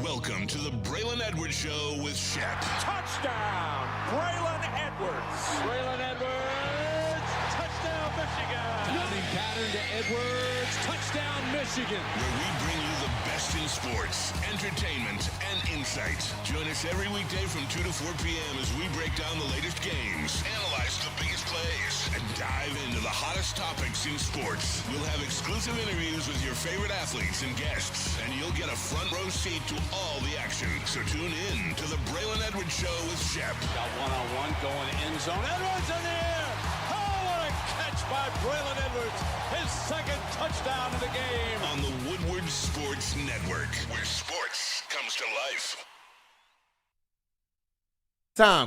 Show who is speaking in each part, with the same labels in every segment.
Speaker 1: Welcome to the Braylon Edwards Show with Shep.
Speaker 2: Touchdown, Braylon Edwards. Braylon Edwards, touchdown, Michigan. Running pattern to Edwards, touchdown, Michigan.
Speaker 1: Where we bring you the best in sports, entertainment, and insight. Join us every weekday from 2 to 4 p.m. as we break down the latest games, analyze the biggest plays, and dive into the hottest topics in sports. We'll have exclusive interviews with your favorite athletes and guests, and you'll get a front row seat to all the action. So tune in to the Braylon Edwards Show with Shep.
Speaker 2: Got one-on-one going end zone. Edwards in the air. Oh, what a catch by Braylon Edwards. His second touchdown of the game.
Speaker 1: On the Woodward Sports Network, where sports comes to life.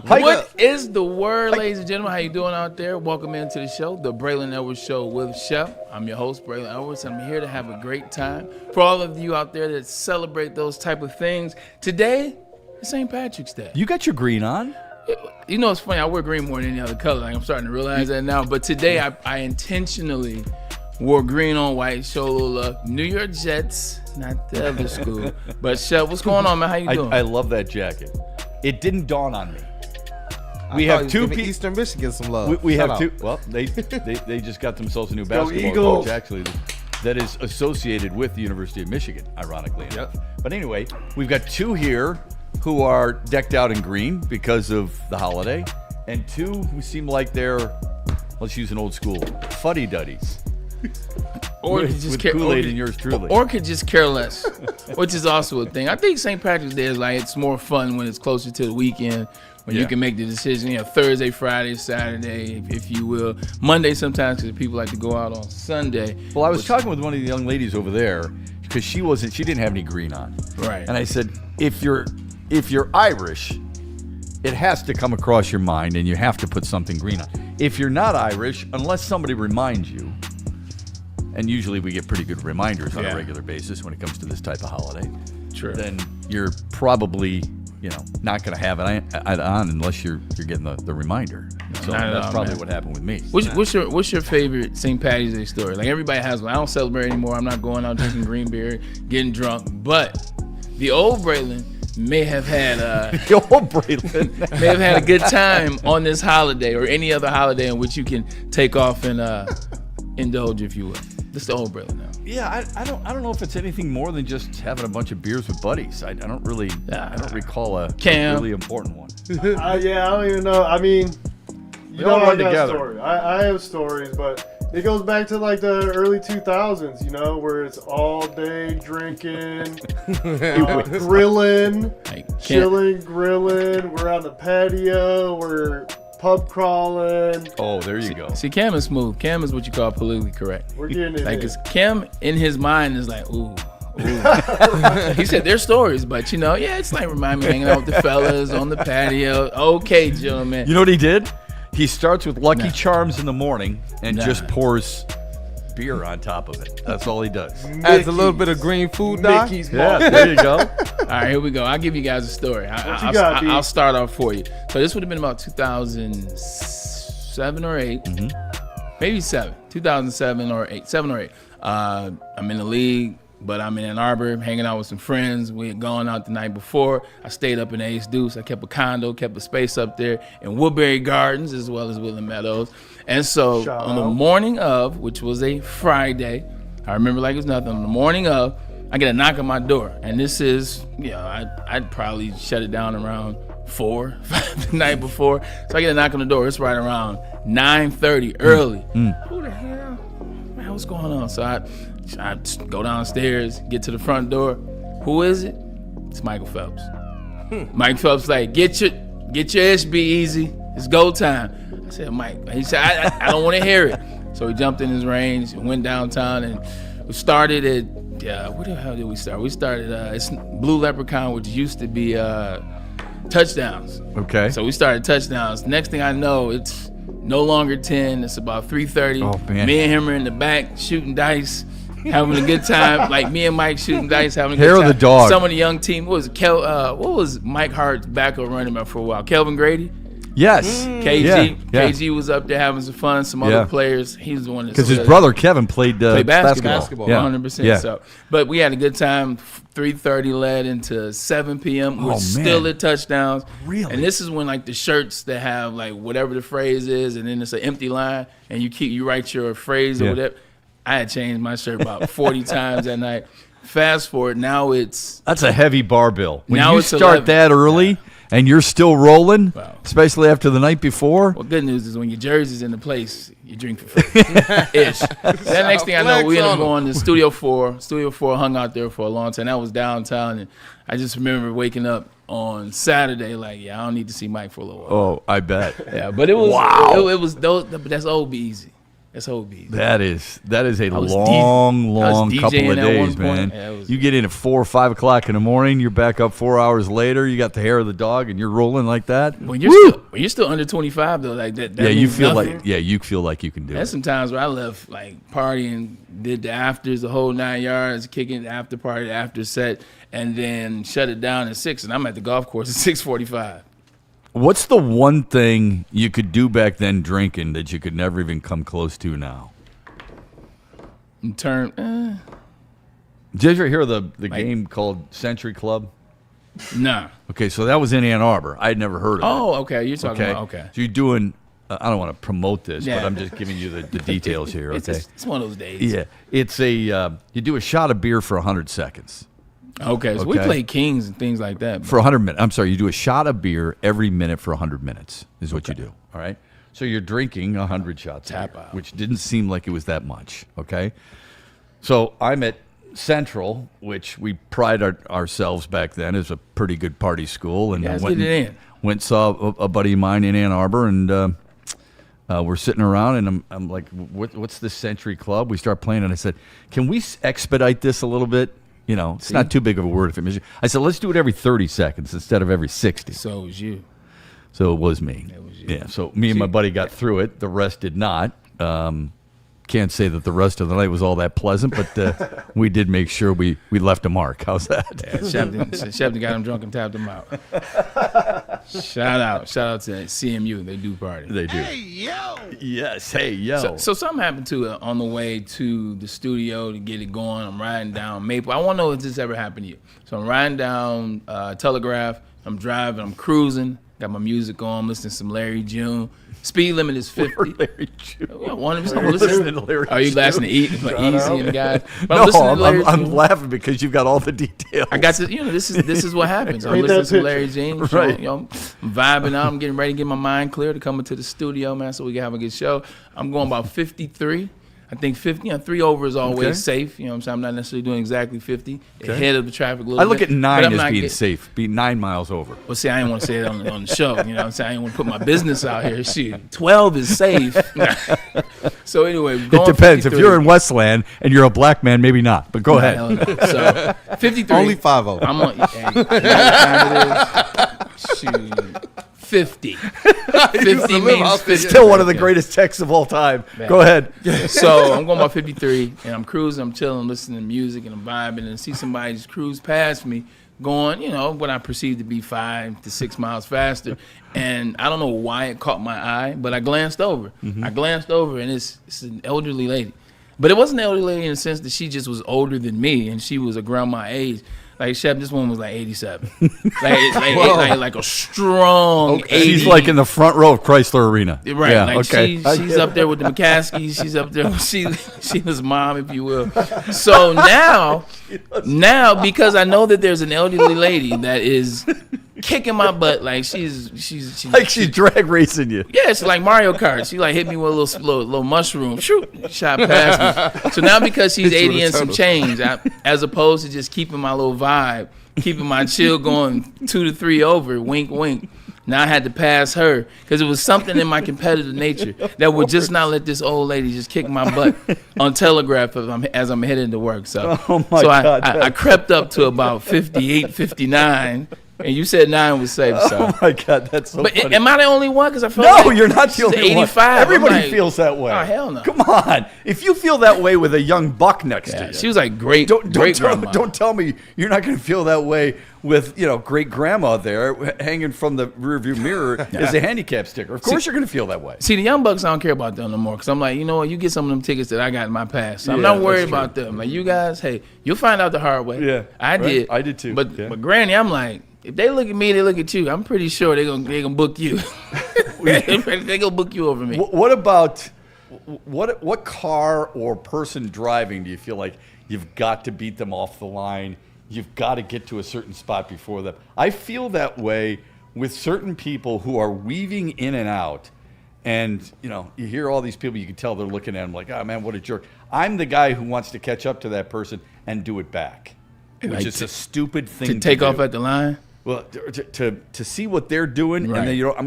Speaker 3: What is the word, ladies and gentlemen? How you doing out there? Welcome into the show, the Braylon Edwards Show with Shep. I'm your host, Braylon Edwards, and I'm here to have a great time. For all of you out there that celebrate those type of things, today is St. Patrick's Day.
Speaker 4: You got your green on?
Speaker 3: You know, it's funny. I wear green more than any other color. Like, I'm starting to realize that now. But today, I intentionally wore green on white, show a little love. New York Jets, not the other school. But Shep, what's going on, man? How you doing?
Speaker 4: I love that jacket. It didn't dawn on me.
Speaker 5: We have two people. Eastern Michigan some love.
Speaker 4: We have two. Well, they just got themselves a new basketball coach, actually, that is associated with the University of Michigan, ironically enough. But anyway, we've got two here who are decked out in green because of the holiday, and two who seem like they're, let's use an old school, fuddy-duddies.
Speaker 3: Or
Speaker 4: with,
Speaker 3: could just
Speaker 4: with Kool-Aid and yours truly.
Speaker 3: Or could just care less, which is also a thing. I think St. Patrick's Day is like, it's more fun when it's closer to the weekend, when you can make the decision. You know, Thursday, Friday, Saturday, if you will. Monday sometimes because people like to go out on Sunday.
Speaker 4: Well, I was talking with one of the young ladies over there because she didn't have any green on.
Speaker 3: Right.
Speaker 4: And I said, if you're Irish, it has to come across your mind and you have to put something green on. If you're not Irish, unless somebody reminds you, and usually we get pretty good reminders on a regular basis when it comes to this type of holiday, then you're probably, not going to have it on unless you're getting the reminder. So that's probably what happened with me.
Speaker 3: What's your favorite St. Patty's Day story? Like, everybody has one. I don't celebrate anymore. I'm not going out drinking green beer, getting drunk. But the old Braylon may have had may have had a good time on this holiday or any other holiday in which you can take off and indulge, if you will. This is the old Braylon now.
Speaker 4: Yeah, I don't know if it's anything more than just having a bunch of beers with buddies. I don't recall a really important one.
Speaker 5: I don't even know. I mean,
Speaker 4: all
Speaker 5: I got stories. I have stories, but it goes back to like the early 2000s, where it's all day drinking, grilling, chilling, grilling. We're on the patio. We're pub crawling.
Speaker 4: Oh, there you go.
Speaker 3: See, Cam is smooth. Cam is what you call politically correct.
Speaker 5: We're getting it.
Speaker 3: Like, cause Cam in his mind is like, ooh. He said there's stories, but it's like remind me of hanging out with the fellas on the patio. Okay, gentlemen.
Speaker 4: You know what he did? He starts with Lucky Charms in the morning and just pours beer on top of it. That's all he does.
Speaker 5: Adds a little bit of green food, Doc.
Speaker 4: Yeah, there you go.
Speaker 3: All right, here we go. I'll give you guys a story. I'll start off for you. So this would have been about 2007 or 8. Maybe 2007 or 8. 7 or 8. I'm in the league, but I'm in Ann Arbor, hanging out with some friends. We had gone out the night before. I stayed up in Ace Deuce. I kept a condo, kept a space up there in Woodbury Gardens as well as Woodland Meadows. And so on the morning of, which was a Friday, I remember like it was nothing, on the morning of, I get a knock on my door. And this is, I'd probably shut it down around 4, 5 the night before. So I get a knock on the door. It's right around 9:30 early. Who the hell? Man, what's going on? So I go downstairs, get to the front door. Who is it? It's Michael Phelps. Mike Phelps like, get your SB easy. It's go time. I said, Mike. He said, I don't want to hear it. So he jumped in his range and went downtown, and we started at where the hell did we start? We started it's Blue Leprechaun, which used to be touchdowns.
Speaker 4: Okay.
Speaker 3: So we started touchdowns. Next thing I know, it's no longer 10. It's about 3:30.
Speaker 4: Oh, man.
Speaker 3: Me and him are in the back shooting dice, having a good time. Like me and Mike shooting dice, having a good
Speaker 4: Hair
Speaker 3: time.
Speaker 4: of the dog.
Speaker 3: Some of the young team. What was Mike Hart's backup running back for a while? Kelvin Grady.
Speaker 4: Yes.
Speaker 3: KG,
Speaker 4: Yeah.
Speaker 3: KG was up there having some fun. Some other players. He was the one that
Speaker 4: Because his brother Kevin played
Speaker 3: basketball.
Speaker 4: Yeah.
Speaker 3: 100%.
Speaker 4: Yeah.
Speaker 3: So, but we had a good time. 3:30 led into 7 p.m. We're still at touchdowns.
Speaker 4: Really?
Speaker 3: And this is when like the shirts that have like whatever the phrase is, and then it's an empty line, and you write your phrase or whatever. I had changed my shirt about 40 times that night. Fast forward, now
Speaker 4: that's a heavy bar bill. When
Speaker 3: now
Speaker 4: you
Speaker 3: it's
Speaker 4: start
Speaker 3: 11.
Speaker 4: that early and you're still rolling,
Speaker 3: Wow.
Speaker 4: especially after the night before.
Speaker 3: Well, good news is when your jersey's in the place, you drink for free. Ish. Then next thing I know, we ended up going to Studio 4. Studio 4 hung out there for a long time. That was downtown, and I just remember waking up on Saturday like, I don't need to see Mike for a little while.
Speaker 4: Oh, I bet.
Speaker 3: Yeah, but it was it was those. But that's OB easy. That's OB.
Speaker 4: That is a
Speaker 3: I was
Speaker 4: long couple
Speaker 3: DJing
Speaker 4: of
Speaker 3: at
Speaker 4: days,
Speaker 3: one
Speaker 4: man.
Speaker 3: point. Yeah,
Speaker 4: you get in at 4 or 5 o'clock in the morning. You're back up 4 hours later. You got the hair of the dog, and you're rolling like that.
Speaker 3: When you're still under 25 though, like that.
Speaker 4: Yeah, you
Speaker 3: means
Speaker 4: feel
Speaker 3: nothing.
Speaker 4: you feel like you can do
Speaker 3: There's
Speaker 4: it.
Speaker 3: some times where I left like partying, did the afters, the whole 9 yards, kicking the after party, the after set, and then shut it down at 6, and I'm at the golf course at 6:45.
Speaker 4: What's the one thing you could do back then drinking that you could never even come close to now?
Speaker 3: Did
Speaker 4: you ever hear of the game called Century Club?
Speaker 3: Nah.
Speaker 4: Okay, so that was in Ann Arbor. I'd never heard of it.
Speaker 3: Oh, okay. You're talking about okay.
Speaker 4: So you're doing. I don't want to promote this,
Speaker 3: Yeah.
Speaker 4: but I'm just giving you the details here. Okay.
Speaker 3: It's one of those days.
Speaker 4: Yeah, it's you do a shot of beer for 100 seconds.
Speaker 3: Okay, so we
Speaker 4: Okay.
Speaker 3: play Kings and things like that.
Speaker 4: For 100 minutes. I'm sorry, you do a shot of beer every minute for 100 minutes is what you do. All right. So you're drinking 100 shots of
Speaker 3: Tap
Speaker 4: beer,
Speaker 3: out.
Speaker 4: which didn't seem like it was that much. Okay. So I'm at Central, which we pride ourselves back then as a pretty good party school, and
Speaker 3: Yeah, let's
Speaker 4: went
Speaker 3: get it
Speaker 4: and
Speaker 3: in.
Speaker 4: saw a buddy of mine in Ann Arbor, and we're sitting around, and I'm like, what's this Century Club? We start playing, and I said, can we expedite this a little bit? You know, it's not too big of a word if it means. I said, let's do it every 30 seconds instead of every 60.
Speaker 3: So it was you.
Speaker 4: So it was me.
Speaker 3: It was you.
Speaker 4: Yeah. So me and my buddy got through it. The rest did not. Can't say that the rest of the night was all that pleasant, but we did make sure we left a mark. How's that?
Speaker 3: Yeah, Shep got him drunk and tapped him out. Shout out to CMU. They do party.
Speaker 4: They do. Hey, yo. Yes. Hey, yo.
Speaker 3: So something happened to it on the way to the studio to get it going. I'm riding down Maple. I want to know if this ever happened to you. So I'm riding down Telegraph. I'm driving. I'm cruising. Got my music on. I'm listening to some Larry June. Speed limit is 50.
Speaker 4: Larry June.
Speaker 3: Yeah, 100%. Listening
Speaker 4: to Larry
Speaker 3: Are you
Speaker 4: June?
Speaker 3: listening to Easy and the guys? But
Speaker 4: No,
Speaker 3: listening to Larry
Speaker 4: I'm
Speaker 3: June.
Speaker 4: laughing because you've got all the details.
Speaker 3: I got to, this is what happens. I'm
Speaker 5: Paint that
Speaker 3: listening to
Speaker 5: picture.
Speaker 3: Larry James,
Speaker 4: Right.
Speaker 3: I'm vibing out. I'm getting ready to get my mind clear to come into the studio, man, so we can have a good show. I'm going about 53. I think 50, 3 over is always
Speaker 4: Okay.
Speaker 3: safe. You know what I'm saying? I'm not necessarily doing exactly 50. Ahead of the traffic a little
Speaker 4: I look
Speaker 3: bit.
Speaker 4: at
Speaker 3: but
Speaker 4: 9
Speaker 3: I'm
Speaker 4: as
Speaker 3: not
Speaker 4: being
Speaker 3: getting-
Speaker 4: safe. Be 9 miles over.
Speaker 3: Well, see, I didn't want to say it on the show. You know what I'm saying? I didn't want to put my business out here. Shoot, 12 is safe. So anyway,
Speaker 4: It depends. If you're in Westland and you're a black man, maybe not. But go ahead.
Speaker 3: So 53.
Speaker 6: Only 5-0.
Speaker 3: I'm on. Hey, you know what time it is? Shoot, 50. 50 means 50.
Speaker 4: Still one of the greatest texts of all time.
Speaker 3: Man.
Speaker 4: Go ahead.
Speaker 3: So I'm going about 53, and I'm cruising, I'm chilling, listening to music, and I'm vibing, and see somebody just cruise past me, going, what I perceive to be 5 to 6 miles faster, and I don't know why it caught my eye, but I glanced over. I glanced over, and it's an elderly lady. But it wasn't an elderly lady in the sense that she just was older than me, and she was around my age. Like, Shep, this woman was like 87. like a strong 80.
Speaker 4: She's like in the front row of Chrysler Arena.
Speaker 3: Right,
Speaker 4: Yeah,
Speaker 3: like
Speaker 4: okay.
Speaker 3: she's up there with the McCaskies. She's up there. She was mom, if you will. So now because I know that there's an elderly lady that is kicking my butt, like she's
Speaker 4: Like she's drag racing you.
Speaker 3: yeah, it's like Mario Kart. She like hit me with a little mushroom, shoot, shot past me. So now because she's
Speaker 6: Hit you
Speaker 3: 80
Speaker 6: with a
Speaker 3: and some
Speaker 6: turtle.
Speaker 3: change, as opposed to just keeping my little vibe, keeping my chill going 2 to 3 over, wink, wink. Now I had to pass her because it was something in my competitive nature that would just not let this old lady just kick my butt on Telegraph as I'm heading to work. So,
Speaker 4: Oh my
Speaker 3: so
Speaker 4: God,
Speaker 3: I crept up to about 58, 59, And you said 9 was safe. So.
Speaker 4: Oh my God, that's so
Speaker 3: But
Speaker 4: funny.
Speaker 3: am I the only one? Because I feel
Speaker 4: No,
Speaker 3: like
Speaker 4: you're not the only
Speaker 3: 85.
Speaker 4: one. Everybody
Speaker 3: like,
Speaker 4: feels that way.
Speaker 3: Oh, hell no.
Speaker 4: Come on. If you feel that way with a young buck next to
Speaker 3: Yeah,
Speaker 4: you.
Speaker 3: she was like great grandma.
Speaker 4: Don't tell me you're not going to feel that way with, great grandma there hanging from the rearview mirror as a handicap sticker. Of course you're going to feel that way.
Speaker 3: See, the young bucks, I don't care about them no more because I'm like, you know what? You get some of them tickets that I got in my past. So I'm not worried about them. Like, you guys, hey, you'll find out the hard way.
Speaker 4: Yeah,
Speaker 3: I did.
Speaker 4: I did too.
Speaker 3: But
Speaker 4: Yeah.
Speaker 3: but Granny, I'm like, if they look at me, they look at you. I'm pretty sure they're gonna book you. They gonna book you over me.
Speaker 4: What about what car or person driving do you feel like you've got to beat them off the line? You've got to get to a certain spot before them. I feel that way with certain people who are weaving in and out. And, you hear all these people, you can tell they're looking at them like, oh, man, what a jerk. I'm the guy who wants to catch up to that person and do it back, which
Speaker 3: Like
Speaker 4: is a stupid thing
Speaker 3: to take off at the line.
Speaker 4: Well, to see what they're doing,
Speaker 3: Right.
Speaker 4: and then I'm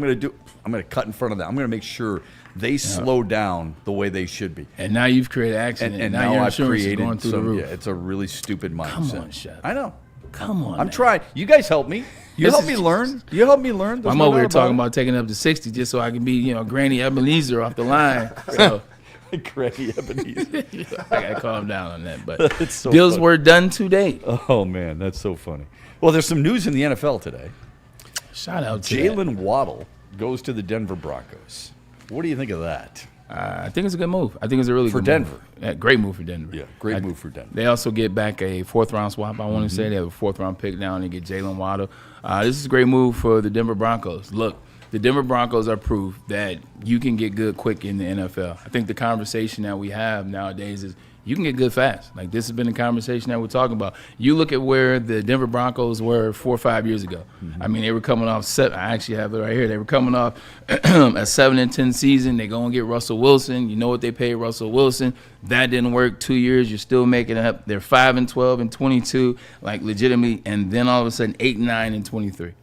Speaker 4: going to cut in front of them. I'm going to make sure they slow down the way they should be.
Speaker 3: And now you've created accident.
Speaker 4: And
Speaker 3: now your
Speaker 4: I've
Speaker 3: insurance is
Speaker 4: created
Speaker 3: going through the roof.
Speaker 4: Yeah, it's a really stupid mindset.
Speaker 3: Come on, Shep.
Speaker 4: I know.
Speaker 3: Come on.
Speaker 4: I'm
Speaker 3: man.
Speaker 4: trying. You guys help me. You
Speaker 3: This
Speaker 4: help
Speaker 3: is
Speaker 4: me
Speaker 3: just-
Speaker 4: learn. You help me learn. There's
Speaker 3: I'm
Speaker 4: no
Speaker 3: over here
Speaker 4: doubt
Speaker 3: talking about taking up to 60 just so I can be, Granny Ebenezer off the line. So
Speaker 4: it. Granny Ebenezer.
Speaker 3: I gotta calm down on that. But
Speaker 4: It's so
Speaker 3: deals
Speaker 4: funny.
Speaker 3: were done today.
Speaker 4: Oh man, that's so funny. Well, there's some news in the NFL today.
Speaker 3: Shout out to
Speaker 4: Jalen Waddle goes to the Denver Broncos. What do you think of that?
Speaker 3: I think it's a good move. I think it's a really
Speaker 4: For
Speaker 3: good
Speaker 4: Denver.
Speaker 3: move. Yeah, great move for Denver.
Speaker 4: Yeah, great move for Denver.
Speaker 3: They also get back a 4th-round swap. I want to say they have a 4th-round pick now, and they get Jalen Waddle. This is a great move for the Denver Broncos. Look, the Denver Broncos are proof that you can get good quick in the NFL. I think the conversation that we have nowadays is you can get good fast. Like, this has been the conversation that we're talking about. You look at where the Denver Broncos were 4 or 5 years ago. I mean, they were coming off I actually have it right here. They were coming off a 7-10 season. They go and get Russell Wilson. You know what they paid Russell Wilson. That didn't work. 2 years, you're still making it up. They're 5-12 and 22, like legitimately. And then all of a sudden, 8-9 and 23.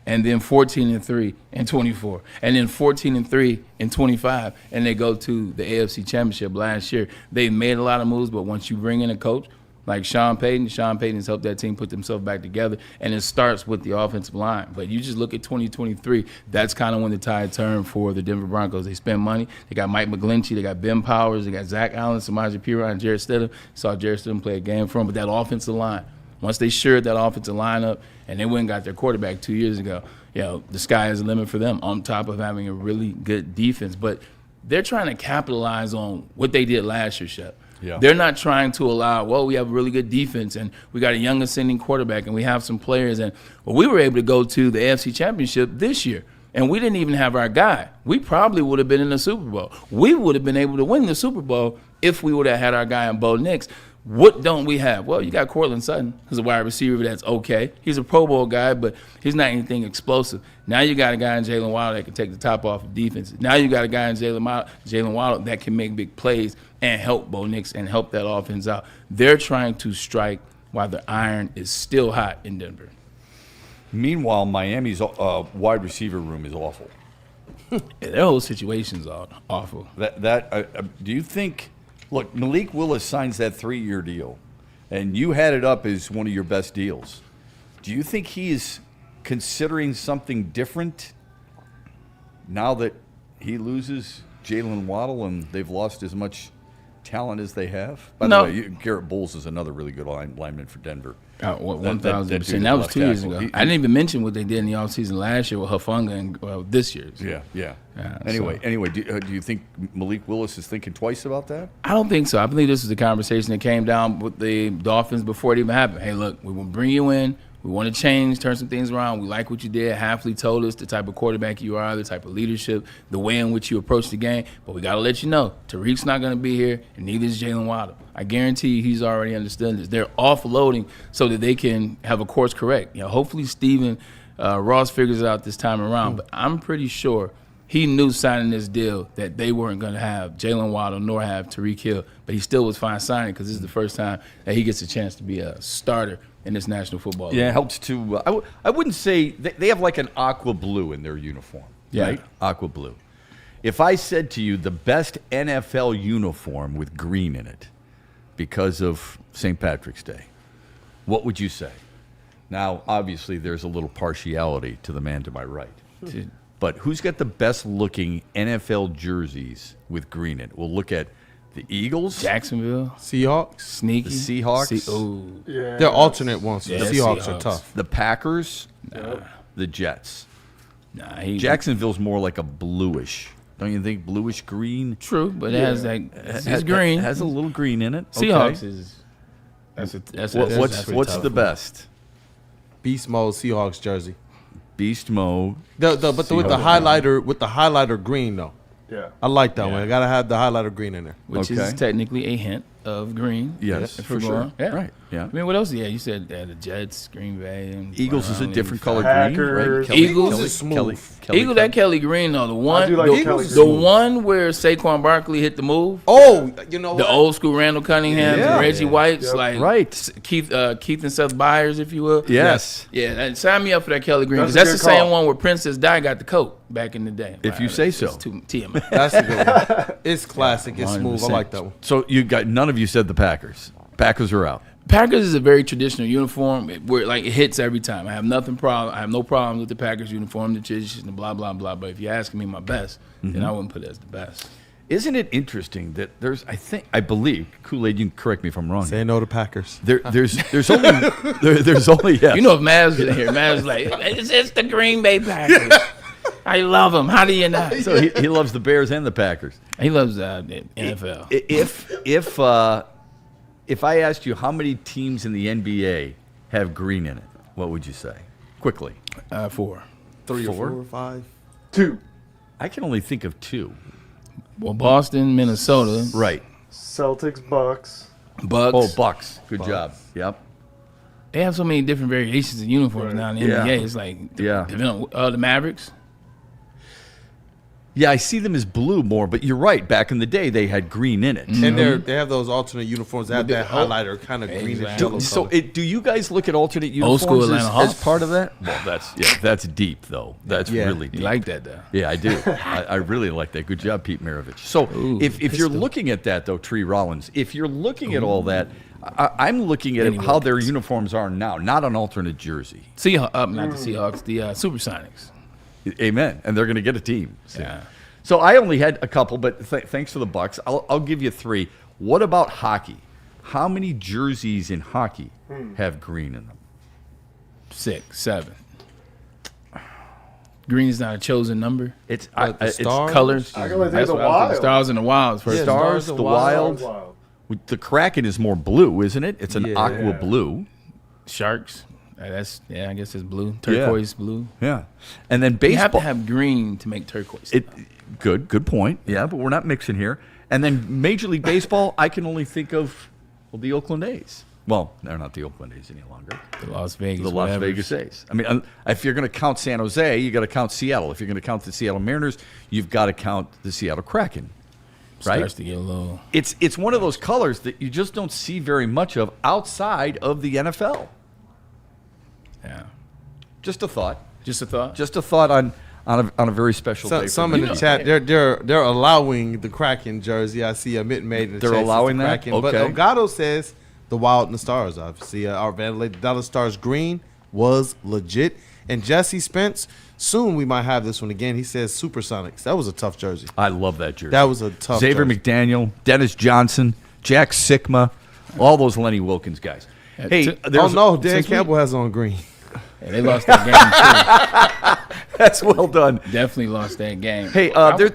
Speaker 3: And then 14-3 and 24, and then 14-3 and 25, and they go to the AFC Championship last year. They made a lot of moves, but once you bring in a coach like Sean Payton's helped that team put themselves back together, and it starts with the offensive line. But you just look at 2023, that's kind of when the tide turned for the Denver Broncos. They spend money. They got Mike McGlinchey, they got Ben Powers, they got Zach Allen, Samaje Perine, Jarrett Stidham. Saw Jarrett Stidham play a game for them, but that offensive line, once they shored that offensive line up, and they went and got their quarterback 2 years ago, the sky is the limit for them on top of having a really good defense. But they're trying to capitalize on what they did last year, Shep.
Speaker 4: Yeah.
Speaker 3: They're not trying to allow, we have a really good defense, and we got a young ascending quarterback, and we have some players. And we were able to go to the AFC Championship this year, and we didn't even have our guy. We probably would have been in the Super Bowl. We would have been able to win the Super Bowl if we would have had our guy in Bo Nix. What don't we have? Well, you got Cortland Sutton, who's a wide receiver that's okay. He's a Pro Bowl guy, but he's not anything explosive. Now you got a guy in Jalen Waddle that can take the top off of defense. Now you got a guy in Jalen Waddle that can make big plays and help Bo Nix and help that offense out. They're trying to strike while the iron is still hot in Denver.
Speaker 4: Meanwhile, Miami's wide receiver room is awful.
Speaker 3: Yeah, their whole situation's awful.
Speaker 4: Do you think? Look, Malik Willis signs that 3-year deal, and you had it up as one of your best deals. Do you think he is considering something different now that he loses Jalen Waddle and they've lost as much talent as they have? By
Speaker 3: No.
Speaker 4: the way, Garrett Bowles is another really good lineman for Denver.
Speaker 3: 1,000%. That was 2 years ago. I didn't even mention what they did in the offseason last year with Hufanga and this year's.
Speaker 4: Yeah. Anyway, do you think Malik Willis is thinking twice about that?
Speaker 3: I don't think so. I believe this was the conversation that came down with the Dolphins before it even happened. Hey, look, we will bring you in. We want to change, turn some things around. We like what you did. Hafley told us the type of quarterback you are, the type of leadership, the way in which you approach the game. But we got to let you know, Tariq's not going to be here, and neither is Jalen Waddle. I guarantee you he's already understood this. They're offloading so that they can have a course correct. Hopefully Steven Ross figures it out this time around. But I'm pretty sure he knew signing this deal that they weren't going to have Jalen Waddle nor have Tariq Hill. But he still was fine signing because this is the first time that he gets a chance to be a starter in this National Football League.
Speaker 4: Yeah, it helps to. I wouldn't say they have like an aqua blue in their uniform, right? Aqua blue. If I said to you the best NFL uniform with green in it because of St. Patrick's Day, what would you say? Now, obviously, there's a little partiality to the man to my right.
Speaker 3: Dude,
Speaker 4: But who's got the best-looking NFL jerseys with green in it? We'll look at the Eagles,
Speaker 3: Jacksonville,
Speaker 6: Seahawks.
Speaker 3: sneaky.
Speaker 4: the Seahawks,
Speaker 3: Oh,
Speaker 5: Yeah.
Speaker 6: They're alternate ones.
Speaker 3: Yeah,
Speaker 6: the Seahawks are
Speaker 3: Seahawks.
Speaker 6: tough.
Speaker 4: the Packers,
Speaker 5: Yep.
Speaker 4: the Jets.
Speaker 3: nah,
Speaker 4: Jacksonville's more like a bluish. Don't you think? Bluish green.
Speaker 3: True, but it has like it's green.
Speaker 4: Has a little green in it.
Speaker 3: Seahawks
Speaker 4: Okay.
Speaker 3: is that's
Speaker 4: What's the best?
Speaker 6: Beast mode Seahawks jersey.
Speaker 4: Beast mode.
Speaker 6: But with the highlighter green though.
Speaker 5: Yeah.
Speaker 6: I like that
Speaker 3: Yeah.
Speaker 6: one. I gotta have the highlighter green in there.
Speaker 3: which
Speaker 4: Okay.
Speaker 3: is technically a hint of green.
Speaker 4: Yes,
Speaker 3: If
Speaker 4: for
Speaker 3: we're
Speaker 4: sure.
Speaker 3: going. Yeah.
Speaker 4: Right. Yeah.
Speaker 3: I mean, what else? Yeah, you said the Jets, Green Bay, and
Speaker 4: Eagles is a
Speaker 3: Browns.
Speaker 4: different color
Speaker 5: Packers.
Speaker 4: green, right?
Speaker 3: Eagles
Speaker 6: is smooth.
Speaker 3: Eagle, that Kelly Green though, the one,
Speaker 5: do like
Speaker 3: the,
Speaker 5: Kelly
Speaker 3: the
Speaker 5: Green.
Speaker 3: one where Saquon Barkley hit the move,
Speaker 6: Oh, you know
Speaker 3: the
Speaker 6: what?
Speaker 3: old school Randall Cunningham,
Speaker 4: Yeah.
Speaker 3: Reggie White's,
Speaker 5: Yep.
Speaker 3: like
Speaker 4: Right.
Speaker 3: Keith and Seth Byers, if you will.
Speaker 4: Yes.
Speaker 3: Yeah, and sign me up for that Kelly Green.
Speaker 5: That's
Speaker 3: 'Cause
Speaker 5: a
Speaker 3: that's the
Speaker 5: good
Speaker 3: same
Speaker 5: call.
Speaker 3: one where Princess Di got the coat back in the day.
Speaker 4: If you say so.
Speaker 3: It's too TMI.
Speaker 6: That's a good one. It's classic. It's smooth. I
Speaker 3: 100%.
Speaker 6: like that one.
Speaker 4: So none of you said the Packers. Packers are out.
Speaker 3: Packers is a very traditional uniform where like it hits every time. I have no problem with the Packers uniform, the tradition, and blah blah blah. But if you're asking me my best, then I wouldn't put it as the best.
Speaker 4: Isn't it interesting that I believe Kool-Aid, you can correct me if I'm wrong.
Speaker 6: Say no to Packers.
Speaker 4: There's only there's only yes.
Speaker 3: You know, if Mavs in here, Mavs like it's the Green Bay Packers. I love them. How do you not?
Speaker 4: So he loves the Bears and the Packers.
Speaker 3: He loves the NFL.
Speaker 4: If I asked you how many teams in the NBA have green in it, what would you say? Quickly.
Speaker 3: 4.
Speaker 6: 3 or
Speaker 4: Four?
Speaker 6: 4 or 5.
Speaker 5: 2.
Speaker 4: I can only think of 2.
Speaker 3: Well, Boston, Minnesota,
Speaker 4: Right.
Speaker 5: Celtics, Bucks.
Speaker 3: Bucks.
Speaker 4: Oh, Bucks. Good job. Yep.
Speaker 3: They have so many different variations of uniforms now in the
Speaker 4: Yeah.
Speaker 3: NBA. It's like
Speaker 4: Yeah.
Speaker 3: the Mavericks.
Speaker 4: Yeah, I see them as blue more, but you're right. Back in the day, they had green in it.
Speaker 6: And they have those alternate uniforms that have that highlighter kind of greenish
Speaker 3: Exactly.
Speaker 6: yellow
Speaker 4: So,
Speaker 6: color.
Speaker 4: do you guys look at alternate
Speaker 3: Old school
Speaker 4: uniforms
Speaker 3: Atlanta
Speaker 4: as
Speaker 3: Hawks.
Speaker 4: part of that? Well, that's deep though. That's
Speaker 6: Yeah.
Speaker 4: really
Speaker 3: You
Speaker 4: deep.
Speaker 3: like that though?
Speaker 4: Yeah, I do. I really like that. Good job, Pete Maravich. So
Speaker 3: Ooh,
Speaker 4: if you're
Speaker 3: pistol.
Speaker 4: looking at that, though, Tree Rollins, if you're looking at all that, I'm looking at
Speaker 3: Benny
Speaker 4: how their
Speaker 3: Wilkins.
Speaker 4: uniforms are now, not an alternate jersey.
Speaker 3: Not the Seahawks, the Supersonics.
Speaker 4: Amen. And they're going to get a team. soon.
Speaker 3: Yeah.
Speaker 4: So I only had a couple, but thanks for the Bucks. I'll give you 3. What about hockey? How many jerseys in hockey have green in them?
Speaker 3: 6, 7. Green is not a chosen number.
Speaker 4: It's
Speaker 6: the
Speaker 4: it's
Speaker 6: Stars?
Speaker 3: Colors.
Speaker 5: I can only think
Speaker 3: That's
Speaker 5: of the
Speaker 3: what I was thinking.
Speaker 5: Wild.
Speaker 3: Stars and the Wilds. First.
Speaker 6: Yeah,
Speaker 4: Stars,
Speaker 6: Stars,
Speaker 4: the
Speaker 6: the
Speaker 4: Wild.
Speaker 5: Wild.
Speaker 4: The Kraken is more blue, isn't it? It's an
Speaker 6: Yeah.
Speaker 4: aqua blue.
Speaker 3: Sharks. I guess it's blue. Turquoise blue.
Speaker 4: Yeah. And then
Speaker 3: You
Speaker 4: baseball.
Speaker 3: have to have green to make turquoise.
Speaker 4: Good point. Yeah, but we're not mixing here. And then Major League Baseball, I can only think of the Oakland A's. Well, they're not the Oakland A's any longer.
Speaker 3: the Las Vegas.
Speaker 4: The Las
Speaker 3: whatever.
Speaker 4: Vegas A's. I mean, if you're going to count San Jose, you got to count Seattle. If you're going to count the Seattle Mariners, you've got to count the Seattle Kraken. Right?
Speaker 3: Starts to get a little.
Speaker 4: It's one of those colors that you just don't see very much of outside of the NFL.
Speaker 3: Yeah.
Speaker 4: Just a thought.
Speaker 3: Just a thought.
Speaker 4: Just a thought on a very special day. for
Speaker 6: Some in
Speaker 4: me.
Speaker 6: the chat, they're allowing the Kraken jersey. I see a mitten made in the
Speaker 4: They're
Speaker 6: chat says
Speaker 4: allowing
Speaker 6: the
Speaker 4: that?
Speaker 6: Kraken. But
Speaker 4: Okay.
Speaker 6: Elgato says the Wild and the Stars. I see our Vandalay Dallas Stars green was legit. And Jesse Spence, soon we might have this one again. He says Supersonics. That was a tough jersey.
Speaker 4: I love that jersey.
Speaker 6: That was a tough
Speaker 4: Xavier
Speaker 6: jersey.
Speaker 4: McDaniel, Dennis Johnson, Jack Sikma, all those Lenny Wilkins guys. Hey,
Speaker 3: Oh,
Speaker 6: Oh
Speaker 4: there's
Speaker 6: no, Dan
Speaker 3: since we-
Speaker 6: Campbell has on green.
Speaker 3: Yeah, they lost that game
Speaker 4: that's well done.
Speaker 3: too. Definitely lost that game.
Speaker 4: Hey,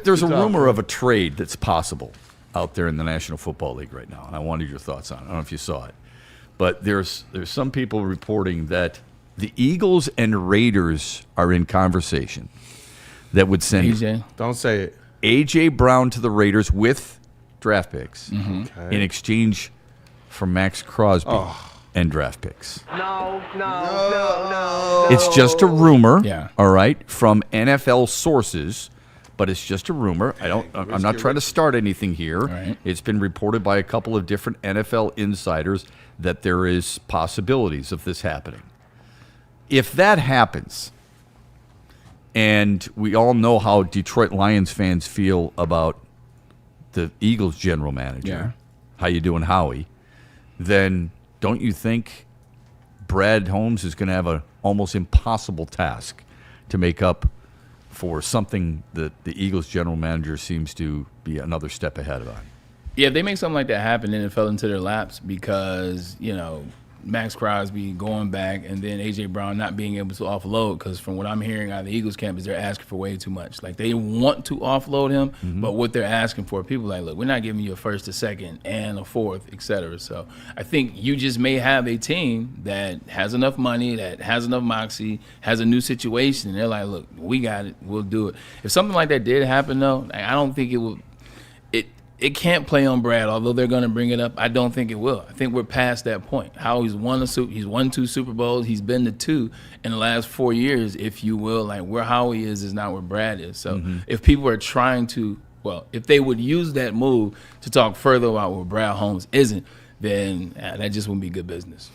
Speaker 4: there's a rumor of a trade that's possible out there in the National Football League right now, and I wanted your thoughts on it. I don't know if you saw it, but there's some people reporting that the Eagles and Raiders are in conversation that would send
Speaker 3: AJ.
Speaker 6: Don't say it.
Speaker 4: A.J. Brown to the Raiders with draft picks
Speaker 3: Mm-hmm.
Speaker 4: in exchange for Max Crosby and draft picks.
Speaker 7: No.
Speaker 4: It's just a rumor,
Speaker 3: Yeah.
Speaker 4: all right, from NFL sources, but it's just a rumor. I'm not trying to start anything here.
Speaker 3: Right.
Speaker 4: It's been reported by a couple of different NFL insiders that there is possibilities of this happening. If that happens, and we all know how Detroit Lions fans feel about the Eagles general manager,
Speaker 3: Yeah.
Speaker 4: how you doing, Howie, then don't you think Brad Holmes is going to have an almost impossible task to make up for something that the Eagles general manager seems to be another step ahead of.
Speaker 3: Yeah, if they make something like that happen, then it fell into their laps because, Max Crosby going back and then A.J. Brown not being able to offload, because from what I'm hearing out of the Eagles camp is they're asking for way too much. Like, they want to offload him, but what they're asking for, people are like, look, we're not giving you a first, a second, and a fourth, et cetera. So I think you just may have a team that has enough money, that has enough moxie, has a new situation, and they're like, look, we got it, we'll do it. If something like that did happen, though, I don't think it will. It can't play on Brad, although they're going to bring it up. I don't think it will. I think we're past that point. How he's won 2 Super Bowls. He's been to 2 in the last 4 years, if you will. Like, where Howie is not where Brad is. So if people are trying to, if they would use that move to talk further about where Brad Holmes isn't, then that just wouldn't be good business.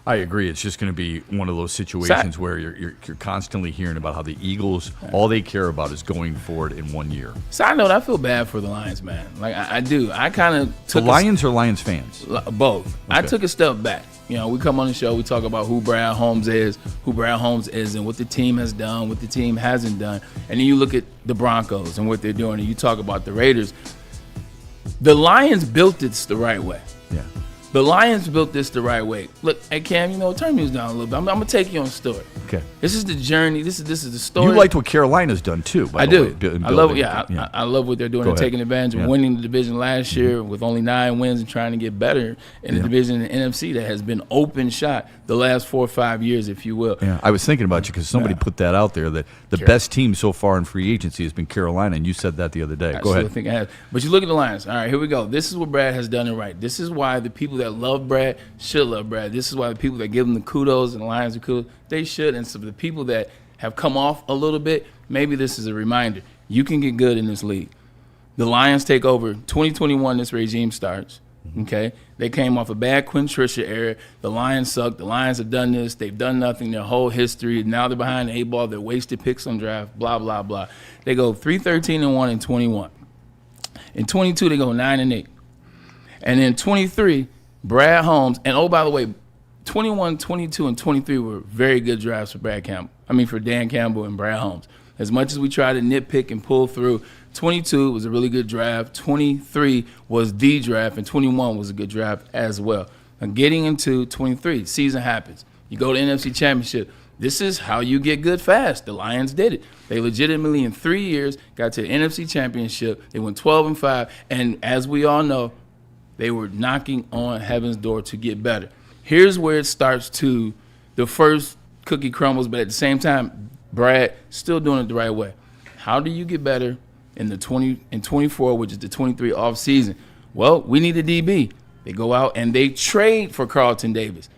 Speaker 4: I agree. It's just going to be one of those situations where you're constantly hearing about how the Eagles, all they care about is going forward in 1 year.
Speaker 3: Side note, I feel bad for the Lions, man. Like, I do. I kind of took
Speaker 4: the Lions or Lions fans?
Speaker 3: Both.
Speaker 4: Okay.
Speaker 3: I took a step back. We come on the show, we talk about who Brad Holmes is, and what the team has done, what the team hasn't done. And then you look at the Broncos and what they're doing, and you talk about the Raiders. The Lions built this the right way.
Speaker 4: Yeah.
Speaker 3: The Lions built this the right way. Look, hey Cam, turn music down a little bit. I'm gonna take you on a story.
Speaker 4: Okay.
Speaker 3: This is the journey. This is the story.
Speaker 4: You liked what Carolina's done too.
Speaker 3: I do. I love it. Yeah, I love what they're doing. They're taking advantage of winning the division last year with only 9 wins and trying to get better in the division in the NFC that has been open shot the last 4 or 5 years, if you will.
Speaker 4: Yeah, I was thinking about you because somebody put that out there that the best team so far in free agency has been Carolina, and you said that the other day. Go ahead.
Speaker 3: I think I have. But you look at the Lions. All right, here we go. This is what Brad has done it right. This is why the people that love Brad should love Brad. This is why the people that give him the kudos and the Lions the kudos, they should. And so the people that have come off a little bit, maybe this is a reminder. You can get good in this league. The Lions take over 2021, this regime starts. Okay? They came off a bad Quinn Trisha era. The Lions suck. The Lions have done this. They've done nothing their whole history. Now they're behind the 8 ball. They're wasted picks on draft, blah, blah, blah. They go 3-13-1 in 21. In 22, they go 9-8. And in 23, Brad Holmes, and oh, by the way, 21, 22, and 23 were very good drafts for for Dan Campbell and Brad Holmes. As much as we try to nitpick and pull through, 22 was a really good draft. 23 was the draft, and 21 was a good draft as well. Now, getting into 23, season happens. You go to NFC Championship. This is how you get good fast. The Lions did it. They legitimately, in 3 years, got to the NFC Championship. They went 12-5, and as we all know, they were knocking on heaven's door to get better. Here's where it starts to, the first cookie crumbles, but at the same time, Brad still doing it the right way. How do you get better in the 24, which is the 23 off season? Well, we need a DB. They go out and they trade for Carlton Davis.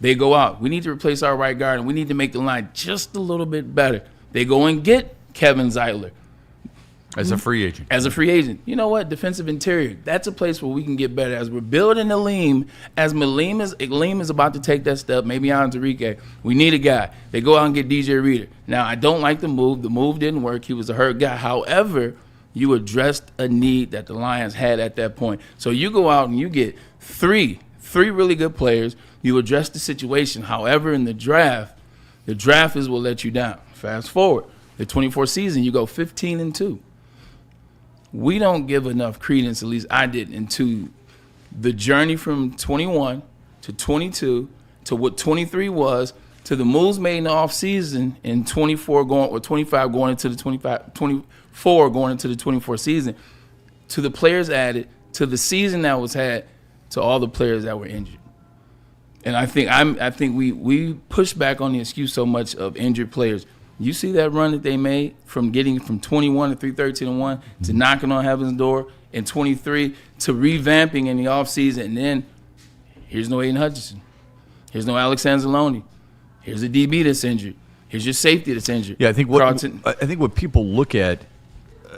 Speaker 3: They go out. We need to replace our right guard, and we need to make the line just a little bit better. They go and get Kevin Zeitler.
Speaker 4: As a free agent.
Speaker 3: You know what? Defensive interior. That's a place where we can get better. As we're building Aleem, as Aleem is about to take that step, maybe on Enrique, we need a guy. They go out and get DJ Reader. Now, I don't like the move. The move didn't work. He was a hurt guy. However, you addressed a need that the Lions had at that point. So you go out and you get three really good players. You address the situation. However, in the draft is what let you down. Fast forward. The 24 season, you go 15-2. We don't give enough credence, at least I didn't, into the journey from 21 to 22 to what 23 was to the moves made in the offseason in 24 going or 25 going into the 24 going into the 24 season, to the players added, to the season that was had, to all the players that were injured. And I think we push back on the excuse so much of injured players. You see that run that they made from getting from 21 to 3-13-1 to knocking on heaven's door in 23 to revamping in the offseason, and then here's no Aiden Hutchinson. Here's no Alex Anzalone. Here's a DB that's injured. Here's your safety that's injured.
Speaker 4: Yeah, I think what people look at,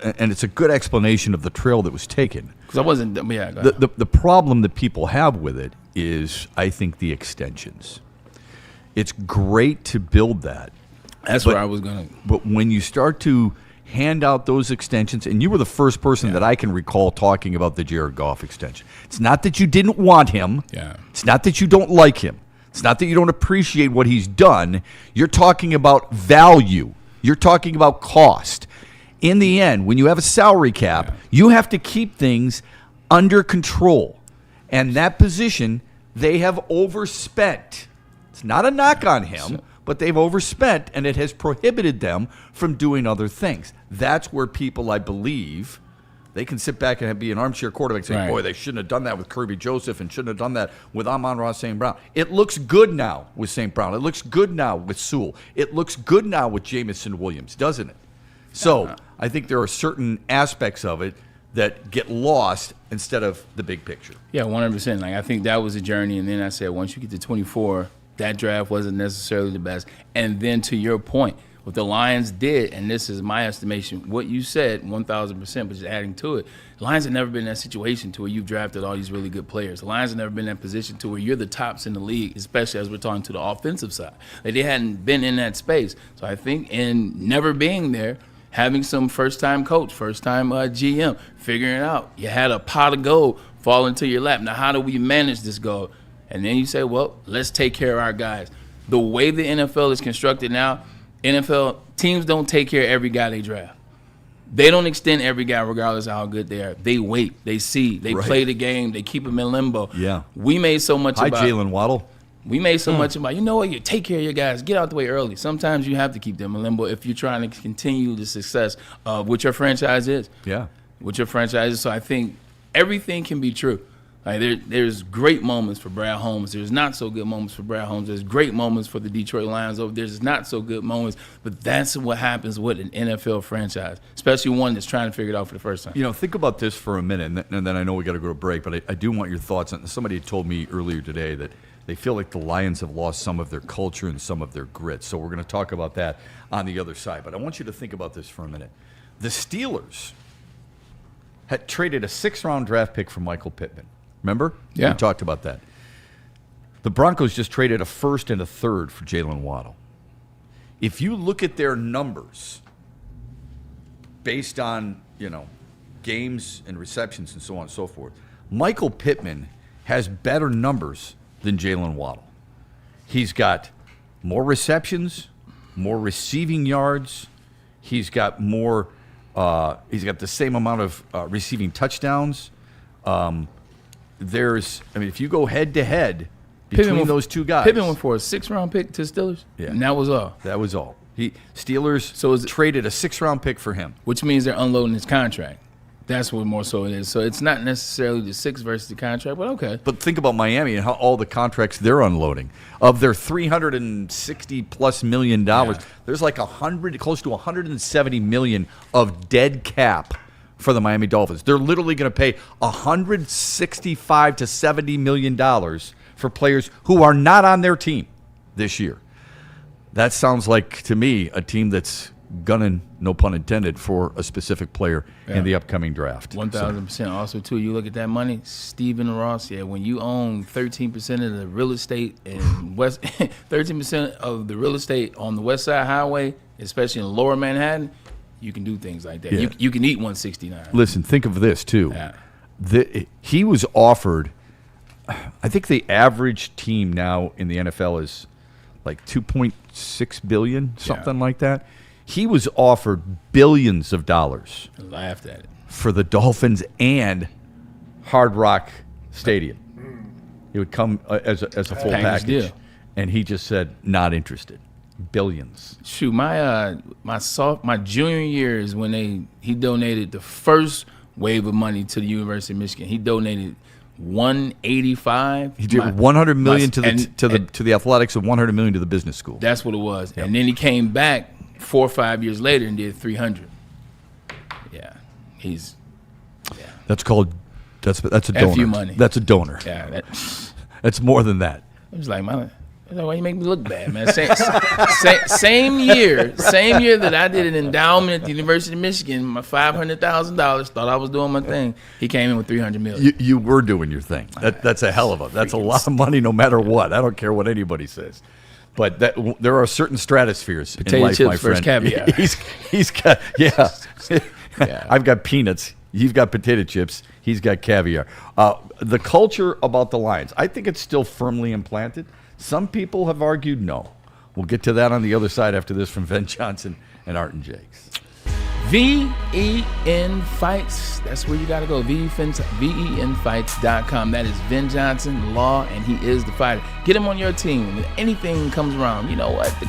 Speaker 4: and it's a good explanation of the trail that was taken.
Speaker 3: Because I wasn't. Yeah.
Speaker 4: The problem that people have with it is, I think, the extensions. It's great to build that.
Speaker 3: That's where I was going to.
Speaker 4: But when you start to hand out those extensions, and you were the first person that I can recall talking about the Jared Goff extension. It's not that you didn't want him.
Speaker 3: Yeah.
Speaker 4: It's not that you don't like him. It's not that you don't appreciate what he's done. You're talking about value. You're talking about cost. In the end, when you have a salary cap, you have to keep things under control. And that position, they have overspent. It's not a knock on him, but they've overspent, and it has prohibited them from doing other things. That's where people, I believe, they can sit back and be an armchair quarterback saying, boy, they shouldn't have done that with Kirby Joseph and shouldn't have done that with Amon-Ra St. Brown. It looks good now with St. Brown. It looks good now with Sewell. It looks good now with Jamison Williams, doesn't it? So I think there are certain aspects of it that get lost instead of the big picture.
Speaker 3: Yeah, 100%. Like, I think that was a journey, and then I said once you get to 24, that draft wasn't necessarily the best. And then to your point, what the Lions did, and this is my estimation, what you said, 1,000%, but just adding to it, the Lions have never been in that situation to where you've drafted all these really good players. The Lions have never been in that position to where you're the tops in the league, especially as we're talking to the offensive side. Like, they hadn't been in that space. So I think in never being there, having some first-time coach, first-time GM, figuring it out, you had a pot of gold fall into your lap. Now, how do we manage this gold? And then you say, well, let's take care of our guys. The way the NFL is constructed now, NFL teams don't take care of every guy they draft. They don't extend every guy regardless of how good they are. They wait. They see. They play the game. They keep them in limbo.
Speaker 4: Yeah.
Speaker 3: We made so much about
Speaker 4: Jalen Waddle.
Speaker 3: We made so much about, you know what, you take care of your guys. Get out the way early. Sometimes you have to keep them in limbo if you're trying to continue the success of what your franchise is.
Speaker 4: Yeah.
Speaker 3: What your franchise is. So I think everything can be true. Like there's great moments for Brad Holmes. There's not so good moments for Brad Holmes. There's great moments for the Detroit Lions. There's not so good moments. But that's what happens with an NFL franchise, especially one that's trying to figure it out for the first time.
Speaker 4: You know, think about this for a minute, and then I know we got to go to a break, but I do want your thoughts on. Somebody told me earlier today that they feel like the Lions have lost some of their culture and some of their grit. So we're going to talk about that on the other side. But I want you to think about this for a minute. The Steelers had traded a 6th-round draft pick for Michael Pittman. Remember?
Speaker 3: Yeah.
Speaker 4: We talked about that. The Broncos just traded a 1st and a 3rd for Jalen Waddle. If you look at their numbers based on, games and receptions and so on and so forth, Michael Pittman has better numbers than Jalen Waddle. He's got more receptions, more receiving yards. He's got more. He's got the same amount of receiving touchdowns. If you go head to head between those two guys,
Speaker 3: Pittman went for a 6th-round pick to the Steelers.
Speaker 4: Yeah.
Speaker 3: And that was all.
Speaker 4: That was all. Steelers traded a 6th-round pick for him,
Speaker 3: which means they're unloading his contract. That's what more so it is. So it's not necessarily the 6 versus the contract, but okay.
Speaker 4: But think about Miami and how all the contracts they're unloading. Of their $360+ million, there's like close to $170 million of dead cap for the Miami Dolphins. They're literally going to pay $165 to $70 million for players who are not on their team this year. That sounds like, to me, a team that's gunning, no pun intended, for a specific player in the upcoming draft.
Speaker 3: 1,000%. Also, too, you look at that money, Stephen Ross, when you own 13% of the real estate in 13% of the real estate on the West Side Highway, especially in Lower Manhattan, you can do things like that.
Speaker 4: Yeah.
Speaker 3: You can eat 169.
Speaker 4: Listen, think of this, too.
Speaker 3: Yeah.
Speaker 4: He was offered, I think the average team now in the NFL is like $2.6 billion, something like that. He was offered billions of dollars.
Speaker 3: I laughed at it.
Speaker 4: For the Dolphins and Hard Rock Stadium. It would come as a full package.
Speaker 3: Deal.
Speaker 4: And he just said, not interested. Billions.
Speaker 3: Shoot, my junior year is when he donated the first wave of money to the University of Michigan. He donated $185.
Speaker 4: He did $100 million to the athletics and $100 million to the business school.
Speaker 3: That's what it was. Yep. And then he came back 4 or 5 years later and did $300. Yeah, that's
Speaker 4: a donor.
Speaker 3: FU money.
Speaker 4: That's a donor.
Speaker 3: Yeah,
Speaker 4: that's more than that.
Speaker 3: It was like, why you make me look bad, man? Same year that I did an endowment at the University of Michigan, my $500,000, thought I was doing my thing. He came in with $300 million.
Speaker 4: You were doing your thing. That's a hell of a. That's a lot of money, no matter what. I don't care what anybody says. But there are certain stratospheres in life, my friend.
Speaker 3: Caviar.
Speaker 4: He's got yeah. I've got peanuts. You've got potato chips. He's got caviar. The culture about the Lions, I think it's still firmly implanted. Some people have argued no. We'll get to that on the other side after this from Ven Johnson and Art and Jakes.
Speaker 3: VEN Fights. That's where you got to go. VENfights.com. That is Ven Johnson, Law, and he is the fighter. Get him on your team. When anything comes around, you know what? The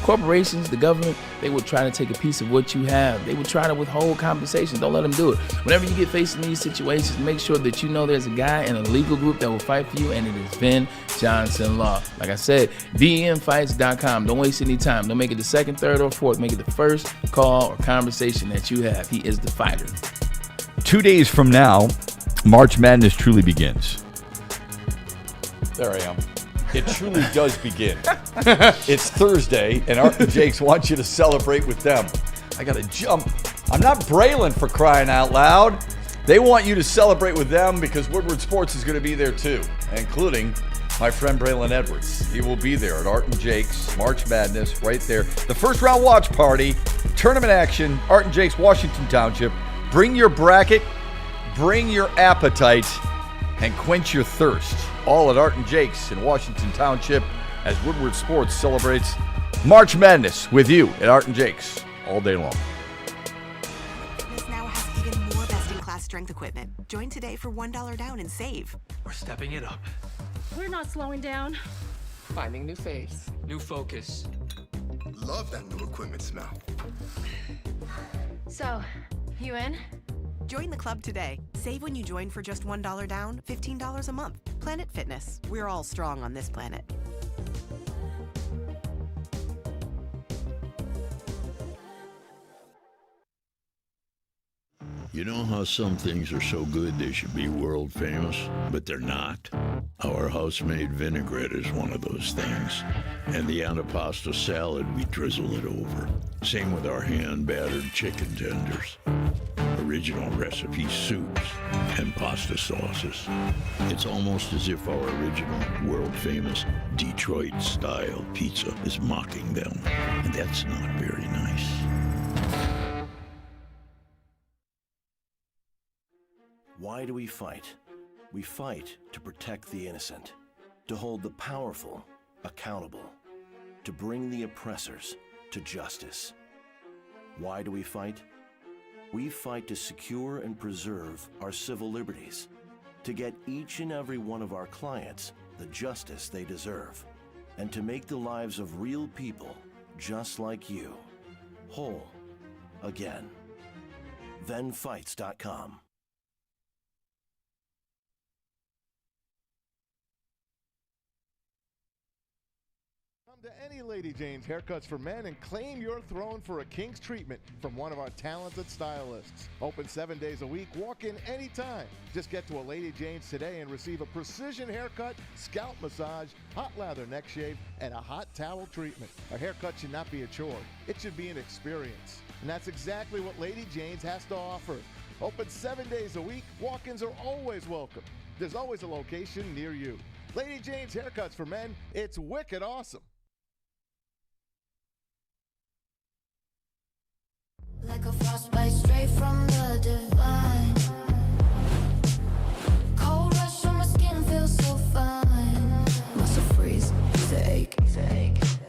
Speaker 3: corporations, the government, they will try to take a piece of what you have. They will try to withhold compensation. Don't let them do it. Whenever you get faced in these situations, make sure that you know there's a guy in a legal group that will fight for you, and it is Ven Johnson Law. Like I said, VENfights.com. Don't waste any time. Don't make it the second, third, or fourth. Make it the first call or conversation that you have. He is the fighter.
Speaker 4: 2 days from now, March Madness truly begins. There I am. It truly does begin. It's Thursday, and Art and Jakes want you to celebrate with them. I got to jump. I'm not Braylon, for crying out loud. They want you to celebrate with them because Woodward Sports is going to be there too, including my friend Braylon Edwards. He will be there at Art and Jakes, March Madness, right there. The first round watch party, tournament action, Art and Jakes, Washington Township. Bring your bracket, bring your appetite, and quench your thirst. All at Art and Jakes in Washington Township as Woodward Sports celebrates March Madness with you at Art and Jakes all day long.
Speaker 7: This now has even more best-in-class strength equipment. Join today for $1 down and save.
Speaker 8: We're stepping it up.
Speaker 9: We're not slowing down.
Speaker 8: Finding new faith, new focus.
Speaker 10: Love that new equipment smell.
Speaker 9: So, you in?
Speaker 7: Join the club today. Save when you join for just $1 down, $15 a month. Planet Fitness. We're all strong on this planet.
Speaker 11: You know how some things are so good they should be world famous, but they're not? Our house-made vinaigrette is one of those things. And the antipasto salad, we drizzle it over. Same with our hand-battered chicken tenders. Original recipe soups and pasta sauces. It's almost as if our original, world-famous Detroit-style pizza is mocking them. And that's not very nice.
Speaker 12: Why do we fight? We fight to protect the innocent, to hold the powerful accountable, to bring the oppressors to justice. Why do we fight? We fight to secure and preserve our civil liberties, to get each and every one of our clients the justice they deserve, and to make the lives of real people just like you whole again. VenFights.com.
Speaker 13: To any Lady Jane's Haircuts for Men and claim your throne for a king's treatment from one of our talented stylists. Open 7 days a week, walk in anytime. Just get to a Lady Jane's today and receive a precision haircut, scalp massage, hot lather neck shave, and a hot towel treatment. A haircut should not be a chore. It should be an experience. And that's exactly what Lady Jane's has to offer. Open 7 days a week, walk-ins are always welcome. There's always a location near you. Lady Jane's Haircuts for Men, it's wicked awesome.
Speaker 14: Like a frostbite straight from the divine. Cold rush on my skin feels so fine. Muscle freeze, the ache.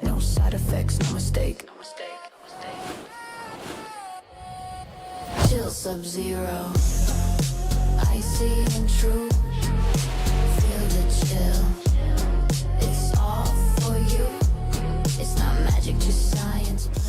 Speaker 14: No side effects, no mistake. Chill sub-zero. Icy and true. Feel the chill. It's all for you. It's not magic, just science play.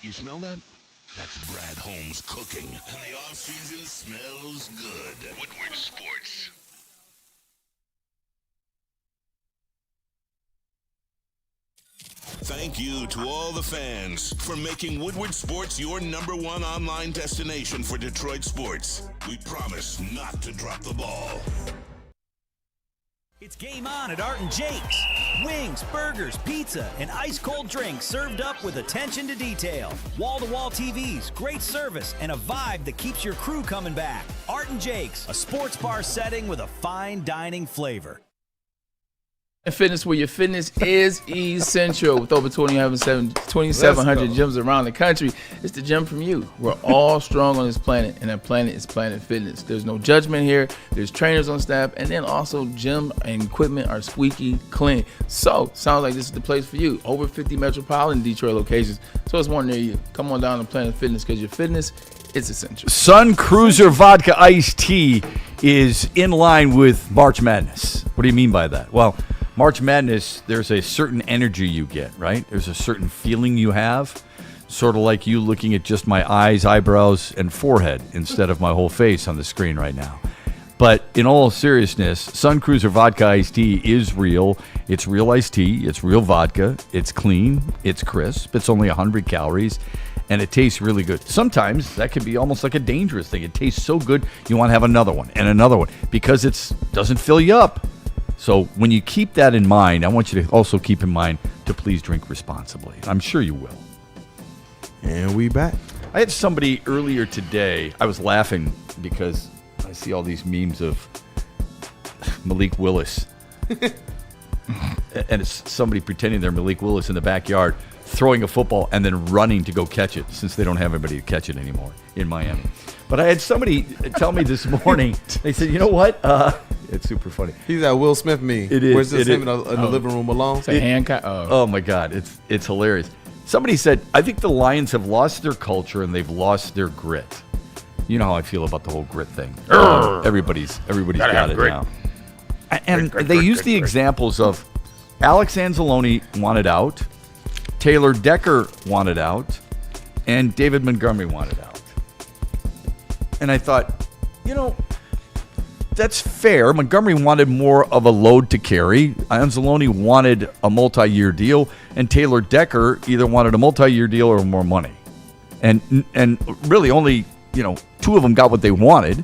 Speaker 1: You smell that? That's Brad Holmes cooking. And the off-season smells good. Woodward Sports. Thank you to all the fans for making Woodward Sports your #1 online destination for Detroit sports. We promise not to drop the ball.
Speaker 15: It's game on at Art and Jake's. Wings, burgers, pizza, and ice-cold drinks served up with attention to detail. Wall-to-wall TVs, great service, and a vibe that keeps your crew coming back. Art and Jake's, a sports bar setting with a fine dining flavor.
Speaker 3: And fitness, where your fitness is essential. With over 2,700 gyms around the country, it's the gym from you. We're all strong on this planet, and that planet is Planet Fitness. There's no judgment here. There's trainers on staff, and then also gym and equipment are squeaky clean. So, sounds like this is the place for you. Over 50 metropolitan Detroit locations, so it's one near you. Come on down to Planet Fitness, because your fitness is essential.
Speaker 4: Sun Cruiser Vodka Iced Tea is in line with March Madness. What do you mean by that? Well, March Madness, there's a certain energy you get, right? There's a certain feeling you have, sort of like you looking at just my eyes, eyebrows, and forehead instead of my whole face on the screen right now. But in all seriousness, Sun Cruiser Vodka Iced Tea is real. It's real iced tea. It's real vodka. It's clean. It's crisp. It's only 100 calories, and it tastes really good. Sometimes that can be almost like a dangerous thing. It tastes so good, you want to have another one and another one because it doesn't fill you up. So when you keep that in mind, I want you to also keep in mind to please drink responsibly. I'm sure you will.
Speaker 6: And we back.
Speaker 4: I had somebody earlier today, I was laughing because I see all these memes of Malik Willis. And it's somebody pretending they're Malik Willis in the backyard, throwing a football and then running to go catch it since they don't have anybody to catch it anymore in Miami. But I had somebody tell me this morning, they said, you know what? It's super funny.
Speaker 6: He's that Will Smith meme.
Speaker 4: It is.
Speaker 6: Where's this him in the living room alone?
Speaker 3: It's a Hancock.
Speaker 4: Oh my God, it's hilarious. Somebody said, I think the Lions have lost their culture and they've lost their grit. You know how I feel about the whole grit thing. Everybody's got it now. And they use the examples of Alex Anzalone wanted out, Taylor Decker wanted out, and David Montgomery wanted out. And I thought, you know, that's fair. Montgomery wanted more of a load to carry. Anzalone wanted a multi-year deal, and Taylor Decker either wanted a multi-year deal or more money. And really only, two of them got what they wanted.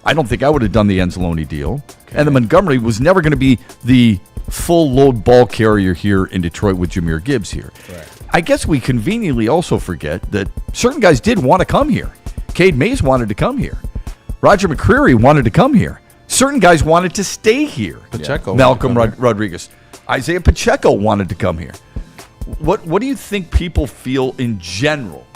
Speaker 4: I don't think I would have done the Anzalone deal. Okay. And the Montgomery was never going to be the full load ball carrier here in Detroit with Jahmyr Gibbs here. Right. I guess we conveniently also forget that certain guys did want to come here. Cade Mays wanted to come here. Roger McCreary wanted to come here. Certain guys wanted to stay here.
Speaker 6: Pacheco,
Speaker 4: Malcolm Rodriguez, Isaiah Pacheco wanted to come here. What do you think people feel in general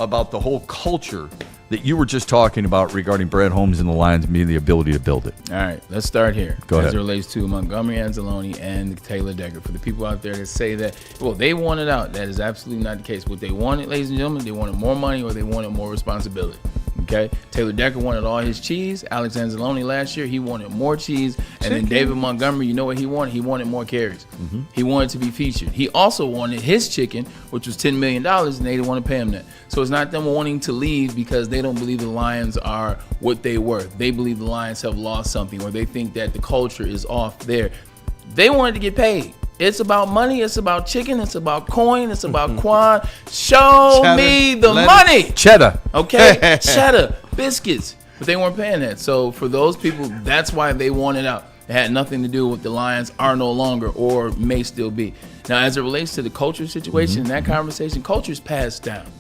Speaker 4: about the whole culture that you were just talking about regarding Brad Holmes and the Lions being the ability to build it?
Speaker 3: All right, let's start here.
Speaker 4: Go ahead.
Speaker 3: As it relates to Montgomery, Anzalone, and Taylor Decker. For the people out there that say that, well, they wanted out, that is absolutely not the case. What they wanted, ladies and gentlemen, they wanted more money or they wanted more responsibility. Okay, Taylor Decker wanted all his cheese. Alex Anzalone last year, he wanted more cheese. And then David Montgomery, you know what he wanted? He wanted more carries. Mm-hmm. He wanted to be featured. He also wanted his chicken, which was $10 million, and they didn't want to pay him that. So it's not them wanting to leave because they don't believe the Lions are what they were. They believe the Lions have lost something, or they think that the culture is off there. They wanted to get paid. It's about money. It's about chicken. It's about coin. It's about quan. Show cheddar, me the money.
Speaker 4: Cheddar.
Speaker 3: Okay? Cheddar. Biscuits. But they weren't paying that. So for those people, that's why they wanted out. It had nothing to do with the Lions are no longer or may still be. Now, as it relates to the culture situation, in that conversation, culture's passed down.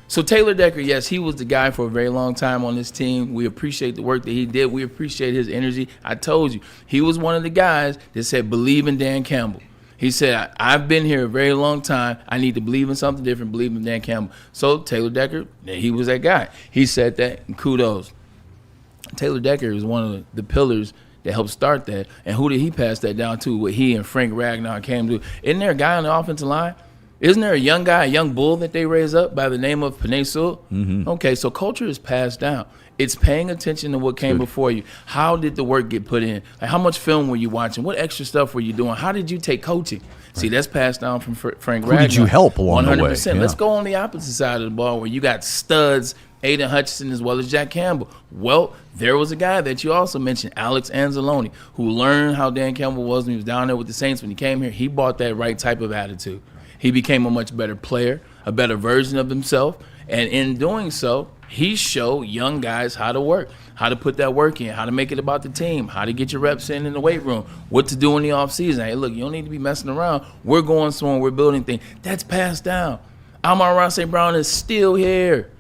Speaker 3: So Taylor Decker, yes, he was the guy for a very long time on this team. We appreciate the work that he did. We appreciate his energy. I told you, he was one of the guys that said, believe in Dan Campbell. He said, I've been here a very long time. I need to believe in something different, believe in Dan Campbell. So Taylor Decker, he was that guy. He said that, and kudos. Taylor Decker is one of the pillars that helped start that. And who did he pass that down to? What he and Frank Ragnar came to. Isn't there a guy on the offensive line? Isn't there a young guy, a young bull that they raise up by the name of Penei Sewell? Mm-hmm. Okay, so culture is passed down. It's paying attention to what came before you. How did the work get put in? Like, how much film were you watching? What extra stuff were you doing? How did you take coaching? See, that's passed down from Frank Ragnar.
Speaker 4: Who did you help along 100%. The way?
Speaker 3: 100%. Let's go on the opposite side of the ball where you got studs, Aiden Hutchinson as well as Jack Campbell. Well, there was a guy that you also mentioned, Alex Anzalone, who learned how Dan Campbell was when he was down there with the Saints. When he came here, he brought that right type of attitude. He became a much better player, a better version of himself, and in doing so, He showed young guys how to work, how to put that work in, how to make it about the team, how to get your reps in the weight room, what to do in the offseason. Hey, look, you don't need to be messing around. We're going somewhere. We're building things. That's passed down. Amon-Ra St. Brown is still here.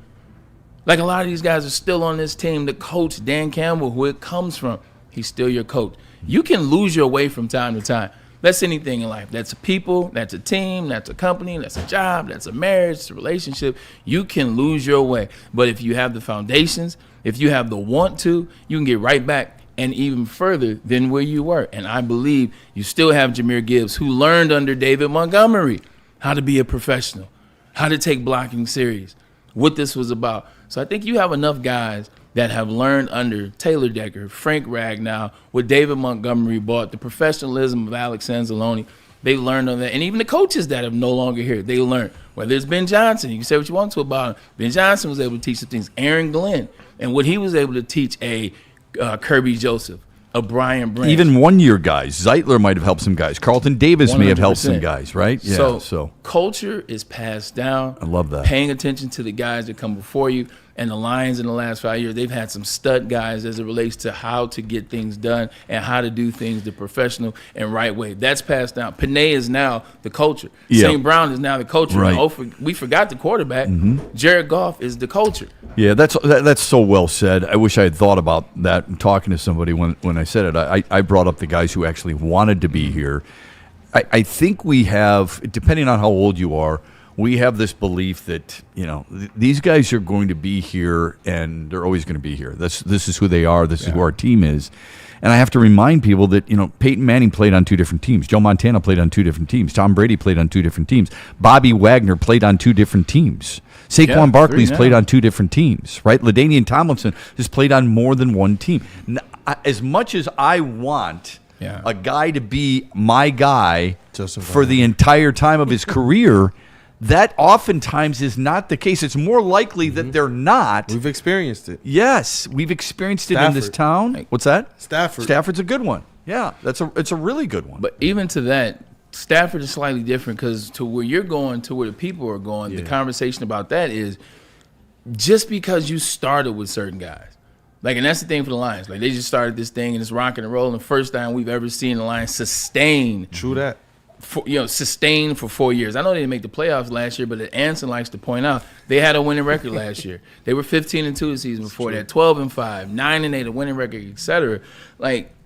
Speaker 3: Like, a lot of these guys are still on this team. The coach, Dan Campbell, who it comes from, he's still your coach. You can lose your way from time to time. That's anything in life. That's a people, that's a team, that's a company, that's a job, that's a marriage, it's a relationship. You can lose your way. But if you have the foundations, if you have the want to, you can get right back and even further than where you were. And I believe you still have Jahmyr Gibbs, who learned under David Montgomery how to be a professional, how to take blocking serious, what this was about. So I think you have enough guys that have learned under Taylor Decker, Frank Ragnow, what David Montgomery brought, the professionalism of Alex Anzalone. They learned on that. And even the coaches that are no longer here, they learned. Whether it's Ben Johnson, you can say what you want to about him. Ben Johnson was able to teach some things. Aaron Glenn, and what he was able to teach a Kirby Joseph, a Brian Branch.
Speaker 4: Even one-year guys. Zeitler might have helped some guys. Carlton Davis may have helped some guys, right? Yeah.
Speaker 3: So culture is passed down.
Speaker 4: I love that.
Speaker 3: Paying attention to the guys that come before you. And the Lions in the last 5 years, they've had some stud guys as it relates to how to get things done and how to do things the professional and right way. That's passed down. Panay is now the culture.
Speaker 4: Yeah.
Speaker 3: St. Brown is now the culture.
Speaker 4: Right.
Speaker 3: We forgot the quarterback.
Speaker 4: Mm-hmm.
Speaker 3: Jared Goff is the culture.
Speaker 4: Yeah, that's so well said. I wish I had thought about that and talking to somebody when I said it. I brought up the guys who actually wanted to be here. I think we have, depending on how old you are, we have this belief that, these guys are going to be here and they're always going to be here. This is who they are. This is who our team is. And I have to remind people that, Peyton Manning played on 2 different teams. Joe Montana played on 2 different teams. Tom Brady played on 2 different teams. Bobby Wagner played on 2 different teams. Saquon Barkley's played on 2 different teams, right? LaDainian Tomlinson has played on more than one team. As much as I want a guy to be my guy for the entire time of his career, that oftentimes is not the case. It's more likely that they're not.
Speaker 6: We've experienced it.
Speaker 4: Yes, we've experienced it in this town. What's that?
Speaker 6: Stafford.
Speaker 4: Stafford's a good one. Yeah, it's a really good one.
Speaker 3: But even to that, Stafford is slightly different because to where you're going, to where the people are going, the conversation about that is just because you started with certain guys. And that's the thing for the Lions. They just started this thing and it's rocking and rolling. The first time we've ever seen the Lions sustain.
Speaker 6: True that.
Speaker 3: Sustained for 4 years. I know they didn't make the playoffs last year, but Anson likes to point out they had a winning record last year. They were 15-2 the season before that, 12-5, 9-8, a winning record, etc.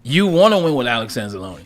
Speaker 3: You want to win with Alex Anzalone.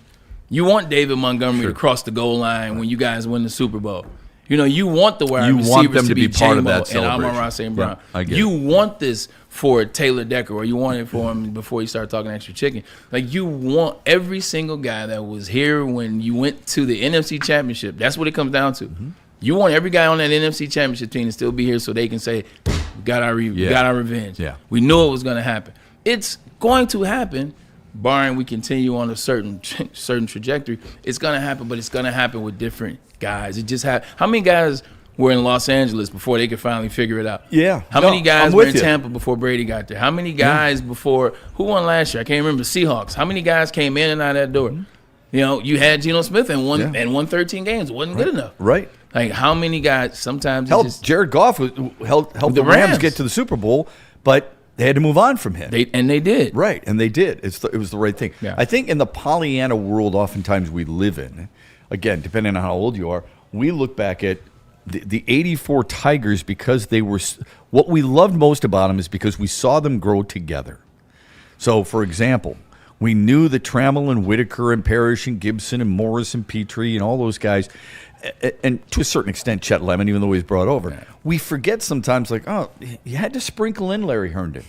Speaker 3: You want David Montgomery to cross the goal line when you guys win the Super Bowl. You want the wide receivers to be part of that celebration. And Amon-Ra St. Brown. You want this for Taylor Decker, or you want it for him before you start talking extra chicken. You want every single guy that was here when you went to the NFC Championship. That's what it comes down to. Mm-hmm. You want every guy on that NFC Championship team to still be here so they can say, we got our revenge.
Speaker 4: Yeah.
Speaker 3: We knew it was going to happen. It's going to happen, barring we continue on a certain trajectory. It's going to happen, but it's going to happen with different guys. It just how many guys were in Los Angeles before they could finally figure it out?
Speaker 4: Yeah.
Speaker 3: How many guys were in Tampa before Brady got there? How many guys before who won last year? I can't remember. Seahawks. How many guys came in and out of that door? Mm-hmm. You had Geno Smith and won 13 games. It wasn't good enough.
Speaker 4: Right.
Speaker 3: How many guys sometimes
Speaker 4: Jared Goff helped the Rams get to the Super Bowl, but they had to move on from him.
Speaker 3: They did.
Speaker 4: Right, and they did. It was the right thing.
Speaker 3: Yeah.
Speaker 4: I think in the Pollyanna world oftentimes we live in, again, depending on how old you are, we look back at the 84 Tigers because they were – what we loved most about them is because we saw them grow together. So, for example, we knew that Trammell and Whitaker and Parrish and Gibson and Morris and Petrie and all those guys – and to a certain extent, Chet Lemon, even though he's brought over. Yeah. We forget sometimes, you had to sprinkle in Larry Herndon.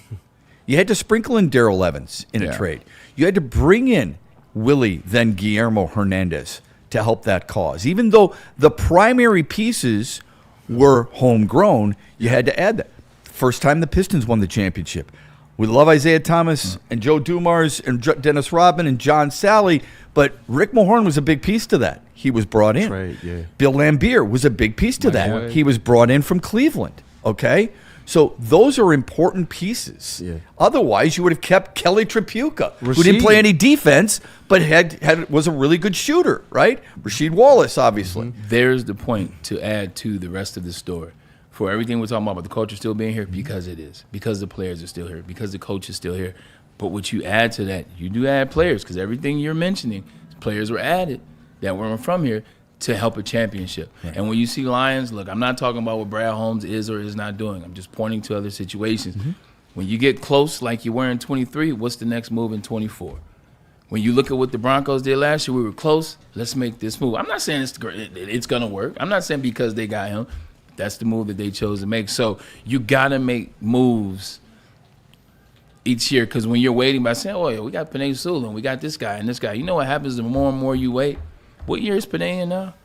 Speaker 4: You had to sprinkle in Darrell Evans in a trade. You had to bring in Willie, then Guillermo Hernandez to help that cause. Even though the primary pieces were homegrown, you had to add that. First time the Pistons won the championship. We love Isaiah Thomas and Joe Dumars and Dennis Rodman and John Sally, but Rick Mahorn was a big piece to that. He was brought in.
Speaker 6: Right, yeah.
Speaker 4: Bill Laimbeer was a big piece to that.
Speaker 6: Boy.
Speaker 4: He was brought in from Cleveland, okay? So those are important pieces.
Speaker 6: Yeah.
Speaker 4: Otherwise, you would have kept Kelly Tripucka, who didn't play any defense, but was a really good shooter, right? Rasheed Wallace, obviously.
Speaker 3: There's the point to add to the rest of the story. for everything we're talking about the culture still being here? Because it is. Because the players are still here. Because the coach is still here. But what you add to that, you do add players, because everything you're mentioning, players were added that weren't from here to help a championship. Right. And when you see Lions, look, I'm not talking about what Brad Holmes is or is not doing. I'm just pointing to other situations. When you get close like you were in 23, what's the next move in 24? When you look at what the Broncos did last year, we were close. Let's make this move. I'm not saying it's going to work. I'm not saying because they got him. That's the move that they chose to make. So you got to make moves each year, because when you're waiting by saying, oh, yeah, we got Penei Sewell and we got this guy and this guy, you know what happens the more and more you wait? What year is Penei in now?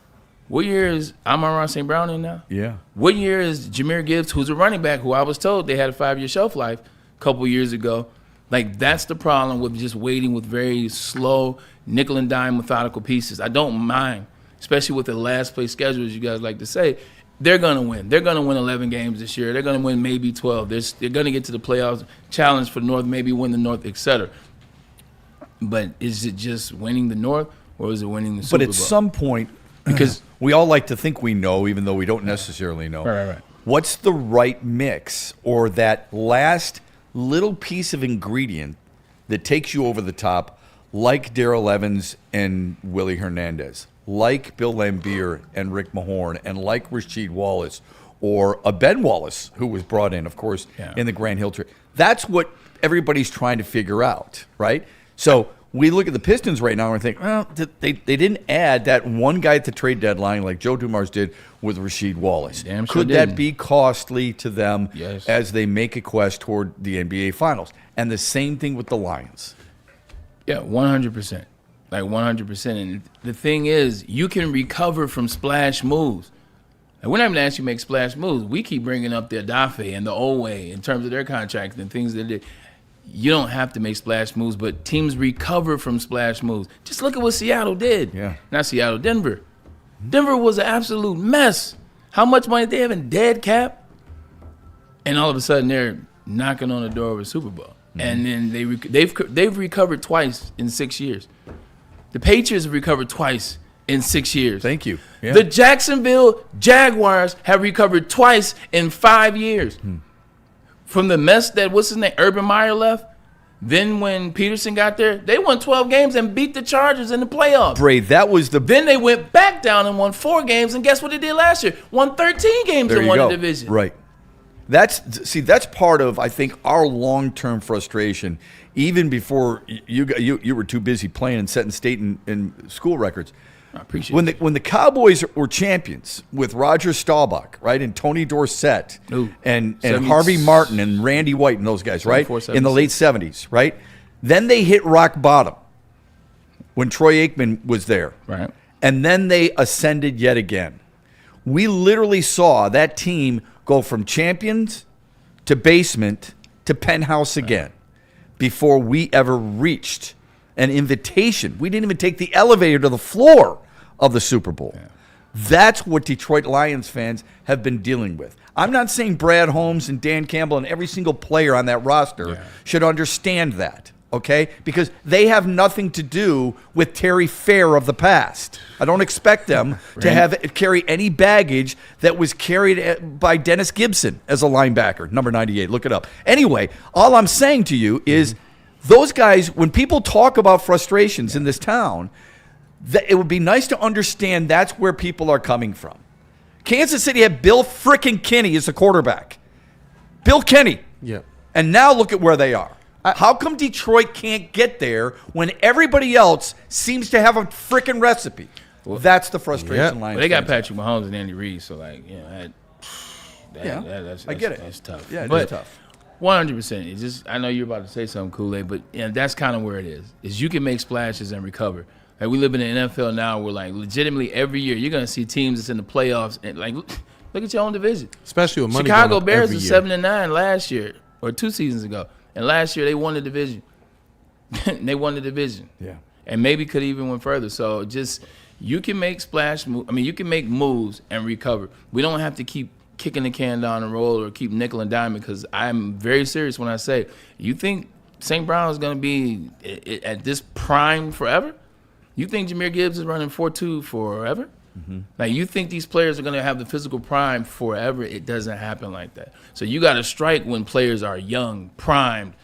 Speaker 3: What year is Amon-Ra St. Brown in now?
Speaker 4: Yeah.
Speaker 3: What year is Jahmyr Gibbs, who's a running back, who I was told they had a 5-year shelf life a couple years ago? Like, that's the problem with just waiting with very slow, nickel and dime methodical pieces. I don't mind, especially with the last place schedule, as you guys like to say. They're going to win. They're going to win 11 games this year. They're going to win maybe 12. They're going to get to the playoffs, challenge for the North, maybe win the North, etc. But is it just winning the North, or is it winning the Super Bowl?
Speaker 4: But at some point, because we all like to think we know, even though we don't necessarily know.
Speaker 3: Right.
Speaker 4: What's the right mix, or that last little piece of ingredient that takes you over the top, like Darrell Evans and Willie Hernandez, like Bill Laimbeer and Rick Mahorn, and like Rasheed Wallace, or a Ben Wallace, who was brought in, of course, in the Grant Hill trade. That's what everybody's trying to figure out, right? So we look at the Pistons right now and think, well, they didn't add that one guy at the trade deadline like Joe Dumars did with Rasheed Wallace.
Speaker 3: Damn sure
Speaker 4: Could
Speaker 3: didn't.
Speaker 4: that be costly to them
Speaker 3: Yes.
Speaker 4: as they make a quest toward the NBA Finals? And the same thing with the Lions.
Speaker 3: Yeah, 100%. Like 100%. And the thing is, you can recover from splash moves. And we're not even asking you to make splash moves. We keep bringing up the Adafe and the Owe in terms of their contracts and things that they did. You don't have to make splash moves, but teams recover from splash moves. Just look at what Seattle did.
Speaker 4: Yeah.
Speaker 3: Not Seattle, Denver. Denver was an absolute mess. How much money did they have in dead cap? And all of a sudden, they're knocking on the door of a Super Bowl. And then they've recovered twice in 6 years. The Patriots have recovered twice in 6 years.
Speaker 4: Thank you. Yeah.
Speaker 3: The Jacksonville Jaguars have recovered twice in 5 years. From the mess that, what's his name, Urban Meyer left. Then when Peterson got there, they won 12 games and beat the Chargers in the playoffs.
Speaker 4: Bray, that was the...
Speaker 3: Then they went back down and won 4 games, and guess what they did last year? Won 13 games and won the division.
Speaker 4: Right. That's part of, I think, our long-term frustration. Even before you were too busy playing and setting state and school records.
Speaker 3: I appreciate it.
Speaker 4: When the Cowboys were champions with Roger Staubach, right, and Tony Dorsett, and Harvey Martin and Randy White and those guys, right, in the late 70s, right? Then they hit rock bottom when Troy Aikman was there.
Speaker 3: Right.
Speaker 4: And then they ascended yet again. We literally saw that team go from champions to basement to penthouse again before we ever reached an invitation. We didn't even take the elevator to the floor of the Super Bowl. Yeah. That's what Detroit Lions fans have been dealing with. I'm not saying Brad Holmes and Dan Campbell and every single player on that roster should understand that, okay? Because they have nothing to do with Terry Fair of the past. I don't expect them to carry any baggage that was carried by Dennis Gibson as a linebacker, number 98. Look it up. Anyway, all I'm saying to you is those guys, when people talk about frustrations in this town, it would be nice to understand that's where people are coming from. Kansas City had Bill frickin' Kinney as the quarterback. Bill Kinney.
Speaker 6: Yeah.
Speaker 4: And now look at where they are. How come Detroit can't get there when everybody else seems to have a frickin' recipe? Well, that's the frustration line.
Speaker 3: Well, they got Patrick Mahomes and Andy Reid, so like,
Speaker 4: that's I get it.
Speaker 3: That's tough.
Speaker 4: Yeah,
Speaker 3: but
Speaker 4: it's tough.
Speaker 3: 100%. It's just, I know you're about to say something, Kool-Aid, but that's kind of where it is. Is you can make splashes and recover. Like, we live in the NFL now where, like, legitimately every year you're going to see teams that's in the playoffs. And, like, look at your own division.
Speaker 6: Especially with money
Speaker 3: Chicago
Speaker 6: going up
Speaker 3: Bears
Speaker 6: every
Speaker 3: was
Speaker 6: year.
Speaker 3: 7-9 last year, or 2 seasons ago. And last year they won the division. They won the division.
Speaker 4: Yeah.
Speaker 3: And maybe could even went further. So just, you can make splash moves. I mean, you can make moves and recover. We don't have to keep kicking the can down the road or keep nickel and diming, because I'm very serious when I say, you think St. Brown is going to be at this prime forever? You think Jahmyr Gibbs is running 4.2 forever? Like, you think these players are going to have the physical prime forever? It doesn't happen like that. So you got to strike when players are young, primed.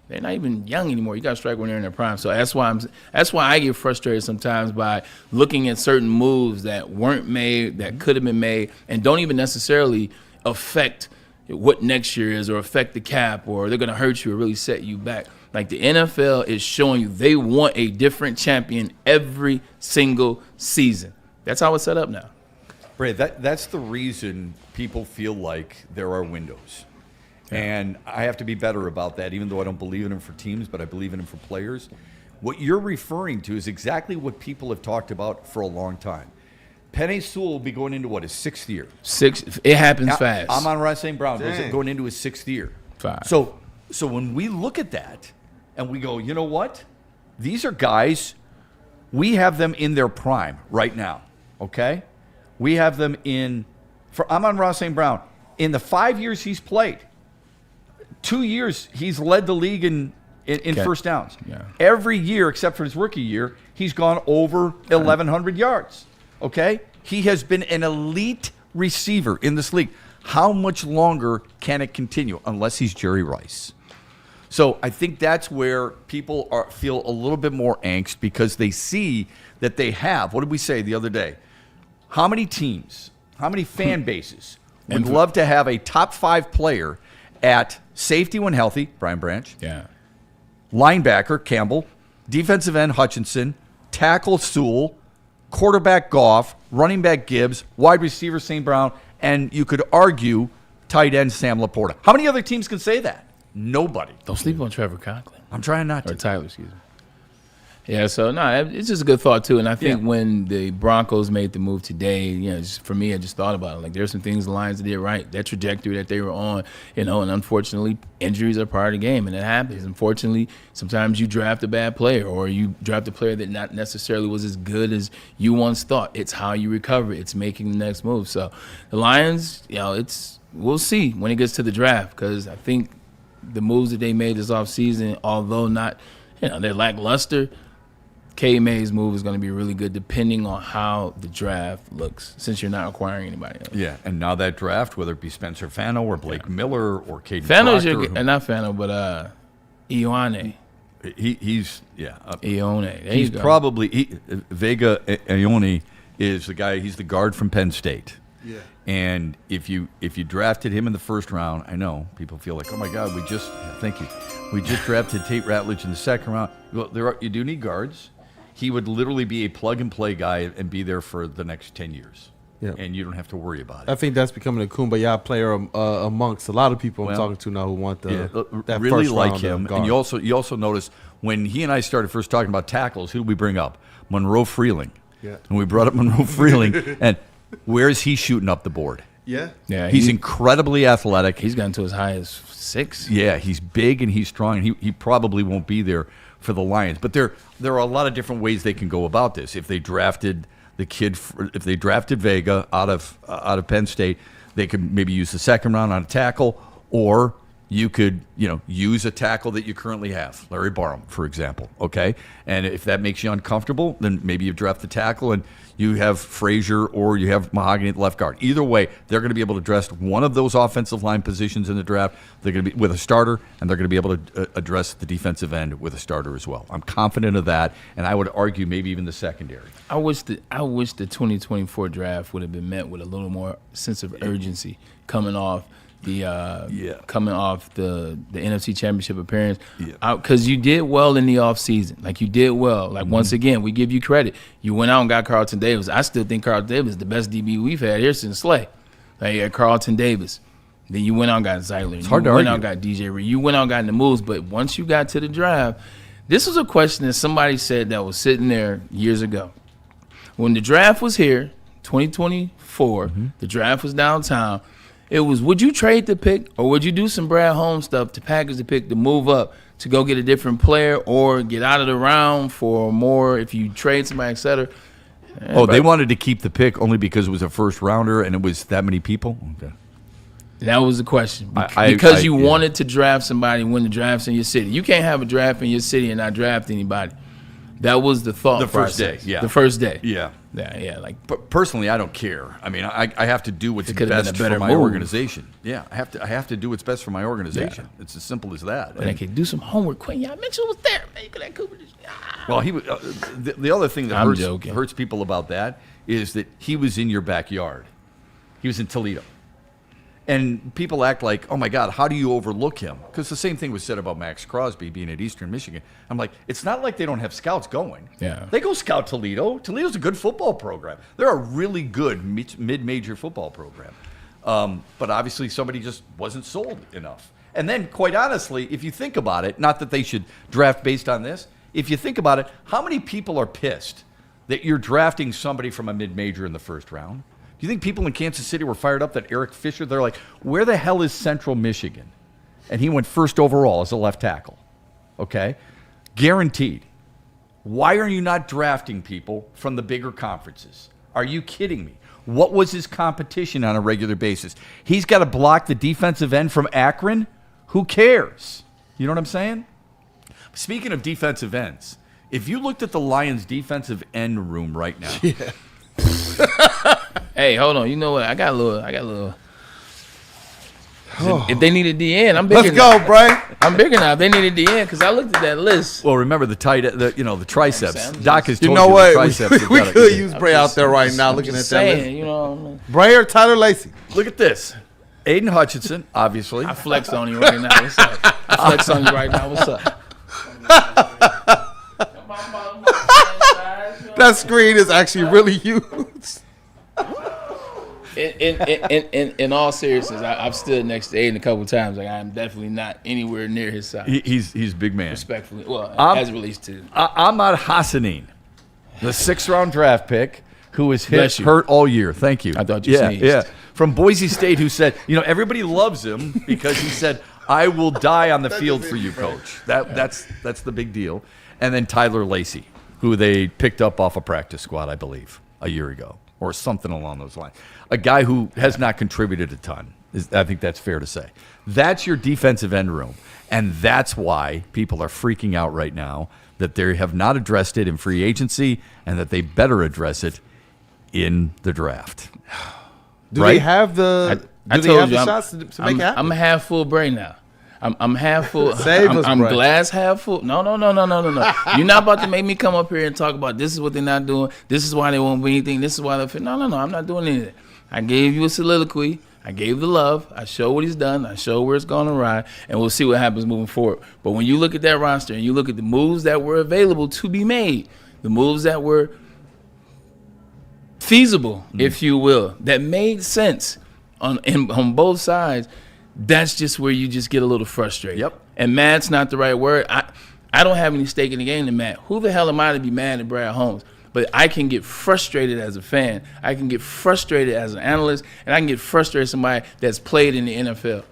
Speaker 3: They're not even young anymore. You got to strike when they're in their prime. So that's why I get frustrated sometimes by looking at certain moves that weren't made, that could have been made, and don't even necessarily affect what next year is or affect the cap, or they're going to hurt you or really set you back. Like, the NFL is showing you they want a different champion every single season. That's how it's set up now.
Speaker 4: Bray, that's the reason people feel like there are windows. And I have to be better about that, even though I don't believe in them for teams, but I believe in them for players. What you're referring to is exactly what people have talked about for a long time. Penei Sewell will be going into, what, his 6th year?
Speaker 3: It happens fast.
Speaker 4: Amon-Ra St. Brown going into his 6th year.
Speaker 3: 5.
Speaker 4: So when we look at that and we go, you know what? These are guys, we have them in their prime right now, okay? We have them for Amon-Ra St. Brown, in the 5 years he's played, 2 years he's led the league in first downs.
Speaker 3: Yeah.
Speaker 4: Every year except for his rookie year, he's gone over 1,100 yards. Okay? He has been an elite receiver in this league. How much longer can it continue? Unless he's Jerry Rice. So I think that's where people feel a little bit more angst because they see that they have, what did we say the other day? How many teams, how many fan bases would love to have a top 5 player at safety when healthy, Brian Branch, linebacker, Campbell, defensive end, Hutchinson, tackle, Sewell, quarterback, Goff, running back, Gibbs, wide receiver, St. Brown, and you could argue tight end, Sam Laporta. How many other teams can say that? Nobody.
Speaker 3: Don't sleep on Trevor Conklin.
Speaker 4: I'm trying not to.
Speaker 3: Or Tyler, excuse me. Yeah, so it's just a good thought too, and I think when the Broncos made the move today, just for me, I just thought about it. Like, there's some things the Lions did right, that trajectory that they were on, and unfortunately, injuries are part of the game, and it happens. Unfortunately, sometimes you draft a bad player, or you draft a player that not necessarily was as good as you once thought. It's how you recover. It's making the next move. So the Lions, we'll see when it gets to the draft, because I think the moves that they made this offseason, although not, they're lackluster. K. May's move is going to be really good depending on how the draft looks, since you're not acquiring anybody else.
Speaker 4: Yeah, and now that draft, whether it be Spencer Fano or Blake Miller or Caden
Speaker 3: Fano's
Speaker 4: Proctor,
Speaker 3: not Fano, but Ioane.
Speaker 4: He's
Speaker 3: Ione.
Speaker 4: He's probably Vega Ione is the guy. He's the guard from Penn State.
Speaker 6: Yeah.
Speaker 4: And if you drafted him in the first round, I know people feel like, oh my God, we just drafted Tate Ratledge in the second round. Well, you do need guards. He would literally be a plug-and-play guy and be there for the next 10 years. Yeah. And you don't have to worry about it.
Speaker 6: I think that's becoming a kumbaya player amongst a lot of people I'm talking to now who want that
Speaker 4: really
Speaker 6: first
Speaker 4: like
Speaker 6: round
Speaker 4: him.
Speaker 6: guard.
Speaker 4: And you also notice when he and I started first talking about tackles, who did we bring up? Monroe Freeling.
Speaker 6: Yeah.
Speaker 4: And we brought up Monroe Freeling. And where is he shooting up the board?
Speaker 6: Yeah.
Speaker 4: He's incredibly athletic.
Speaker 3: He's gotten to as high as 6.
Speaker 4: Yeah, he's big and he's strong. And he probably won't be there for the Lions. But there are a lot of different ways they can go about this. If they drafted Vega out of Penn State, they could maybe use the second round on a tackle, or you could use a tackle that you currently have, Larry Barham, for example. Okay, and if that makes you uncomfortable, then maybe you draft the tackle and you have Frazier or you have Mahogany at left guard. Either way, they're going to be able to address one of those offensive line positions in the draft. They're going to be with a starter, and they're going to be able to address the defensive end with a starter as well. I'm confident of that, and I would argue maybe even the secondary.
Speaker 3: I wish the 2024 draft would have been met with a little more sense of urgency coming off the NFC Championship appearance, because you did well in the offseason. Like, you did well. Like, once again, we give you credit. You went out and got Carlton Davis. I still think Carlton Davis is the best DB we've had here since Slay. Like, you had Carlton Davis. Then you went out and got Zeiler.
Speaker 4: It's hard to argue.
Speaker 3: You went out and got DJ Reed. You went out and got in the moves. But once you got to the draft, this was a question that somebody said that was sitting there years ago. When the draft was here, 2024, the draft was downtown. It was, would you trade the pick, or would you do some Brad Holmes stuff to package the pick to move up to go get a different player, or get out of the round for more if you trade somebody, et cetera?
Speaker 4: They wanted to keep the pick only because it was a first rounder and it was that many people? Okay.
Speaker 3: That was the question. Because you wanted to draft somebody when the draft's in your city. You can't have a draft in your city and not draft anybody. That was the thought process.
Speaker 4: First day, yeah.
Speaker 3: The first day.
Speaker 4: Yeah.
Speaker 3: Yeah. Like,
Speaker 4: personally, I don't care. I mean, I have to do what's
Speaker 3: It could've been
Speaker 4: best
Speaker 3: a better
Speaker 4: for my
Speaker 3: move.
Speaker 4: organization. Yeah, I have to do what's best for my organization.
Speaker 3: Yeah.
Speaker 4: It's as simple as that.
Speaker 3: But I could do some homework. Quinn, y'all Mitchell was there. Man, you could have Cooper.
Speaker 4: Well, he was. The other thing that hurts people about that is that he was in your backyard. He was in Toledo. And people act like, oh, my God, how do you overlook him? Because the same thing was said about Max Crosby being at Eastern Michigan. I'm like, it's not like they don't have scouts going.
Speaker 3: Yeah.
Speaker 4: They go scout Toledo. Toledo's a good football program. They're a really good mid-major football program. But obviously somebody just wasn't sold enough. And then, quite honestly, if you think about it, not that they should draft based on this, if you think about it, how many people are pissed that you're drafting somebody from a mid-major in the first round? Do you think people in Kansas City were fired up that Eric Fisher, they're like, where the hell is Central Michigan? And he went first overall as a left tackle. Okay? Guaranteed. Why are you not drafting people from the bigger conferences? Are you kidding me? What was his competition on a regular basis? He's got to block the defensive end from Akron? Who cares? You know what I'm saying? Speaking of defensive ends, if you looked at the Lions' defensive end room right now.
Speaker 6: Yeah.
Speaker 3: Hey, hold on. You know what? I got a little. If they need a DN, I'm bigger.
Speaker 6: Let's go, Bray.
Speaker 3: I'm bigger now. If they need a DN, because I looked at that list.
Speaker 4: Well, remember the triceps. Doc has told
Speaker 6: You know
Speaker 4: the
Speaker 6: what?
Speaker 4: triceps.
Speaker 6: We could use Bray out there right now looking at that list.
Speaker 3: You know,
Speaker 6: Bray or Tyler Lacey?
Speaker 4: Look at this. Aiden Hutchinson, obviously.
Speaker 3: I flex on you right now. What's up? I flex on you right now. What's up?
Speaker 6: That screen is actually really huge.
Speaker 3: In all seriousness, I've stood next to Aiden a couple times. Like, I'm definitely not anywhere near his size.
Speaker 4: He's a big man.
Speaker 3: Respectfully, well, as it relates to
Speaker 4: Ahmad Hassanin, the 6th-round draft pick, who was hurt all year. Thank you.
Speaker 3: I thought you sneezed.
Speaker 4: Yeah, from Boise State, who said, everybody loves him because he said, "I will die on the field for you, coach." That's the big deal. And then Tyler Lacey, who they picked up off a practice squad, I believe, a year ago, or something along those lines. A guy who has not contributed a ton. I think that's fair to say. That's your defensive end room. And that's why people are freaking out right now that they have not addressed it in free agency and that they better address it in the draft.
Speaker 6: Do they have the shots to make it happen?
Speaker 3: I'm half full brain now. I'm half full.
Speaker 6: Save us,
Speaker 3: I'm
Speaker 6: Brett.
Speaker 3: glass half full. No. You're not about to make me come up here and talk about this is what they're not doing. This is why they won't be anything. This is why they're fit. No. I'm not doing anything. I gave you a soliloquy. I gave the love. I show what he's done. I show where it's going awry, and we'll see what happens moving forward. But when you look at that roster and you look at the moves that were available to be made, the moves that were feasible, if you will, that made sense on both sides, that's just where you just get a little frustrated.
Speaker 4: Yep.
Speaker 3: And mad's not the right word. I don't have any stake in the game to mad. Who the hell am I to be mad at Brad Holmes? But I can get frustrated as a fan. I can get frustrated as an analyst, and I can get frustrated as somebody that's played in the NFL.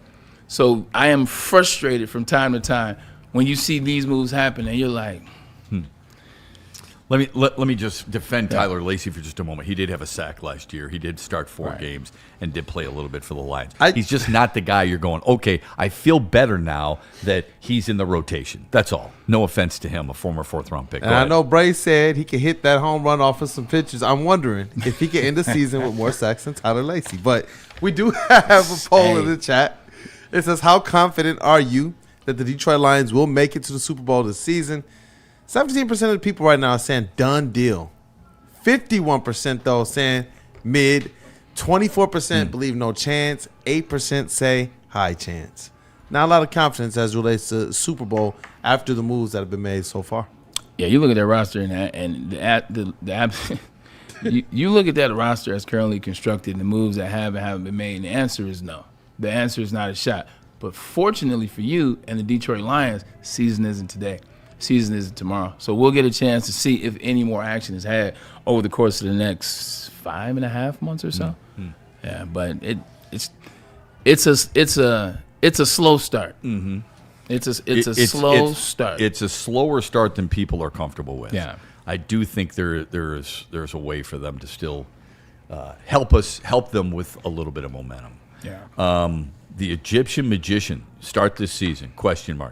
Speaker 3: So I am frustrated from time to time when you see these moves happen, and you're like,
Speaker 4: Let me just defend Tyler Lacey for just a moment. He did have a sack last year. He did start 4 games and did play a little bit for the Lions. He's just not the guy you're going, okay, I feel better now that he's in the rotation. That's all. No offense to him, a former 4th-round pick.
Speaker 6: And I know Bray said he could hit that home run off of some pitches. I'm wondering if he could end the season with more sacks than Tyler Lacey. But we do have a poll in the chat. It says, how confident are you that the Detroit Lions will make it to the Super Bowl this season? 17% of the people right now are saying done deal. 51% though saying mid. 24% believe no chance. 8% say high chance. Not a lot of confidence as it relates to Super Bowl after the moves that have been made so far.
Speaker 3: Yeah, you look at that roster and you look at that roster as currently constructed, the moves that have and haven't been made, and the answer is no. The answer is not a shot. But fortunately for you and the Detroit Lions, season isn't today. Season isn't tomorrow. So we'll get a chance to see if any more action is had over the course of the next 5.5 months or so. Yeah, but it's a slow start.
Speaker 4: Mm-hmm.
Speaker 3: It's a slow start.
Speaker 4: It's a slower start than people are comfortable with.
Speaker 3: Yeah.
Speaker 4: I do think there's a way for them to still help them with a little bit of momentum.
Speaker 3: Yeah.
Speaker 4: The Egyptian magician start this season? ?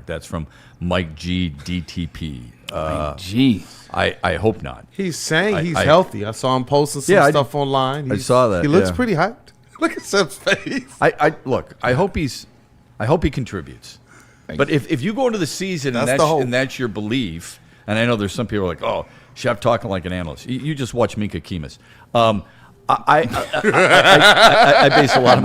Speaker 4: That's from Mike G DTP.
Speaker 3: Mike G.
Speaker 4: I hope not.
Speaker 6: He's saying he's healthy. I saw him posting some stuff online.
Speaker 4: I saw that.
Speaker 6: He looks pretty hyped. Look at Shep's face.
Speaker 4: I hope he contributes. But if you go into the season and that's your belief, and I know there's some people like, oh, Shep talking like an analyst. You just watch Minka Kimas. I base a lot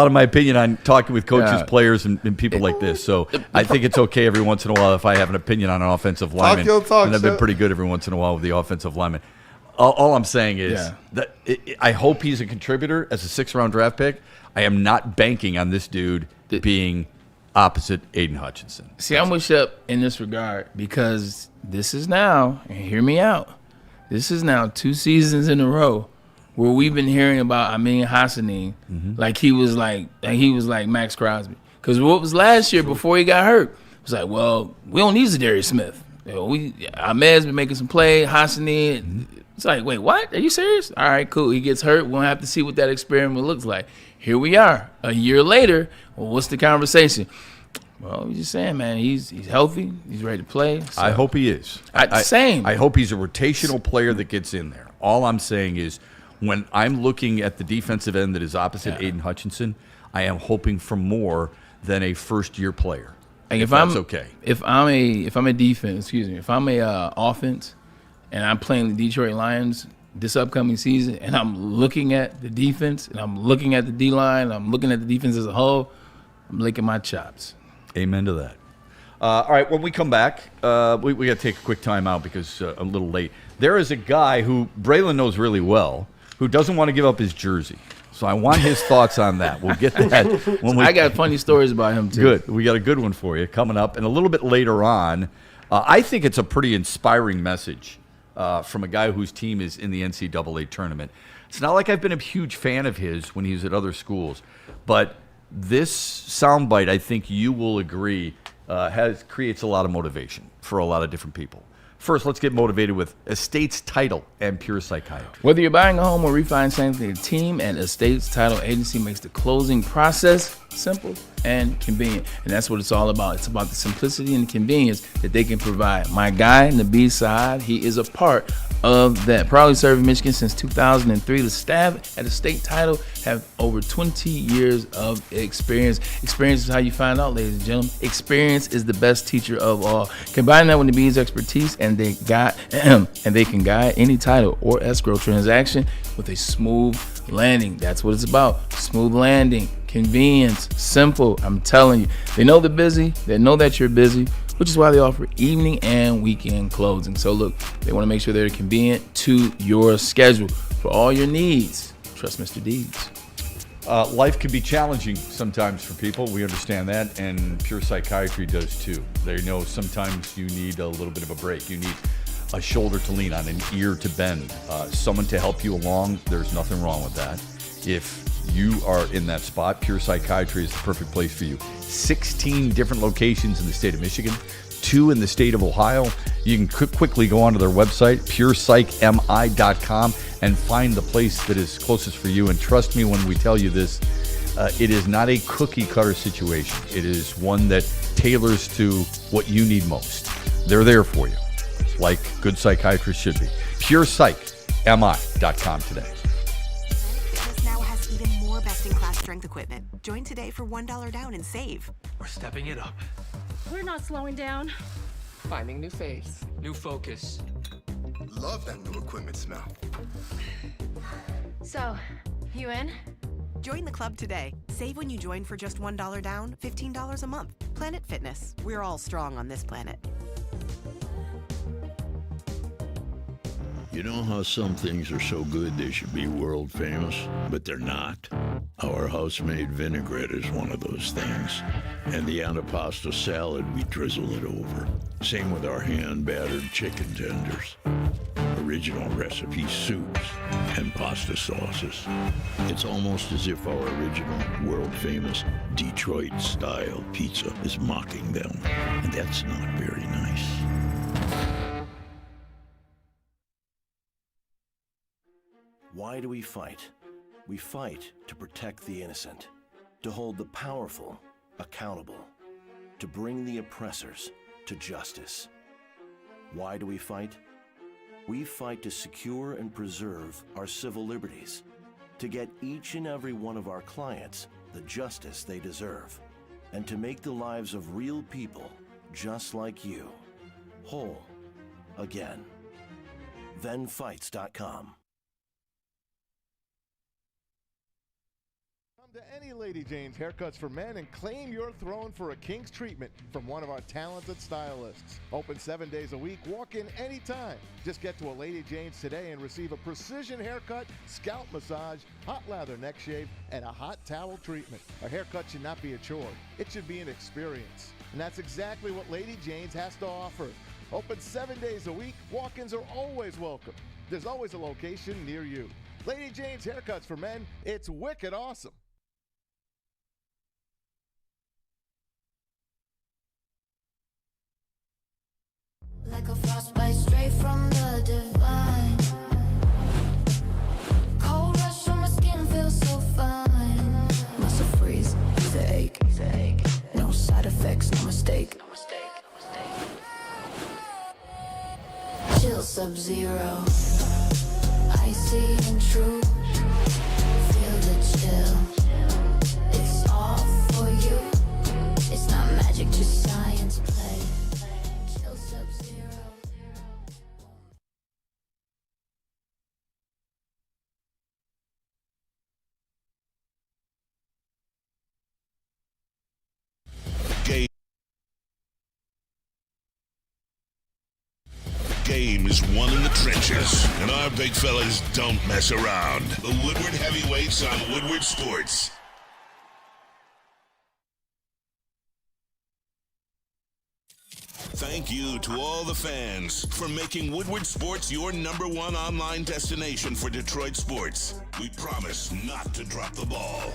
Speaker 4: of my opinion on talking with coaches, players, and people like this. So I think it's okay every once in a while if I have an opinion on an offensive lineman. And I've been pretty good every once in a while with the offensive lineman. All I'm saying is that I hope he's a contributor as a 6th-round draft pick. I am not banking on this dude being opposite Aiden Hutchinson.
Speaker 3: See, I'm with Shep in this regard because this is now, and hear me out, this is now 2 seasons in a row where we've been hearing about Amin Hassanin like he was like Max Crosby. Because what was last year before he got hurt? It was like, well, we don't need Zadarius Smith. Ahmed's been making some play, Hassanin. It's like, wait, what? Are you serious? All right, cool. He gets hurt. We'll have to see what that experiment looks like. Here we are, a year later. Well, what's the conversation? Well, we're just saying, man, he's healthy. He's ready to play. So.
Speaker 4: I hope he is.
Speaker 3: Same.
Speaker 4: I hope he's a rotational player that gets in there. All I'm saying is when I'm looking at the defensive end that is opposite Aiden Hutchinson, I am hoping for more than a first-year player.
Speaker 3: Like if
Speaker 4: I'm
Speaker 3: a defense, if I'm a offense, and I'm playing the Detroit Lions this upcoming season, and I'm looking at the defense, and I'm looking at the D-line, and I'm looking at the defense as a whole, I'm licking my chops.
Speaker 4: Amen to that. All right, when we come back, we got to take a quick time out because I'm a little late. There is a guy who Braylon knows really well who doesn't want to give up his jersey. So I want his thoughts on that. We'll get that.
Speaker 3: I got funny stories about him, too.
Speaker 4: Good. We got a good one for you coming up. And a little bit later on, I think it's a pretty inspiring message from a guy whose team is in the NCAA tournament. It's not like I've been a huge fan of his when he was at other schools, but this soundbite, I think you will agree, creates a lot of motivation for a lot of different people. First, let's get motivated with Estates Title and Pure Psychiatry.
Speaker 3: Whether you're buying a home or refinancing, the team at Estates Title Agency makes the closing process simple and convenient. And that's what it's all about. It's about the simplicity and convenience that they can provide. My guy, Nabi Saad, he is a part of that. Proudly serving Michigan since 2003. The staff at Estate Title have over 20 years of experience. Experience is how you find out, ladies and gentlemen. Experience is the best teacher of all. Combine that with Nabi's expertise, and they can guide any title or escrow transaction with a smooth landing. That's what it's about. Smooth landing, convenience, simple. I'm telling you. They know they're busy. They know that you're busy, which is why they offer evening and weekend closing. So look, they want to make sure they're convenient to your schedule for all your needs. Trust Mr. Deeds.
Speaker 4: Life can be challenging sometimes for people. We understand that, and Pure Psychiatry does too. They know sometimes you need a little bit of a break. You need a shoulder to lean on, an ear to bend, someone to help you along. There's nothing wrong with that. If you are in that spot, Pure Psychiatry is the perfect place for you. 16 different locations in the state of Michigan, 2 in the state of Ohio. You can quickly go onto their website, purepsychmi.com, and find the place that is closest for you. And trust me when we tell you this, it is not a cookie cutter situation. It is one that tailors to what you need most. They're there for you, like good psychiatrists should be. purepsychmi.com today.
Speaker 7: Best-in-class strength equipment. Join today for $1 down and save.
Speaker 8: We're stepping it up.
Speaker 9: We're not slowing down.
Speaker 8: Finding new faith, new focus.
Speaker 10: Love that new equipment smell.
Speaker 9: So, you in?
Speaker 7: Join the club today. Save when you join for just $1 down, $15 a month. Planet Fitness. We're all strong on this planet.
Speaker 11: You know how some things are so good they should be world famous, but they're not? Our house-made vinaigrette is one of those things. And the antipasto salad, we drizzle it over. Same with our hand-battered chicken tenders. Original recipe soups and pasta sauces. It's almost as if our original, world-famous Detroit-style pizza is mocking them. And that's not very nice.
Speaker 12: Why do we fight? We fight to protect the innocent, to hold the powerful accountable, to bring the oppressors to justice. Why do we fight? We fight to secure and preserve our civil liberties, to get each and every one of our clients the justice they deserve, and to make the lives of real people just like you whole again. ThenFights.com.
Speaker 13: Come to any Lady Jane's Haircuts for Men and claim your throne for a king's treatment from one of our talented stylists. Open 7 days a week. Walk in anytime. Just get to a Lady Jane's today and receive a precision haircut, scalp massage, hot lather neck shave, and a hot towel treatment. A haircut should not be a chore. It should be an experience. And that's exactly what Lady Jane's has to offer. Open 7 days a week. Walk-ins are always welcome. There's always a location near you. Lady Jane's Haircuts for Men. It's wicked awesome.
Speaker 14: Like a frostbite straight from the divine. Cold rush on my skin feels so fine. Muscle freeze, the ache. No side effects, no mistake. Chill sub-zero, icy and true. Feel the chill. It's all for you. It's not magic, just science play. Chill sub-zero.
Speaker 1: Game is won in the trenches, and our big fellas don't mess around. The Woodward Heavyweights on Woodward Sports. Thank you to all the fans for making Woodward Sports your #1 online destination for Detroit sports. We promise not to drop the ball.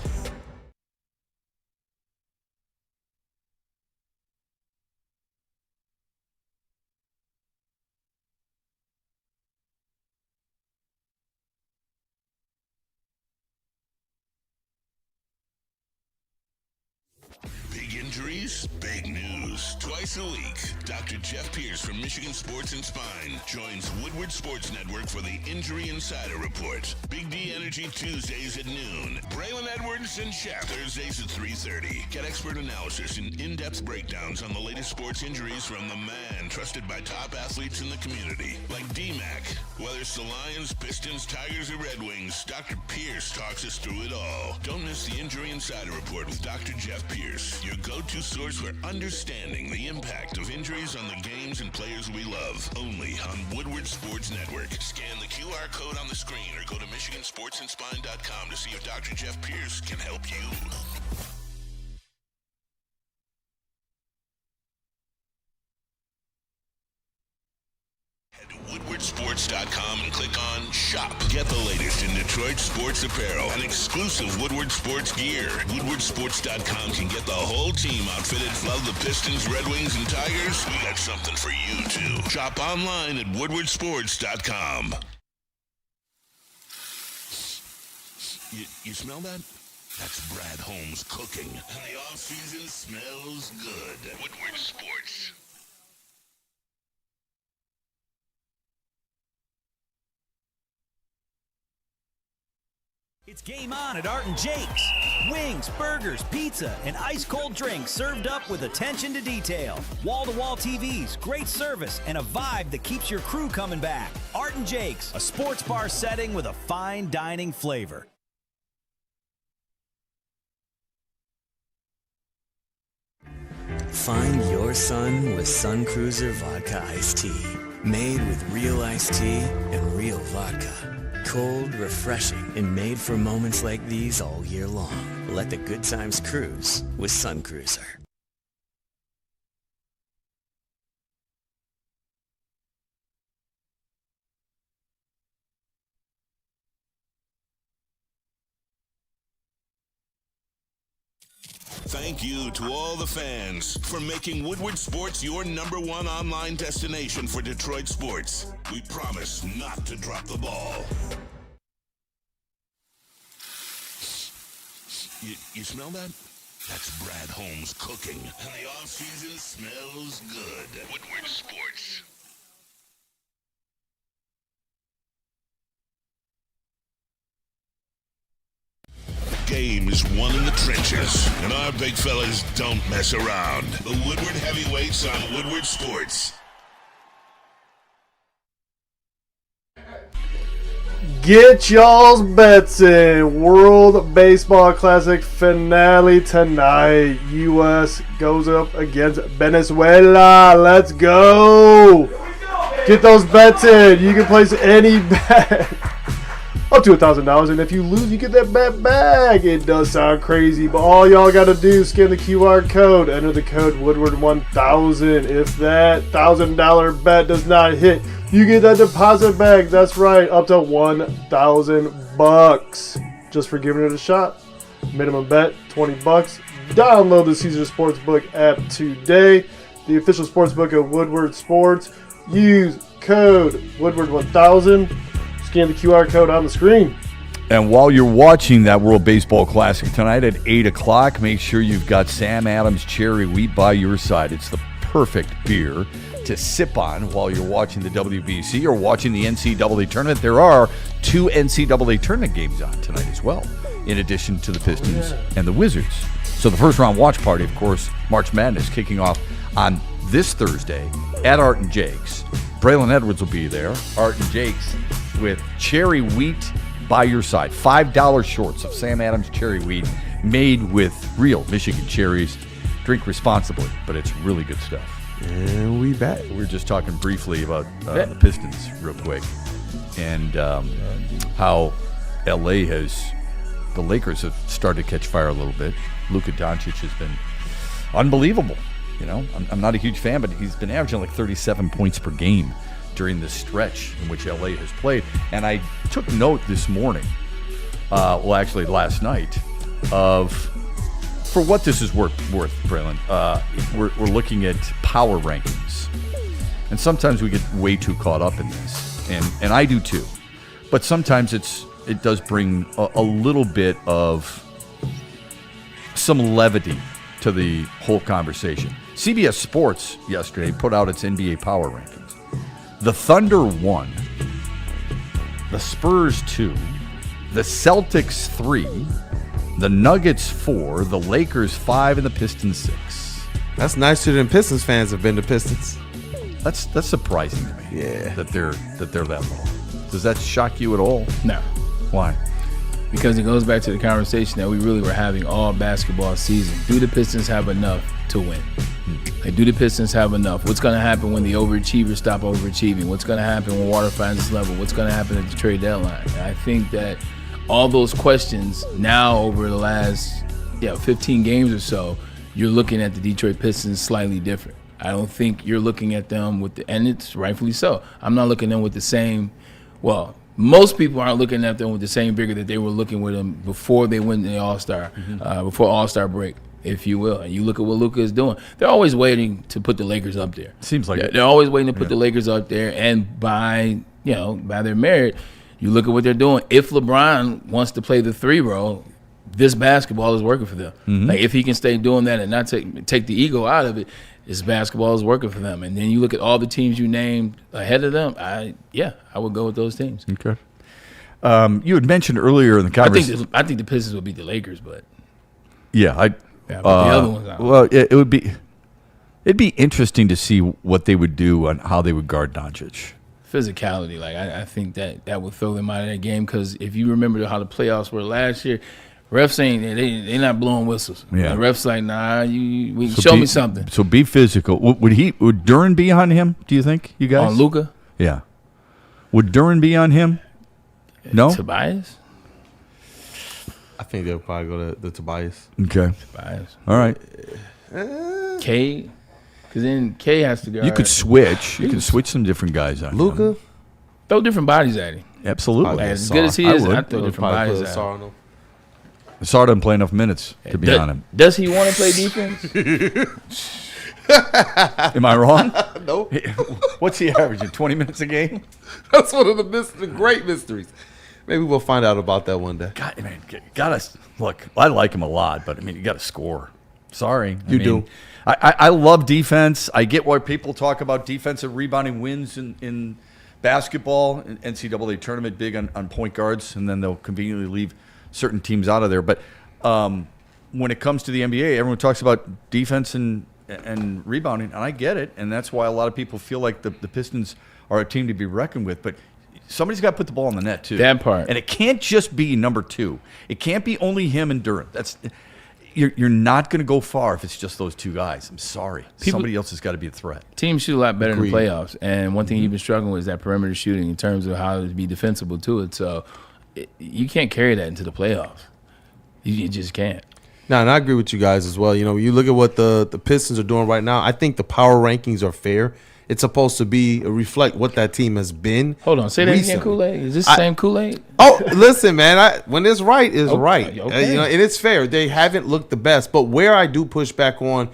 Speaker 1: Big injuries, big news. Twice a week, Dr. Jeff Pierce from Michigan Sports and Spine joins Woodward Sports Network for the Injury Insider Report. Big D Energy Tuesdays at noon. Braylon Edwards and Shep Thursdays at 3:30. Get expert analysis and in-depth breakdowns on the latest sports injuries from the man trusted by top athletes in the community, like D-Mac. Whether it's the Lions, Pistons, Tigers, or Red Wings, Dr. Pierce talks us through it all. Don't miss the Injury Insider Report with Dr. Jeff Pierce, your go-to source for understanding the impact of injuries on the games and players we love. Only on Woodward Sports Network. Scan the QR code on the screen or go to MichiganSportsandSpine.com to see if Dr. Jeff Pierce can help you. Head to WoodwardSports.com and click on Shop. Get the latest in Detroit sports apparel and exclusive Woodward Sports gear. WoodwardSports.com can get the whole team outfitted. Love the Pistons, Red Wings, and Tigers? We got something for you, too. Shop online at WoodwardSports.com. You smell that? That's Brad Holmes cooking. And the off-season smells good. Woodward Sports.
Speaker 15: It's game on at Art and Jake's. Wings, burgers, pizza, and ice-cold drinks served up with attention to detail. Wall-to-wall TVs, great service, and a vibe that keeps your crew coming back. Art and Jake's, a sports bar setting with a fine dining flavor.
Speaker 16: Find your sun with Sun Cruiser Vodka Iced Tea. Made with real iced tea and real vodka. Cold, refreshing, and made for moments like these all year long. Let the good times cruise with Sun Cruiser.
Speaker 1: Thank you to all the fans for making Woodward Sports your #1 online destination for Detroit sports. We promise not to drop the ball. You smell that? That's Brad Holmes cooking. And the off-season smells good. Woodward Sports. Game is won in the trenches, and our big fellas don't mess around. The Woodward Heavyweights on Woodward Sports.
Speaker 5: Get y'all's bets in. World Baseball Classic finale tonight. U.S. goes up against Venezuela. Let's go. Get those bets in. You can place any bet up to $1,000, and if you lose, you get that bet back. It does sound crazy, but all y'all got to do is scan the QR code, enter the code Woodward1000. If that $1,000 bet does not hit, you get that deposit back. That's right, up to $1,000 just for giving it a shot. Minimum bet $20. Download the Caesar Sportsbook app today, the official sportsbook of Woodward Sports. Use code Woodward1000. Scan the QR code on the screen.
Speaker 4: And while you're watching that World Baseball Classic tonight at 8 o'clock, make sure you've got Sam Adams Cherry Wheat by your side. It's the perfect beer to sip on while you're watching the WBC or watching the NCAA tournament. There are 2 NCAA tournament games on tonight as well, in addition to the Pistons and the Wizards. So the first round watch party, of course, March Madness kicking off on this Thursday at Art and Jake's. Braylon Edwards will be there. Art and Jake's with cherry wheat by your side. $5 shorts of Sam Adams cherry wheat made with real Michigan cherries. Drink responsibly, but it's really good stuff.
Speaker 6: And we back.
Speaker 4: We were just talking briefly about the Pistons real quick and how the Lakers have started to catch fire a little bit. Luka Doncic has been unbelievable. You know, I'm not a huge fan, but he's been averaging like 37 points per game during this stretch in which LA has played. And I took note this morning, actually last night, of for what this is worth, Braylon. We're looking at power rankings. And sometimes we get way too caught up in this. And I do too. But sometimes it does bring a little bit of some levity to the whole conversation. CBS Sports yesterday put out its NBA power rankings. The Thunder 1, the Spurs 2, the Celtics 3, the Nuggets 4, the Lakers 5, and the Pistons 6.
Speaker 6: That's nicer than Pistons fans have been to Pistons.
Speaker 4: That's surprising to me.
Speaker 6: Yeah,
Speaker 4: that they're that low. Does that shock you at all?
Speaker 3: No.
Speaker 4: Why?
Speaker 3: Because it goes back to the conversation that we really were having all basketball season. Do the Pistons have enough to win? Like, do the Pistons have enough? What's going to happen when the overachievers stop overachieving? What's going to happen when water finds its level? What's going to happen at the trade deadline? And I think that all those questions now over the last 15 games or so, you're looking at the Detroit Pistons slightly different. I don't think you're looking at them and it's rightfully so. I'm not looking at them with the same, most people aren't looking at them with the same vigor that they were looking with them before they went to the All-Star, before All-Star break, if you will. And you look at what Luka is doing. They're always waiting to put the Lakers up there.
Speaker 4: Seems like
Speaker 3: they're always waiting to put the Lakers up there. And by their merit, you look at what they're doing. If LeBron wants to play the 3 role, this basketball is working for them. Like, if he can stay doing that and not take the ego out of it, this basketball is working for them. And then you look at all the teams you named ahead of them, I would go with those teams.
Speaker 4: Okay. You had mentioned earlier in the conversation.
Speaker 3: I think the Pistons would beat the Lakers, but
Speaker 4: but
Speaker 3: the other ones out.
Speaker 4: Well, it'd be interesting to see what they would do on how they would guard Doncic.
Speaker 3: Physicality, I think that would throw them out of that game, because if you remember how the playoffs were last year, refs they're not blowing whistles.
Speaker 4: Yeah.
Speaker 3: The refs like, nah, show me something.
Speaker 4: So be physical. Would Duran be on him? Do you think, you guys?
Speaker 3: On Luka?
Speaker 4: Yeah. Would Duran be on him? No.
Speaker 3: Tobias?
Speaker 6: I think they'll probably go to Tobias.
Speaker 4: Okay.
Speaker 3: Tobias.
Speaker 4: All right.
Speaker 3: K, because then K has to go.
Speaker 4: You could switch. You could switch some different guys on
Speaker 6: Luka.
Speaker 3: Throw different bodies at him.
Speaker 4: Absolutely.
Speaker 3: As good as he is, I'd throw different bodies at him.
Speaker 4: Sarr doesn't play enough minutes to be on him.
Speaker 3: Does he want to play defense?
Speaker 4: Am I wrong?
Speaker 6: Nope.
Speaker 4: What's he averaging? 20 minutes a game?
Speaker 6: That's one of the great mysteries. Maybe we'll find out about that one day.
Speaker 4: God, man, gotta look. I like him a lot, but I mean, you got to score. Sorry,
Speaker 6: You do.
Speaker 4: I love defense. I get why people talk about defensive rebounding wins in basketball and NCAA tournament big on point guards, and then they'll conveniently leave certain teams out of there. But when it comes to the NBA, everyone talks about defense and rebounding, and I get it, and that's why a lot of people feel like the Pistons are a team to be reckoned with. But somebody's got to put the ball in the net too.
Speaker 3: That part.
Speaker 4: And it can't just be number two. It can't be only him and Durant. You're not going to go far if it's just those two guys. I'm sorry. Somebody else has got to be a threat.
Speaker 3: Teams shoot a lot better
Speaker 6: Agreed.
Speaker 3: in the playoffs. And one thing you've been struggling with is that perimeter shooting in terms of how to be defensible to it. So you can't carry that into the playoffs. You just can't.
Speaker 6: No, and I agree with you guys as well. You know, you look at what the Pistons are doing right now. I think the power rankings are fair. It's supposed to be reflect what that team has been.
Speaker 3: Hold on, say that
Speaker 6: recently.
Speaker 3: again, Kool-Aid. Is this the same Kool-Aid?
Speaker 6: Oh, listen, man. When it's right, it's right.
Speaker 3: Okay.
Speaker 6: You know, and it's fair. They haven't looked the best, but where I do push back on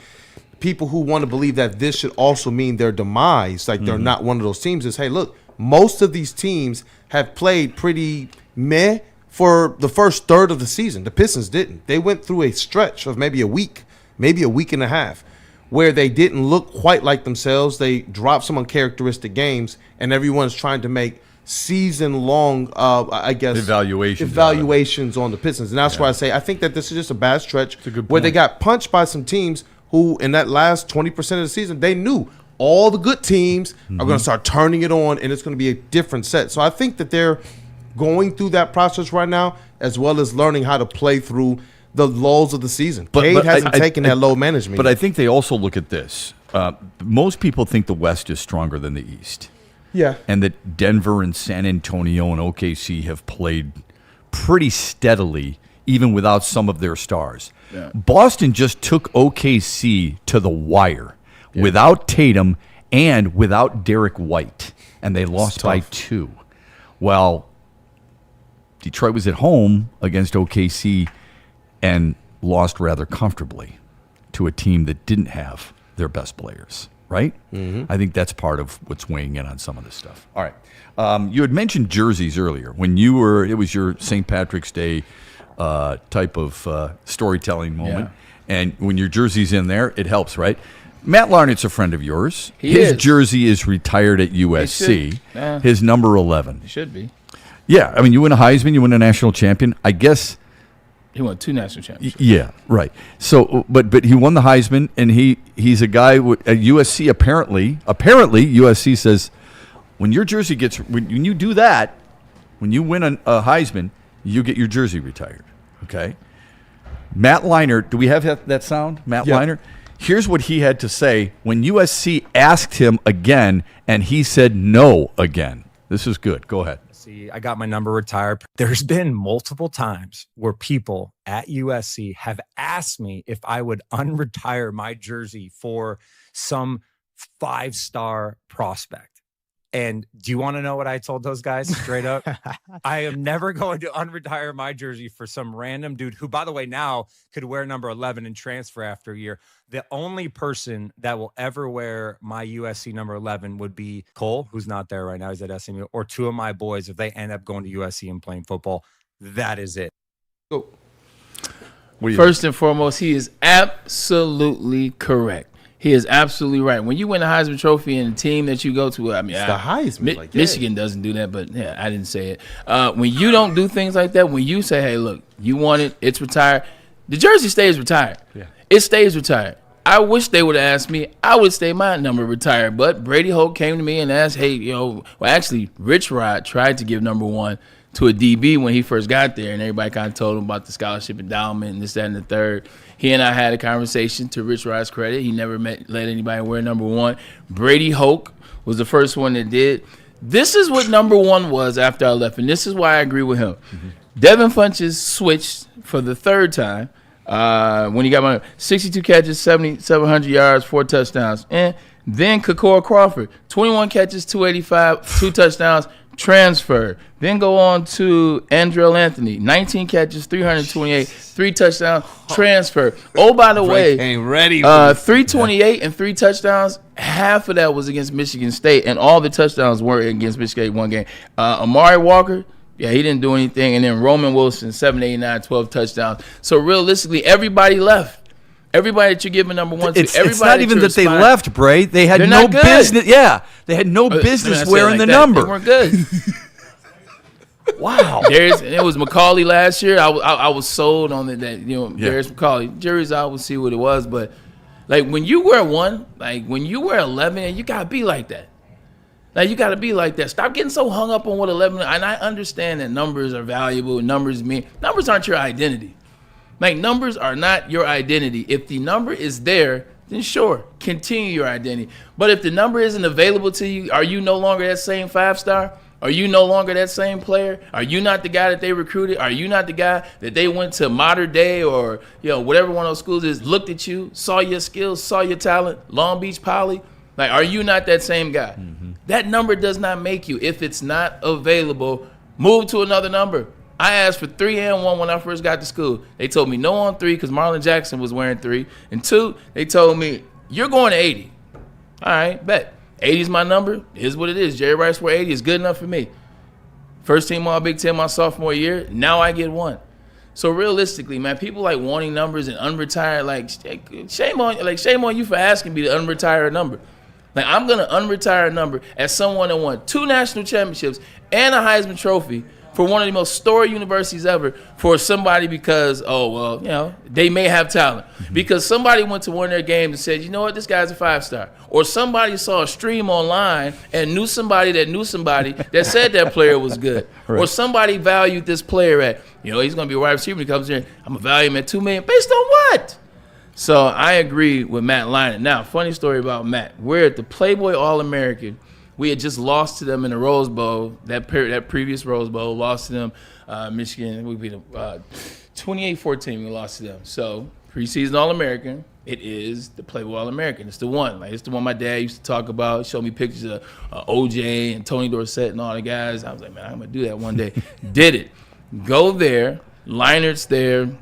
Speaker 6: people who want to believe that this should also mean their demise, like they're not one of those teams, is hey, look, most of these teams have played pretty meh for the first third of the season. The Pistons didn't. They went through a stretch of maybe a week and a half, where they didn't look quite like themselves. They dropped some uncharacteristic games, and everyone's trying to make season-long, evaluations on the Pistons. And that's why I say I think that this is just a bad stretch where they got punched by some teams who, in that last 20% of the season, they knew all the good teams are going to start turning it on, and it's going to be a different set. So I think that they're going through that process right now, as well as learning how to play through the lulls of the season. Cade hasn't taken that load management.
Speaker 4: But I think they also look at this. Most people think the West is stronger than the East.
Speaker 6: Yeah.
Speaker 4: And that Denver and San Antonio and OKC have played pretty steadily, even without some of their stars.
Speaker 3: Yeah.
Speaker 4: Boston just took OKC to the wire without Tatum and without Derek White, and they lost by 2. Well, Detroit was at home against OKC and lost rather comfortably to a team that didn't have their best players, right? I think that's part of what's weighing in on some of this stuff. All right. You had mentioned jerseys earlier. When you were, it was your St. Patrick's Day type of storytelling moment.
Speaker 3: Yeah.
Speaker 4: And when your jersey's in there, it helps, right? Matt Larnett's a friend of yours. His
Speaker 3: is.
Speaker 4: jersey is retired at USC.
Speaker 3: Yeah.
Speaker 4: His number 11.
Speaker 3: It should be.
Speaker 4: Yeah, I mean, you win a Heisman, you win a national champion. I guess.
Speaker 3: He won 2 national championships.
Speaker 4: Yeah, right. So, but he won the Heisman, and he's a guy at USC. Apparently, USC says when your jersey gets when you do that, when you win a Heisman, you get your jersey retired. Okay. Matt Leinart, do we have that sound? Matt Leinart. Here's what he had to say when USC asked him again, and he said no again. This is good. Go ahead.
Speaker 17: See, I got my number retired. There's been multiple times where people at USC have asked me if I would unretire my jersey for some 5-star prospect. And do you want to know what I told those guys straight up? I am never going to unretire my jersey for some random dude who, by the way, now could wear number 11 and transfer after a year. The only person that will ever wear my USC number 11 would be Cole, who's not there right now. He's at SMU, or 2 of my boys if they end up going to USC and playing football. That is it.
Speaker 3: First and foremost, he is absolutely correct. He is absolutely right. When you win the Heisman Trophy and the team that you go to, I mean,
Speaker 6: it's the Heisman.
Speaker 3: Michigan doesn't do that, but yeah, I didn't say it. When you don't do things like that, when you say, hey, look, you want it, it's retired, the jersey stays retired.
Speaker 4: Yeah.
Speaker 3: It stays retired. I wish they would have asked me. I would stay my number retired, but Brady Hoke came to me and asked, hey, actually, Rich Rod tried to give number 1 to a DB when he first got there, and everybody kind of told him about the scholarship endowment and this, that, and the third. He and I had a conversation. To Rich Rod's credit, he never let anybody wear number 1. Brady Hoke was the first one that did. This is what number 1 was after I left, and this is why I agree with him. Devin Funches switched for the 3rd time when he got my 62 catches, 700 yards, 4 touchdowns. And then Kakor Crawford, 21 catches, 285, 2 touchdowns, transfer. Then go on to Andrell Anthony, 19 catches, 328, 3 touchdowns, transfer. Oh, by the way, 328 and 3 touchdowns, half of that was against Michigan State, and all the touchdowns were against Michigan State one game. Amari Walker, Yeah, he didn't do anything. And then Roman Wilson, 789, 12 touchdowns. So realistically, everybody left. Everybody that you're giving number one to,
Speaker 4: it's not even that they left, Bray. They had no business. Yeah, they had no business wearing the number.
Speaker 3: They weren't good.
Speaker 4: Wow.
Speaker 3: It was McCauley last year. I was sold on it that Darius McCauley. Jury's out. We'll see what it was, but like when you wear 1, like when you wear 11, you gotta be like that. Like you gotta be like that. Stop getting so hung up on what 11. And I understand that numbers are valuable. Numbers aren't your identity. Like, numbers are not your identity. If the number is there, then sure, continue your identity. But if the number isn't available to you, are you no longer that same 5-star? Are you no longer that same player? Are you not the guy that they recruited? Are you not the guy that they went to Modern Day or whatever one of those schools is, looked at you, saw your skills, saw your talent, Long Beach Poly? Like, are you not that same guy? Mm-hmm. That number does not make you. If it's not available, move to another number. I asked for 3 and 1 when I first got to school. They told me no on 3 because Marlon Jackson was wearing 3. And 2, they told me, you're going to 80. All right, bet. 80 is my number. Here's what it is. Jerry Rice wore 80 is good enough for me. First team all Big Ten my sophomore year. Now I get 1. So realistically, man, people like wanting numbers and unretired, like shame on you for asking me to unretire a number. Like, I'm gonna unretire a number as someone that won 2 national championships and a Heisman Trophy for one of the most storied universities ever for somebody because, they may have talent. Mm-hmm. Because somebody went to one of their games and said, you know what, this guy's a 5-star. Or somebody saw a stream online and knew somebody that said that player was good. Right. Or somebody valued this player at, he's going to be a wide receiver when he comes in. I'm going to value him at $2 million. Based on what? So I agree with Matt Leinart. Now, funny story about Matt. We're at the Playboy All-American. We had just lost to them in the Rose Bowl, that previous Rose Bowl, lost to them. Michigan, we beat them 28-14, we lost to them. So, preseason All-American, it is the Playboy All-American. It's the one. Like, it's the one my dad used to talk about. He showed me pictures of OJ and Tony Dorsett and all the guys. I was like, man, I'm going to do that one day. Did it. Go there. Leinart's there.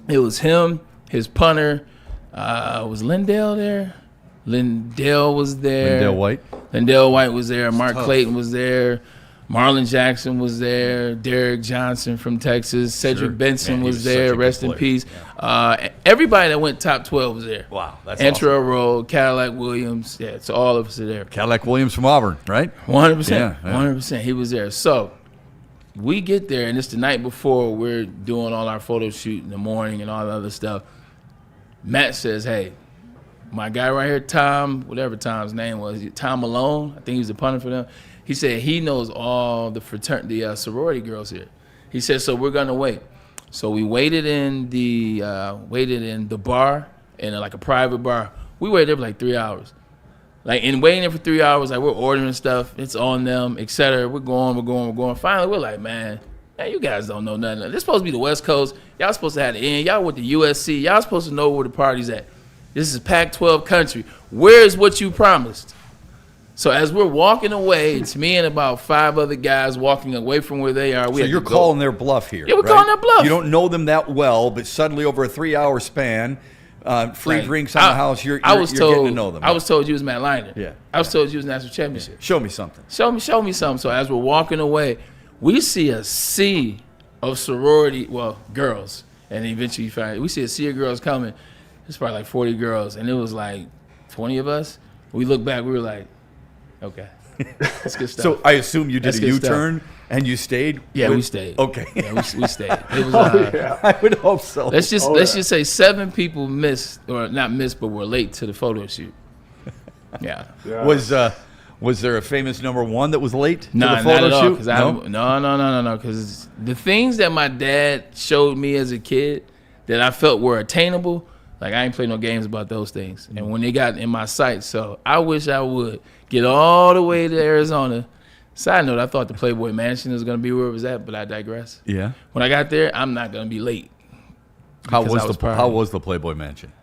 Speaker 3: It was him, his punter. Was Lindell there? Lindell was there. Lindell White was there. Mark Clayton was there. Marlon Jackson was there. Derek Johnson from Texas. Cedric Benson was there. Rest in peace. Yeah. Everybody that went top 12 was there.
Speaker 4: Wow, that's
Speaker 3: Antrell
Speaker 4: awesome.
Speaker 3: Rowe, Cadillac Williams. Yeah, so all of us are there.
Speaker 4: Cadillac Williams from Auburn, right?
Speaker 3: 100%.
Speaker 4: Yeah.
Speaker 3: 100%. He was there. So we get there, and it's the night before we're doing all our photo shoot in the morning and all the other stuff. Matt says, hey, my guy right here, Tom, whatever Tom's name was, Tom Malone, I think he was a punter for them. He said he knows all the sorority girls here. He said, so we're gonna wait. So we waited in the bar, in like a private bar. We waited there for like 3 hours. Like, in waiting there for 3 hours, like, we're ordering stuff, it's on them, etc. We're going. Finally, we're like, man, you guys don't know nothing. This is supposed to be the West Coast. Y'all supposed to have the end. Y'all with the USC. Y'all supposed to know where the party's at. This is Pac-12 country. Where is what you promised? So as we're walking away, it's me and about 5 other guys walking away from where they are.
Speaker 4: So you're calling their bluff here.
Speaker 3: Yeah, we're calling their bluff.
Speaker 4: You don't know them that well, but suddenly over a 3-hour span, free drinks on the house, you're getting to know them.
Speaker 3: I was told you was Matt Leinart.
Speaker 4: Yeah.
Speaker 3: I was told you was national championship.
Speaker 4: Show me something.
Speaker 3: Show me something. So as we're walking away, we see a sea of girls. And eventually we see a sea of girls coming. It's probably like 40 girls, and it was like 20 of us. We looked back, we were like, okay, that's good stuff.
Speaker 4: So I assume you did a U-turn and you stayed?
Speaker 3: Yeah, we stayed.
Speaker 4: Okay.
Speaker 3: Yeah, we stayed. It was,
Speaker 4: I would hope so.
Speaker 3: Let's just say 7 people missed, or not missed, but were late to the photo shoot. Yeah.
Speaker 4: Was there a famous number 1 that was late to the
Speaker 3: not
Speaker 4: photo
Speaker 3: at all,
Speaker 4: shoot?
Speaker 3: No. Because the things that my dad showed me as a kid that I felt were attainable, like, I ain't play no games about those things. And when they got in my sight, so I wish I would get all the way to Arizona. Side note, I thought the Playboy Mansion was going to be where it was at, but I digress.
Speaker 4: Yeah.
Speaker 3: When I got there, I'm not going to be late.
Speaker 4: How was the Playboy Mansion?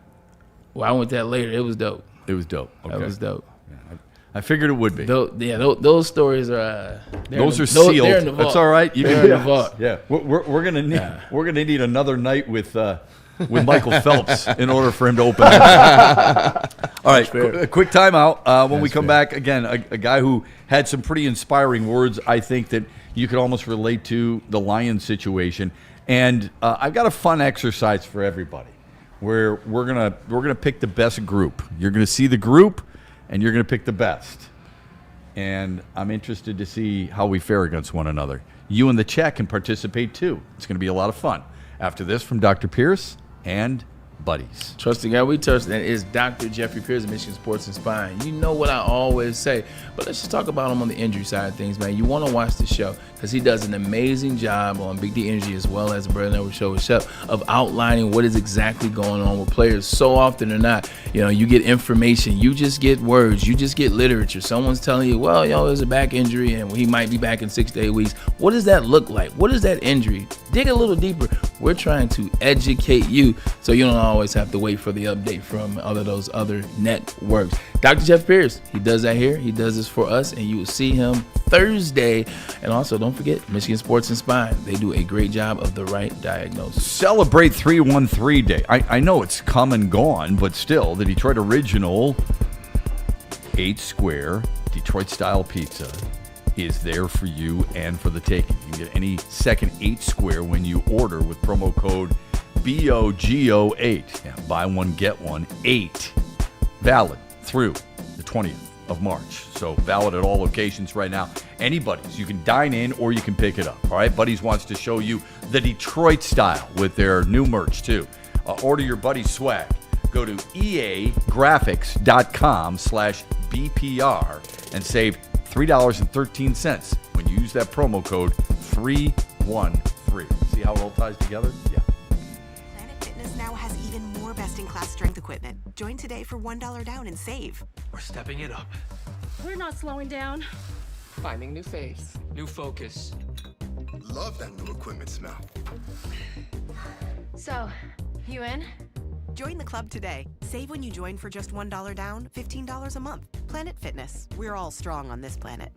Speaker 3: Well, I went there later. It was dope.
Speaker 4: It was dope. Okay.
Speaker 3: That was dope.
Speaker 4: Yeah, I figured it would be.
Speaker 3: Those stories are
Speaker 4: those are sealed.
Speaker 3: They're in the vault.
Speaker 4: That's all right.
Speaker 3: They're in the vault.
Speaker 4: Yeah, we're gonna need another night with with Michael Phelps in order for him to open it. All right, a quick timeout. When we come back, again, a guy who had some pretty inspiring words, I think, that you could almost relate to the Lions situation. And I've got a fun exercise for everybody where we're gonna pick the best group. You're going to see the group, and you're going to pick the best. And I'm interested to see how we fare against one another. You in the chat can participate too. It's going to be a lot of fun. After this, from Dr. Pierce and Buddies.
Speaker 3: Trust the guy we trust, and is Dr. Jeffrey Pierce of Michigan Sports and Spine. You know what I always say, but let's just talk about him on the injury side of things, man. You want to watch the show because he does an amazing job on Big D Energy as well as the Braylon Network show with Shep of outlining what is exactly going on with players. So often or not, you get information, you just get words, you just get literature. Someone's telling you, well, there's a back injury and he might be back in 6 to 8 weeks. What does that look like? What is that injury? Dig a little deeper. We're trying to educate you so you don't always have to wait for the update from those other networks. Dr. Jeff Pierce, he does that here. He does this for us, and you will see him Thursday. And also, don't forget, Michigan Sports and Spine. They do a great job of the right diagnosis.
Speaker 4: Celebrate 313 Day. I know it's come and gone, but still, the Detroit original 8-square Detroit-style pizza is there for you and for the taking. You can get any second 8-square when you order with promo code BOGO8. Yeah, buy one, get one, 8. Valid through the 20th of March. So valid at all locations right now. Any Buddies, you can dine in or you can pick it up. All right, Buddies wants to show you the Detroit style with their new merch too. Order your Buddies swag. Go to eagraphics.com/BPR and save $3.13 when you use that promo code 313. See how it all ties together? Yeah.
Speaker 7: Planet Fitness now has even more best-in-class strength equipment. Join today for $1 down and save.
Speaker 8: We're stepping it up.
Speaker 9: We're not slowing down.
Speaker 8: Finding new face. New focus.
Speaker 10: Love that new equipment smell.
Speaker 9: So, you in?
Speaker 7: Join the club today. Save when you join for just $1 down, $15 a month. Planet Fitness. We're all strong on this planet.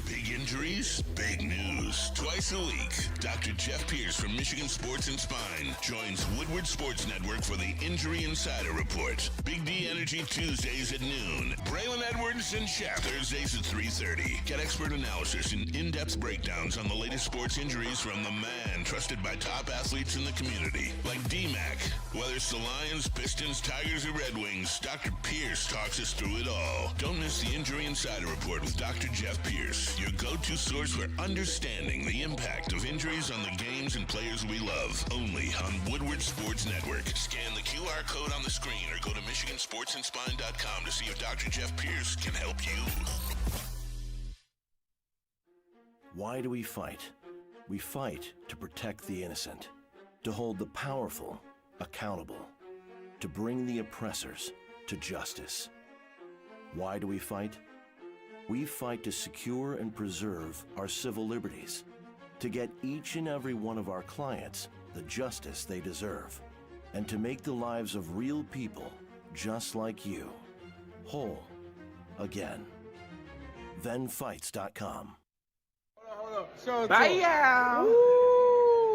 Speaker 1: Big injuries, big news. Twice a week, Dr. Jeff Pierce from Michigan Sports and Spine joins Woodward Sports Network for the Injury Insider Report. Big D Energy Tuesdays at noon. Braylon Edwards and Shep Thursdays at 3:30. Get expert analysis and in-depth breakdowns on the latest sports injuries from the man trusted by top athletes in the community, like D-Mac. Whether it's the Lions, Pistons, Tigers, or Red Wings, Dr. Pierce talks us through it all. Don't miss the Injury Insider Report with Dr. Jeff Pierce, your go-to source for understanding the impact of injuries on the games and players we love. Only on Woodward Sports Network. Scan the QR code on the screen or go to MichiganSportsandSpine.com to see if Dr. Jeff Pierce can help you.
Speaker 12: Why do we fight? We fight to protect the innocent, to hold the powerful accountable, to bring the oppressors to justice. Why do we fight? We fight to secure and preserve our civil liberties, to get each and every one of our clients the justice they deserve, and to make the lives of real people just like you whole again. ThenFights.com.
Speaker 3: Hold up.
Speaker 5: Bye.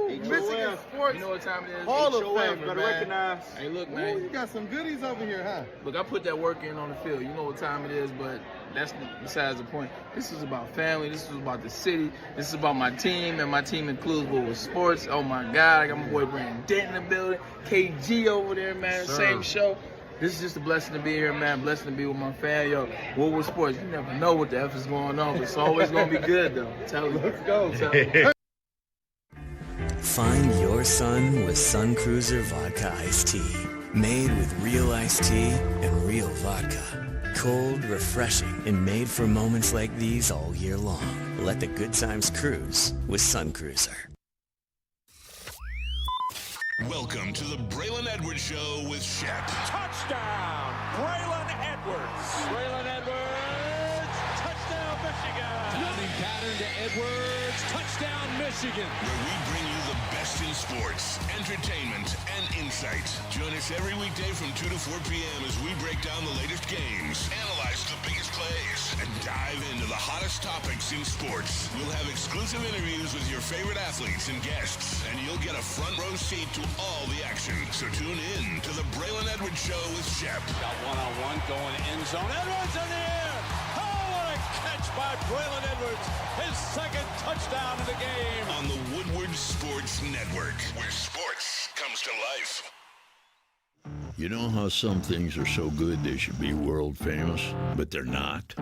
Speaker 3: Michigan Sports. You know what time it is?
Speaker 5: Hall of Fame, better recognize.
Speaker 3: Hey, look, man.
Speaker 5: Ooh, you got some goodies over here, huh?
Speaker 3: Look, I put that work in on the field. You know what time it is, but that's besides the point. This is about family. This is about the city. This is about my team, and my team includes Woodward Sports. Oh, my God. I got my boy Brandon Dent in the building. KG over there, man.
Speaker 6: Sure.
Speaker 3: Same show. This is just a blessing to be here, man. Blessing to be with my fan. Yo, Woodward Sports, you never know what the F is going on, but it's always going to be good, though. Tell you.
Speaker 5: Let's go.
Speaker 16: Find your sun with Sun Cruiser Vodka Iced Tea. Made with real iced tea and real vodka. Cold, refreshing, and made for moments like these all year long. Let the good times cruise with Sun Cruiser.
Speaker 1: Welcome to the Braylon Edwards Show with Shep.
Speaker 2: Touchdown, Braylon Edwards. Braylon Edwards, touchdown, Michigan. Running pattern to Edwards. Touchdown, Michigan.
Speaker 1: Where we bring you the best in sports, entertainment, and insight. Join us every weekday from 2 to 4 p.m. as we break down the latest games, analyze the biggest plays, and dive into the hottest topics in sports. We'll have exclusive interviews with your favorite athletes and guests, and you'll get a front row seat to all the action. So tune in to the Braylon Edwards Show with Shep.
Speaker 2: Got one-on-one going end zone. Edwards in the air. Oh, what a catch by Braylon Edwards. His second touchdown of the game.
Speaker 1: On the Woodward Sports Network, where sports comes to life.
Speaker 11: You know how some things are so good they should be world famous, but they're not?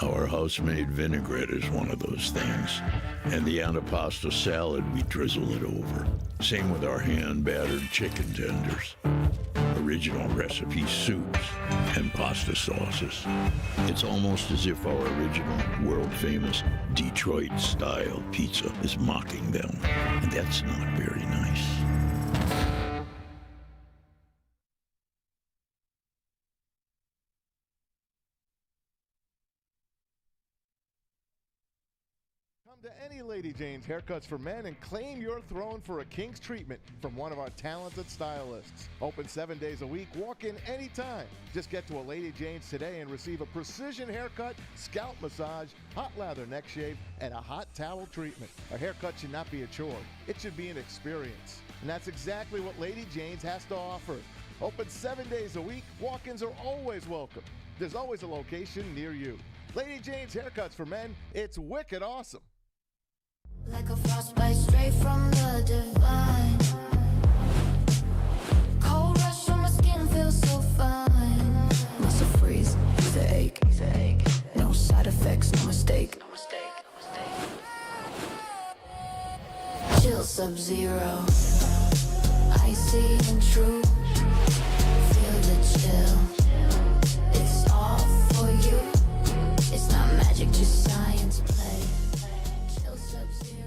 Speaker 11: Our house-made vinaigrette is one of those things. And the antipasto salad, we drizzle it over. Same with our hand-battered chicken tenders. Original recipe soups and pasta sauces. It's almost as if our original, world-famous Detroit-style pizza is mocking them. And that's not very nice.
Speaker 13: Come to any Lady Jane's Haircuts for Men and claim your throne for a king's treatment from one of our talented stylists. Open 7 days a week, walk in anytime. Just get to a Lady Jane's today and receive a precision haircut, scalp massage, hot lather neck shave, and a hot towel treatment. A haircut should not be a chore. It should be an experience. And that's exactly what Lady Jane's has to offer. Open 7 days a week, walk-ins are always welcome. There's always a location near you. Lady Jane's Haircuts for Men, it's wicked awesome.
Speaker 14: Like a frostbite straight from the divine. Cold rush on my skin feels so fine. Muscle freeze, the ache. No side effects, no mistake. Chill sub-zero. Icy and true. Feel the chill. It's all for you. It's not magic, just science play. Chill sub-zero.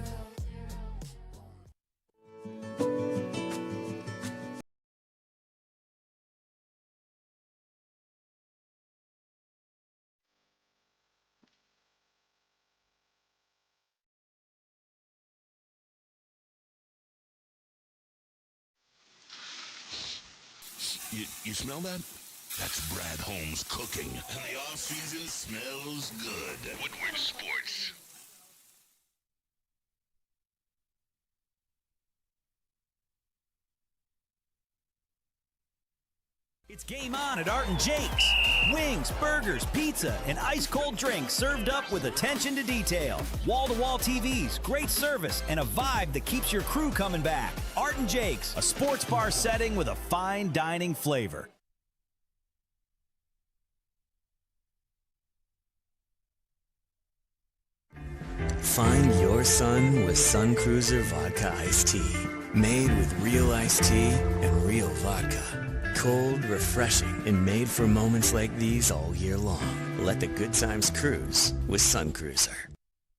Speaker 1: You smell that? That's Brad Holmes cooking. And the off-season smells good. Woodward Sports.
Speaker 15: It's game on at Art and Jake's. Wings, burgers, pizza, and ice-cold drinks served up with attention to detail. Wall-to-wall TVs, great service, and a vibe that keeps your crew coming back. Art and Jake's, a sports bar setting with a fine dining flavor.
Speaker 16: Find your sun with Sun Cruiser Vodka Iced Tea. Made with real iced tea and real vodka. Cold, refreshing, and made for moments like these all year long. Let the good times cruise with Sun Cruiser.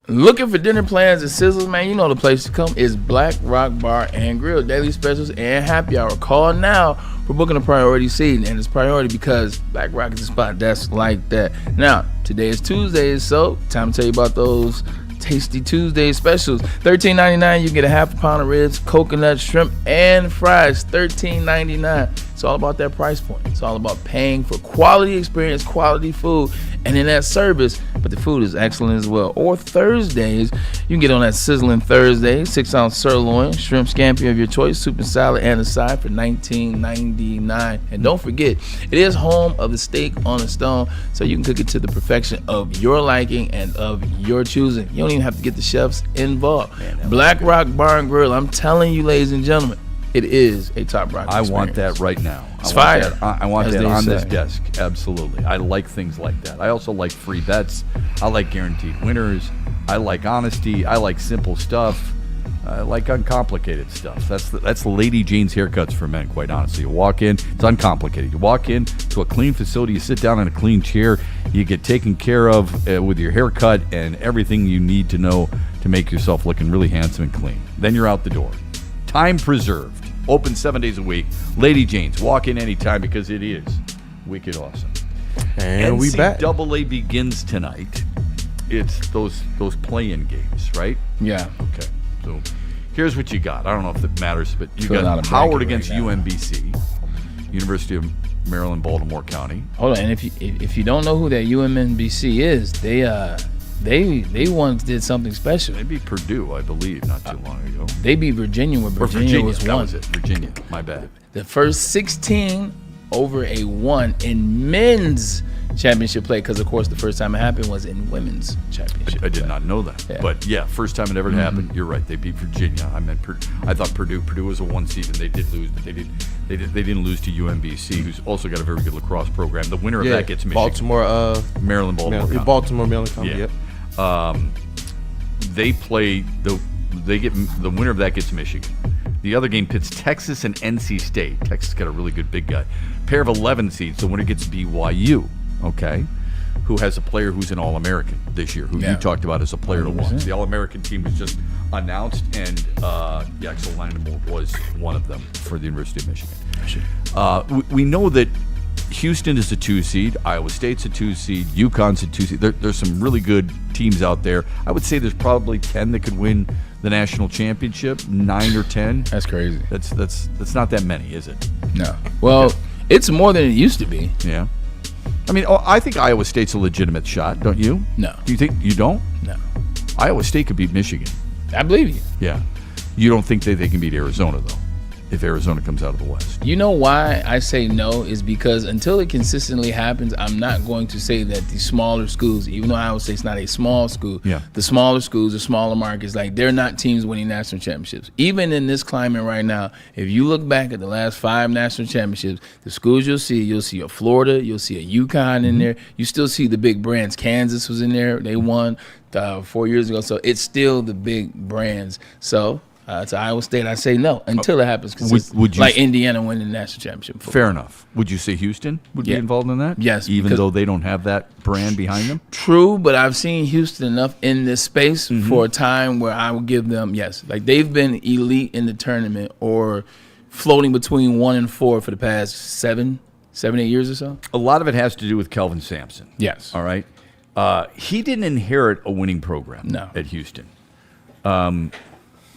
Speaker 3: Looking for dinner plans at Sizzles, man? You know the place to come is Black Rock Bar and Grill. Daily specials and happy hour. Call now for booking a priority seat. And it's priority because Black Rock is a spot that's like that. Now, today is Tuesday, so time to tell you about those Tasty Tuesday specials. $13.99, you get a half a pound of ribs, coconut, shrimp, and fries. $13.99. It's all about that price point. It's all about paying for quality experience, quality food, and in that service, but the food is excellent as well. Or Thursdays, you can get on that sizzling Thursday, 6-ounce sirloin, shrimp scampi of your choice, soup and salad, and a side for $19.99. And don't forget, it is home of the steak on a stone, so you can cook it to the perfection of your liking and of your choosing. You don't even have to get the chefs involved. Black Rock Bar and Grill, I'm telling you, ladies and gentlemen, it is a top rock experience.
Speaker 4: I want that right now.
Speaker 3: It's fire.
Speaker 4: I want that on this desk. Absolutely. I like things like that. I also like free bets. I like guaranteed winners. I like honesty. I like simple stuff. I like uncomplicated stuff. That's Lady Jane's Haircuts for Men, quite honestly. You walk in, it's uncomplicated. You walk in to a clean facility, you sit down in a clean chair, you get taken care of with your haircut and everything you need to know to make yourself looking really handsome and clean. Then you're out the door. Time preserved. Open 7 days a week. Lady Jane's. Walk in anytime because it is wicked awesome.
Speaker 6: And we back.
Speaker 4: NCAA begins tonight. it's those play-in games, right?
Speaker 3: Yeah.
Speaker 4: Okay. So here's what you got. I don't know if it matters, but you
Speaker 3: Filling out
Speaker 4: got
Speaker 3: a
Speaker 4: Howard
Speaker 3: bracket
Speaker 4: against
Speaker 3: right now.
Speaker 4: UMBC, University of Maryland, Baltimore County.
Speaker 3: Hold on, and if you don't know who that UMNBC is, they once did something special.
Speaker 4: They beat Purdue, I believe, not too long ago.
Speaker 3: They beat Virginia when Virginia was
Speaker 4: that
Speaker 3: one.
Speaker 4: was it. Virginia, my bad.
Speaker 3: The first 16 over a 1 in men's championship play, because of course the first time it happened was in women's championship.
Speaker 4: I did not know that, but yeah, first time it ever happened. You're right. They beat Virginia. I thought Purdue. Purdue was a 1 seed, and they did lose, but they didn't lose to UMBC, who's also got a very good lacrosse program. The winner of that gets Michigan. Maryland, Baltimore County.
Speaker 6: Maryland County.
Speaker 4: Yeah.
Speaker 6: Yep.
Speaker 4: They play the winner of that gets Michigan. The other game pits Texas and NC State. Texas got a really good big guy. Pair of 11 seeds. The winner gets BYU. Okay, who has a player who's an All-American this year, who you talked about as a player to watch. The All-American team was just announced, and Axel Leinenmoor was one of them for the University of Michigan. We know that Houston is a 2 seed, Iowa State's a 2 seed, UConn's a 2 seed. There's some really good teams out there. I would say there's probably 10 that could win the national championship, 9 or 10.
Speaker 3: That's crazy.
Speaker 4: That's not that many, is it?
Speaker 3: No. Well, it's more than it used to be.
Speaker 4: Yeah. I mean, I think Iowa State's a legitimate shot, don't you?
Speaker 3: No.
Speaker 4: Do you think you don't?
Speaker 3: No.
Speaker 4: Iowa State could beat Michigan.
Speaker 3: I believe you.
Speaker 4: Yeah. You don't think they can beat Arizona, though, if Arizona comes out of the West?
Speaker 3: You know why I say no is because until it consistently happens, I'm not going to say that the smaller schools, even though Iowa State's not a small school, the smaller schools, the smaller markets, like they're not teams winning national championships. Even in this climate right now, if you look back at the last 5 national championships, the schools you'll see a Florida, you'll see a UConn in there. You still see the big brands. Kansas was in there. They won 4 years ago. So it's still the big brands. So to Iowa State, I say no until it happens.
Speaker 4: Would you
Speaker 3: like Indiana winning the national championship.
Speaker 4: Fair enough. Would you say Houston would be involved in that?
Speaker 3: Yes.
Speaker 4: Even though they don't have that brand behind them?
Speaker 3: True, but I've seen Houston enough in this space for a time where I would give them, yes. Like they've been elite in the tournament or floating between 1 and 4 for the past 7, 8 years or so.
Speaker 4: A lot of it has to do with Kelvin Sampson.
Speaker 3: Yes.
Speaker 4: All right. He didn't inherit a winning program at Houston.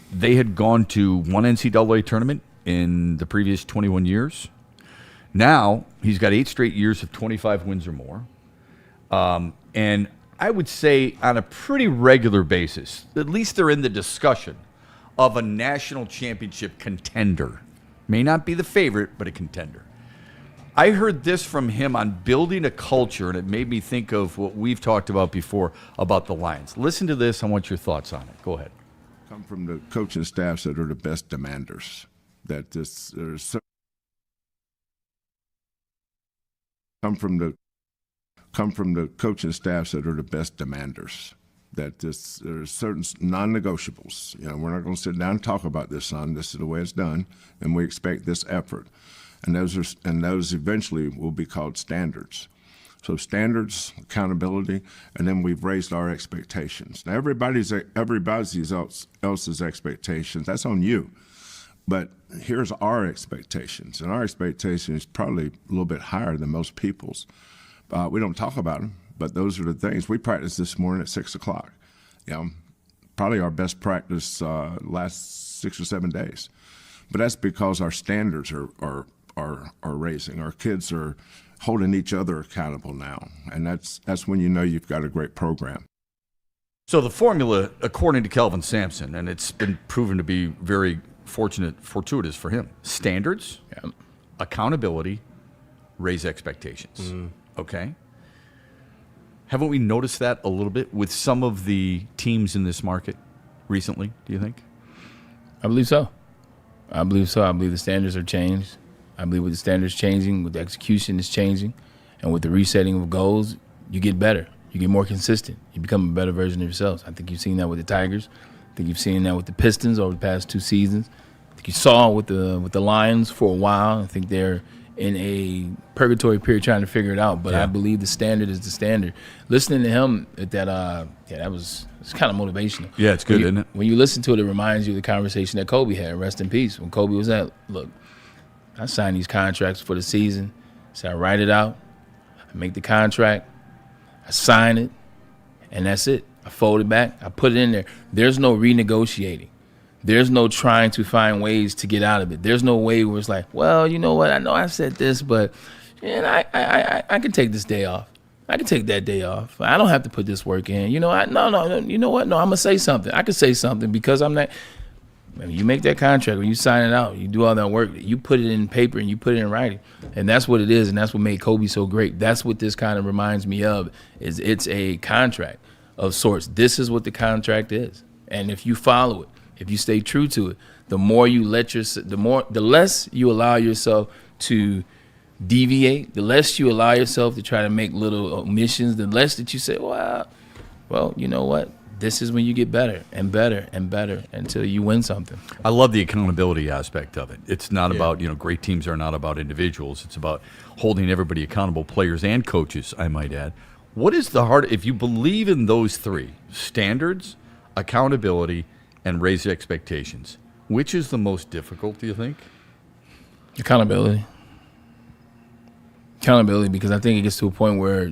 Speaker 4: They had gone to 1 NCAA tournament in the previous 21 years. Now he's got 8 straight years of 25 wins or more. And I would say on a pretty regular basis, at least they're in the discussion of a national championship contender. May not be the favorite, but a contender. I heard this from him on building a culture, and it made me think of what we've talked about before about the Lions. Listen to this. I want your thoughts on it. Go ahead.
Speaker 10: Come from the coaching staffs that are the best demanders. Come from the coaching staffs that are the best demanders. There's certain non-negotiables. You know, we're not going to sit down and talk about this, son. This is the way it's done, and we expect this effort. And those eventually will be called standards. So standards, accountability, and then we've raised our expectations. Now everybody else's expectations, that's on you. But here's our expectations, and our expectation is probably a little bit higher than most people's. We don't talk about them, but those are the things. We practiced this morning at 6 o'clock. You know, probably our best practice last 6 or 7 days. But that's because our standards are raising. Our kids are holding each other accountable now, and that's when you know you've got a great program.
Speaker 4: So the formula, according to Kelvin Sampson, and it's been proven to be very fortuitous for him: standards, accountability, raise expectations. Okay. Haven't we noticed that a little bit with some of the teams in this market recently, do you think?
Speaker 3: I believe so. I believe the standards are changed. I believe with the standards changing, with the execution is changing, and with the resetting of goals, you get better. You get more consistent. You become a better version of yourselves. I think you've seen that with the Tigers. I think you've seen that with the Pistons over the past 2 seasons. I think you saw with the Lions for a while. I think they're in a purgatory period trying to figure it out. But I believe the standard is the standard. Listening to him at that, it's kind of motivational.
Speaker 4: Yeah, it's good, isn't it?
Speaker 3: When you listen to it, it reminds you of the conversation that Kobe had. Rest in peace. When Kobe was at, look, I sign these contracts for the season. So I write it out. I make the contract. I sign it. and that's it. I fold it back. I put it in there. There's no renegotiating. There's no trying to find ways to get out of it. There's no way where it's like, well, you know what? I know I said this, but I can take this day off. I can take that day off. I don't have to put this work in. You know, no. You know what? No, I'm gonna say something. I can say something because I'm not. When you make that contract, when you sign it out, you do all that work. You put it in paper and you put it in writing, and that's what it is. And that's what made Kobe so great. That's what this kind of reminds me of. Is it's a contract of sorts. This is what the contract is, and if you follow it, if you stay true to it, the more you the less you allow yourself to deviate, the less you allow yourself to try to make little omissions, the less that you say, well, you know what? This is when you get better and better and better until you win something.
Speaker 4: I love the accountability aspect of it. It's not about, great teams are not about individuals. It's about holding everybody accountable, players and coaches, I might add. What is the hard, if you believe in those three, standards, accountability, and raise expectations, which is the most difficult, do you think?
Speaker 3: Accountability. Accountability, because I think it gets to a point where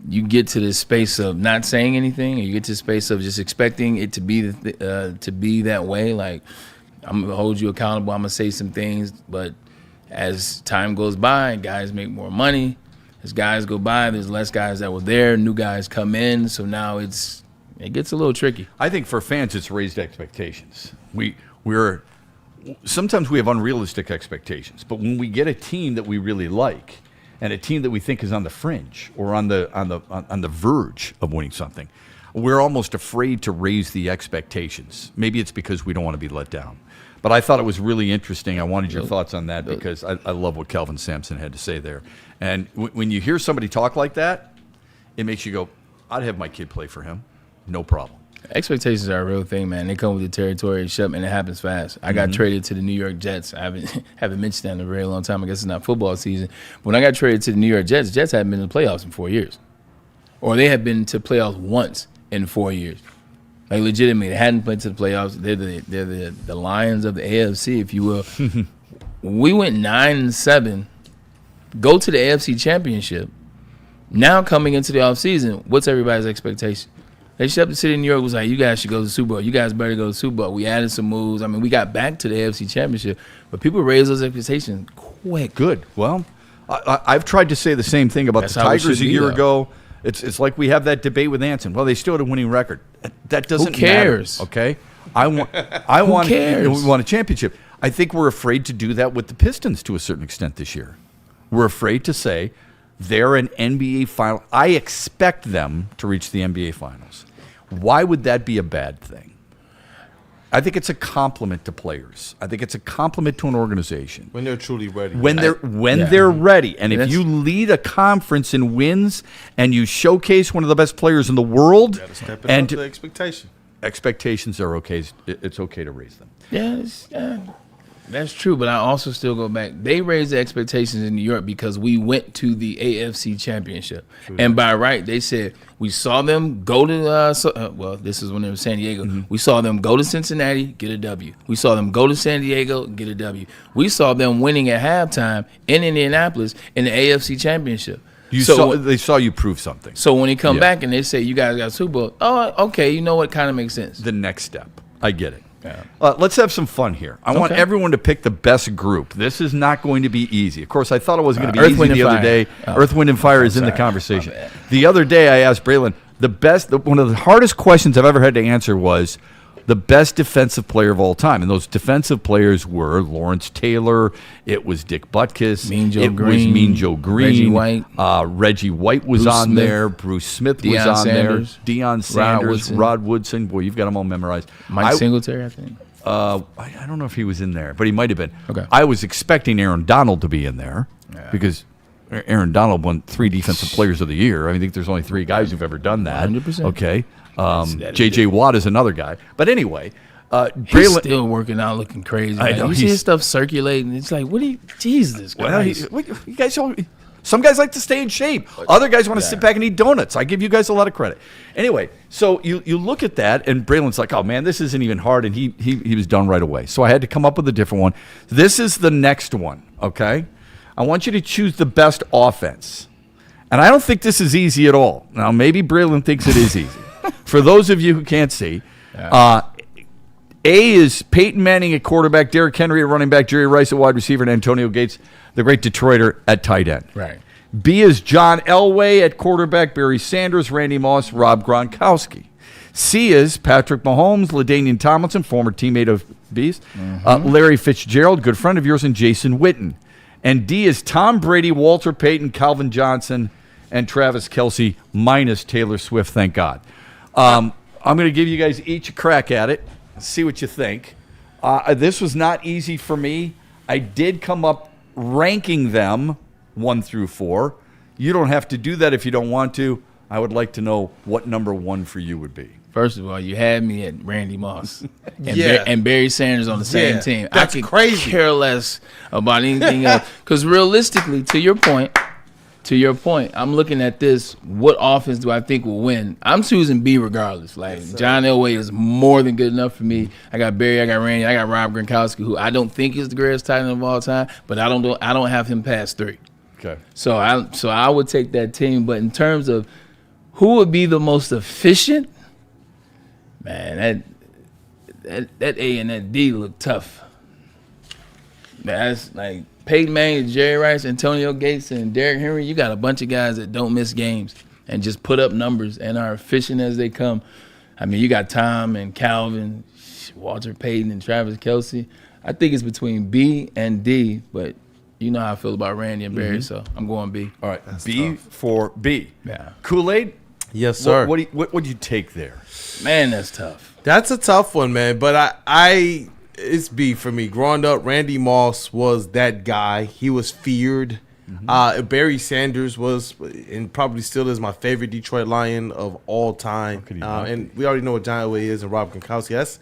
Speaker 3: you get to this space of not saying anything, or you get to the space of just expecting it to be that way. Like, I'm gonna hold you accountable. I'm gonna say some things, but as time goes by, guys make more money. As guys go by, there's less guys that were there. New guys come in, so now it gets a little tricky.
Speaker 4: I think for fans, it's raised expectations. Sometimes we have unrealistic expectations, but when we get a team that we really like and a team that we think is on the fringe or on the verge of winning something, we're almost afraid to raise the expectations. Maybe it's because we don't want to be let down. But I thought it was really interesting. I wanted your thoughts on that because I love what Kelvin Sampson had to say there. And when you hear somebody talk like that, it makes you go, I'd have my kid play for him. No problem.
Speaker 3: Expectations are a real thing, man. They come with the territory, Shep, and it happens fast. I got traded to the New York Jets. I haven't mentioned that in a very long time. I guess it's not football season. But when I got traded to the New York Jets, Jets hadn't been in the playoffs in 4 years. Or they had been to playoffs once in 4 years. Like, legitimately, they hadn't been to the playoffs. They're the Lions of the AFC, if you will. We went 9-7, go to the AFC Championship. Now coming into the offseason, what's everybody's expectation? They Shep the city of New York was like, you guys should go to the Super Bowl. You guys better go to the Super Bowl. We added some moves. I mean, we got back to the AFC Championship, but people raised those expectations quick.
Speaker 4: Good. Well, I've tried to say the same thing about the Tigers a year ago. It's like we have that debate with Anson. Well, they still had a winning record. That doesn't matter. Okay? We want a championship. I think we're afraid to do that with the Pistons to a certain extent this year. We're afraid to say they're an NBA final. I expect them to reach the NBA finals. Why would that be a bad thing? I think it's a compliment to players. I think it's a compliment to an organization.
Speaker 6: When they're truly ready.
Speaker 4: When they're ready. And if you lead a conference in wins and you showcase one of the best players in the world,
Speaker 6: you gotta step up to the expectation.
Speaker 4: Expectations are okay. It's okay to raise them.
Speaker 3: Yeah, that's true, but I also still go back. They raised the expectations in New York because we went to the AFC Championship. True. And by right, they said we saw them go to, this is when they were San Diego. We saw them go to Cincinnati, get a W. We saw them go to San Diego, get a W. We saw them winning at halftime in Indianapolis in the AFC Championship.
Speaker 4: They saw you prove something.
Speaker 3: So when they come back and they say, you guys got a Super Bowl, oh, okay, you know what, kind of makes sense.
Speaker 4: The next step. I get it. Yeah. Let's have some fun here. I want everyone to pick the best group. This is not going to be easy. Of course, I thought it wasn't going to be easy the other day. Earth, Wind, and Fire is in the conversation. The other day, I asked Braylon, one of the hardest questions I've ever had to answer was the best defensive player of all time. And those defensive players were Lawrence Taylor. It was Dick Butkus.
Speaker 3: Mean Joe Green.
Speaker 4: Reggie White. Reggie White was on there. Bruce Smith was on there. Deion Sanders. Rod Woodson. Boy, you've got them all memorized.
Speaker 3: Mike Singletary, I think.
Speaker 4: I don't know if he was in there, but he might have been.
Speaker 3: Okay.
Speaker 4: I was expecting Aaron Donald to be in there because Aaron Donald won 3 Defensive Players of the Year. I think there's only 3 guys who've ever done that.
Speaker 3: 100%.
Speaker 4: Okay. J.J. Watt is another guy. But anyway,
Speaker 3: he's still working out looking crazy. I know. You see his stuff circulating. It's like, Jesus Christ.
Speaker 4: You guys some guys like to stay in shape. Other guys want to sit back and eat donuts. I give you guys a lot of credit. Anyway, so you look at that, and Braylon's like, oh, man, this isn't even hard, and he was done right away. So I had to come up with a different one. This is the next one, okay? I want you to choose the best offense. And I don't think this is easy at all. Now, maybe Braylon thinks it is easy. For those of you who can't see, A is Peyton Manning at quarterback, Derrick Henry at running back, Jerry Rice at wide receiver, and Antonio Gates, the great Detroiter, at tight end.
Speaker 3: Right.
Speaker 4: B is John Elway at quarterback, Barry Sanders, Randy Moss, Rob Gronkowski. C is Patrick Mahomes, LaDainian Tomlinson, former teammate of B's, Larry Fitzgerald, good friend of yours, and Jason Witten. And D is Tom Brady, Walter Payton, Calvin Johnson, and Travis Kelce, minus Taylor Swift, thank God. I'm going to give you guys each a crack at it, see what you think. This was not easy for me. I did come up ranking them 1 through 4. You don't have to do that if you don't want to. I would like to know what number 1 for you would be.
Speaker 3: First of all, you had me at Randy Moss and Barry Sanders on the same team.
Speaker 6: That's crazy.
Speaker 3: Care less about anything else. Because realistically, to your point, I'm looking at this. What offense do I think will win? I'm choosing B regardless. John Elway is more than good enough for me. I got Barry, I got Randy, I got Rob Gronkowski, who I don't think is the greatest tight end of all time, but I don't have him past 3.
Speaker 4: Okay.
Speaker 3: So I would take that team. But in terms of who would be the most efficient, man, that A and that D look tough. That's like Peyton Manning, Jerry Rice, Antonio Gates, and Derrick Henry. You got a bunch of guys that don't miss games and just put up numbers and are efficient as they come. I mean, you got Tom and Calvin, Walter Payton, and Travis Kelce. I think it's between B and D, but you know how I feel about Randy and Barry, so I'm going B.
Speaker 4: All right, that's B tough. For B.
Speaker 3: Yeah.
Speaker 4: Kool-Aid?
Speaker 6: Yes, sir.
Speaker 4: What would you take there?
Speaker 3: Man, that's tough.
Speaker 6: That's a tough one, man. But it's B for me. Growing up, Randy Moss was that guy. He was feared. Barry Sanders was, and probably still is, my favorite Detroit Lion of all time. And we already know what John Elway is and Rob Gronkowski.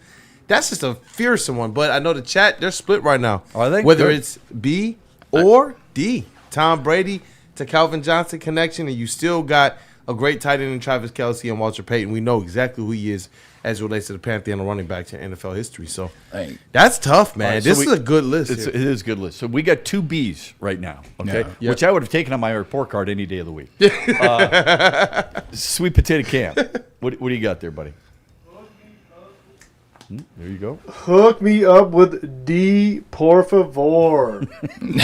Speaker 6: That's just a fearsome one. But I know the chat, they're split right now.
Speaker 4: Are they?
Speaker 6: Whether it's B or D. Tom Brady to Calvin Johnson connection, and you still got a great tight end in Travis Kelce and Walter Payton. We know exactly who he is as it relates to the Pantheon of running backs in NFL history. So that's tough, man.
Speaker 4: Right,
Speaker 6: this is a good list.
Speaker 4: It is a good list. So we got 2 Bs right now, okay?
Speaker 6: Yeah.
Speaker 4: Which I would have taken on my report card any day of the week. Sweet Potato Cam. What do you got there, buddy? There you go.
Speaker 5: Hook me up with D, por favor.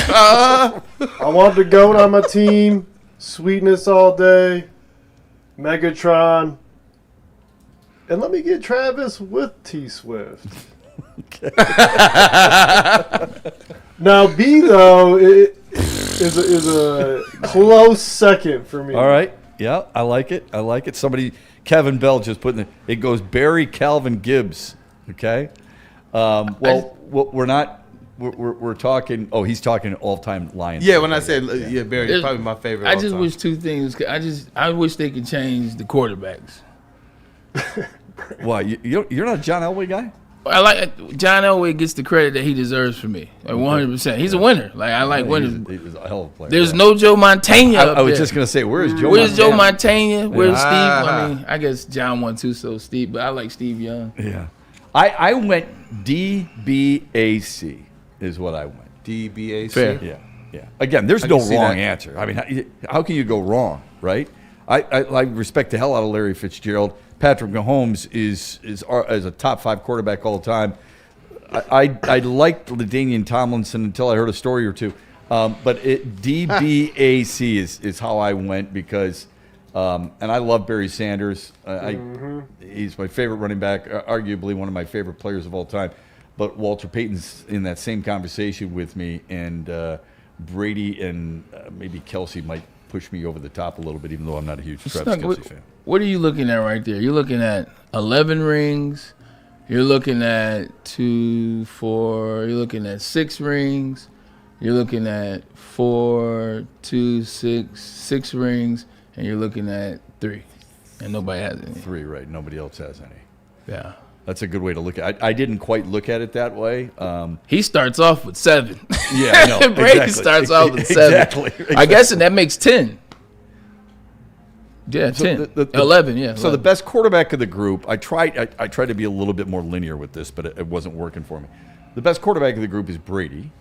Speaker 5: I want the GOAT on my team. Sweetness all day. Megatron. And let me get Travis with T-Swift. Now, B, though, is a close second for me.
Speaker 4: All right. Yeah, I like it. Somebody, Kevin Bell, just put in it goes Barry Calvin Gibbs. Okay. We're talking. Oh, he's talking all-time Lions.
Speaker 6: Yeah, when I said Barry, it's probably my favorite.
Speaker 3: I just wish 2 things. I wish they could change the quarterbacks.
Speaker 4: Why? You're not a John Elway guy?
Speaker 3: I like John Elway gets the credit that he deserves for me, 100%. He's a winner. I like winners.
Speaker 4: He was a hell of a player.
Speaker 3: There's no Joe Montana.
Speaker 4: I was just gonna say, where's Joe?
Speaker 3: Joe Montana? Where's Steve? I mean, I guess John won too, so Steve. But I like Steve Young.
Speaker 4: Yeah, I went DBAC is what I went.
Speaker 6: DBAC.
Speaker 3: Fair.
Speaker 4: Yeah. Again, there's no wrong answer. I mean, how can you go wrong, right? I respect the hell out of Larry Fitzgerald. Patrick Mahomes is a top 5 quarterback all the time. I liked LaDainian Tomlinson until I heard a story or two. But DBAC is how I went because, and I love Barry Sanders. He's my favorite running back, arguably one of my favorite players of all time. But Walter Payton's in that same conversation with me, and Brady and maybe Kelce might push me over the top a little bit, even though I'm not a huge Travis Kelce fan.
Speaker 3: What are you looking at right there? You're looking at 11 rings. You're looking at 2, 4. You're looking at 6 rings. You're looking at 4, 2, 6 rings, and you're looking at 3, and nobody has any.
Speaker 4: 3, right? Nobody else has any.
Speaker 3: Yeah.
Speaker 4: That's a good way to look at it. I didn't quite look at it that way.
Speaker 3: He starts off with 7.
Speaker 4: Yeah, I know.
Speaker 3: Brady starts off with 7.
Speaker 4: Exactly.
Speaker 3: I guess, and that makes 10. Yeah, 10. 11, yeah.
Speaker 4: So
Speaker 3: 11.
Speaker 4: the best quarterback of the group, I tried to be a little bit more linear with this, but it wasn't working for me. The best quarterback of the group is Brady.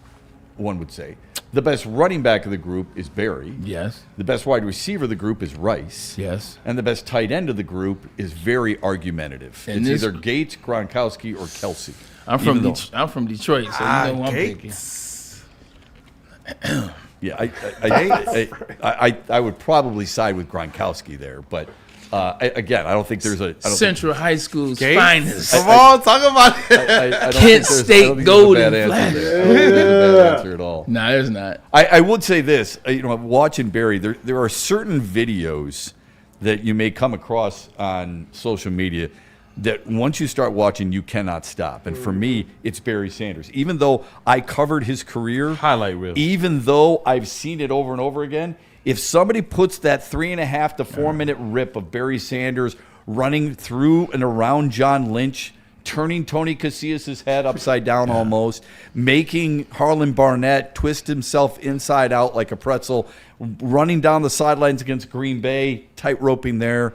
Speaker 4: one would say. The best running back of the group is Barry.
Speaker 3: Yes.
Speaker 4: The best wide receiver of the group is Rice.
Speaker 3: Yes.
Speaker 4: And the best tight end of the group is very argumentative.
Speaker 3: And
Speaker 4: it's either Gates, Gronkowski, or Kelsey.
Speaker 3: I'm from Detroit, so you know who I'm picking.
Speaker 4: Yeah, I would probably side with Gronkowski there, but again, I don't think there's a
Speaker 3: Central High School's finest.
Speaker 6: Come on, talk about it.
Speaker 3: Kent State Golden Flash.
Speaker 4: I don't think there's a bad answer at all.
Speaker 3: No, there's not.
Speaker 4: I would say this. Watching Barry, there are certain videos that you may come across on social media that once you start watching, you cannot stop. And for me, it's Barry Sanders. Even though I covered his career,
Speaker 6: highlight reel.
Speaker 4: Even though I've seen it over and over again, if somebody puts that 3.5 to 4 minute rip of Barry Sanders running through and around John Lynch, turning Tony Casillas' head upside down almost, making Harlan Barnett twist himself inside out like a pretzel, running down the sidelines against Green Bay, tight-roping there,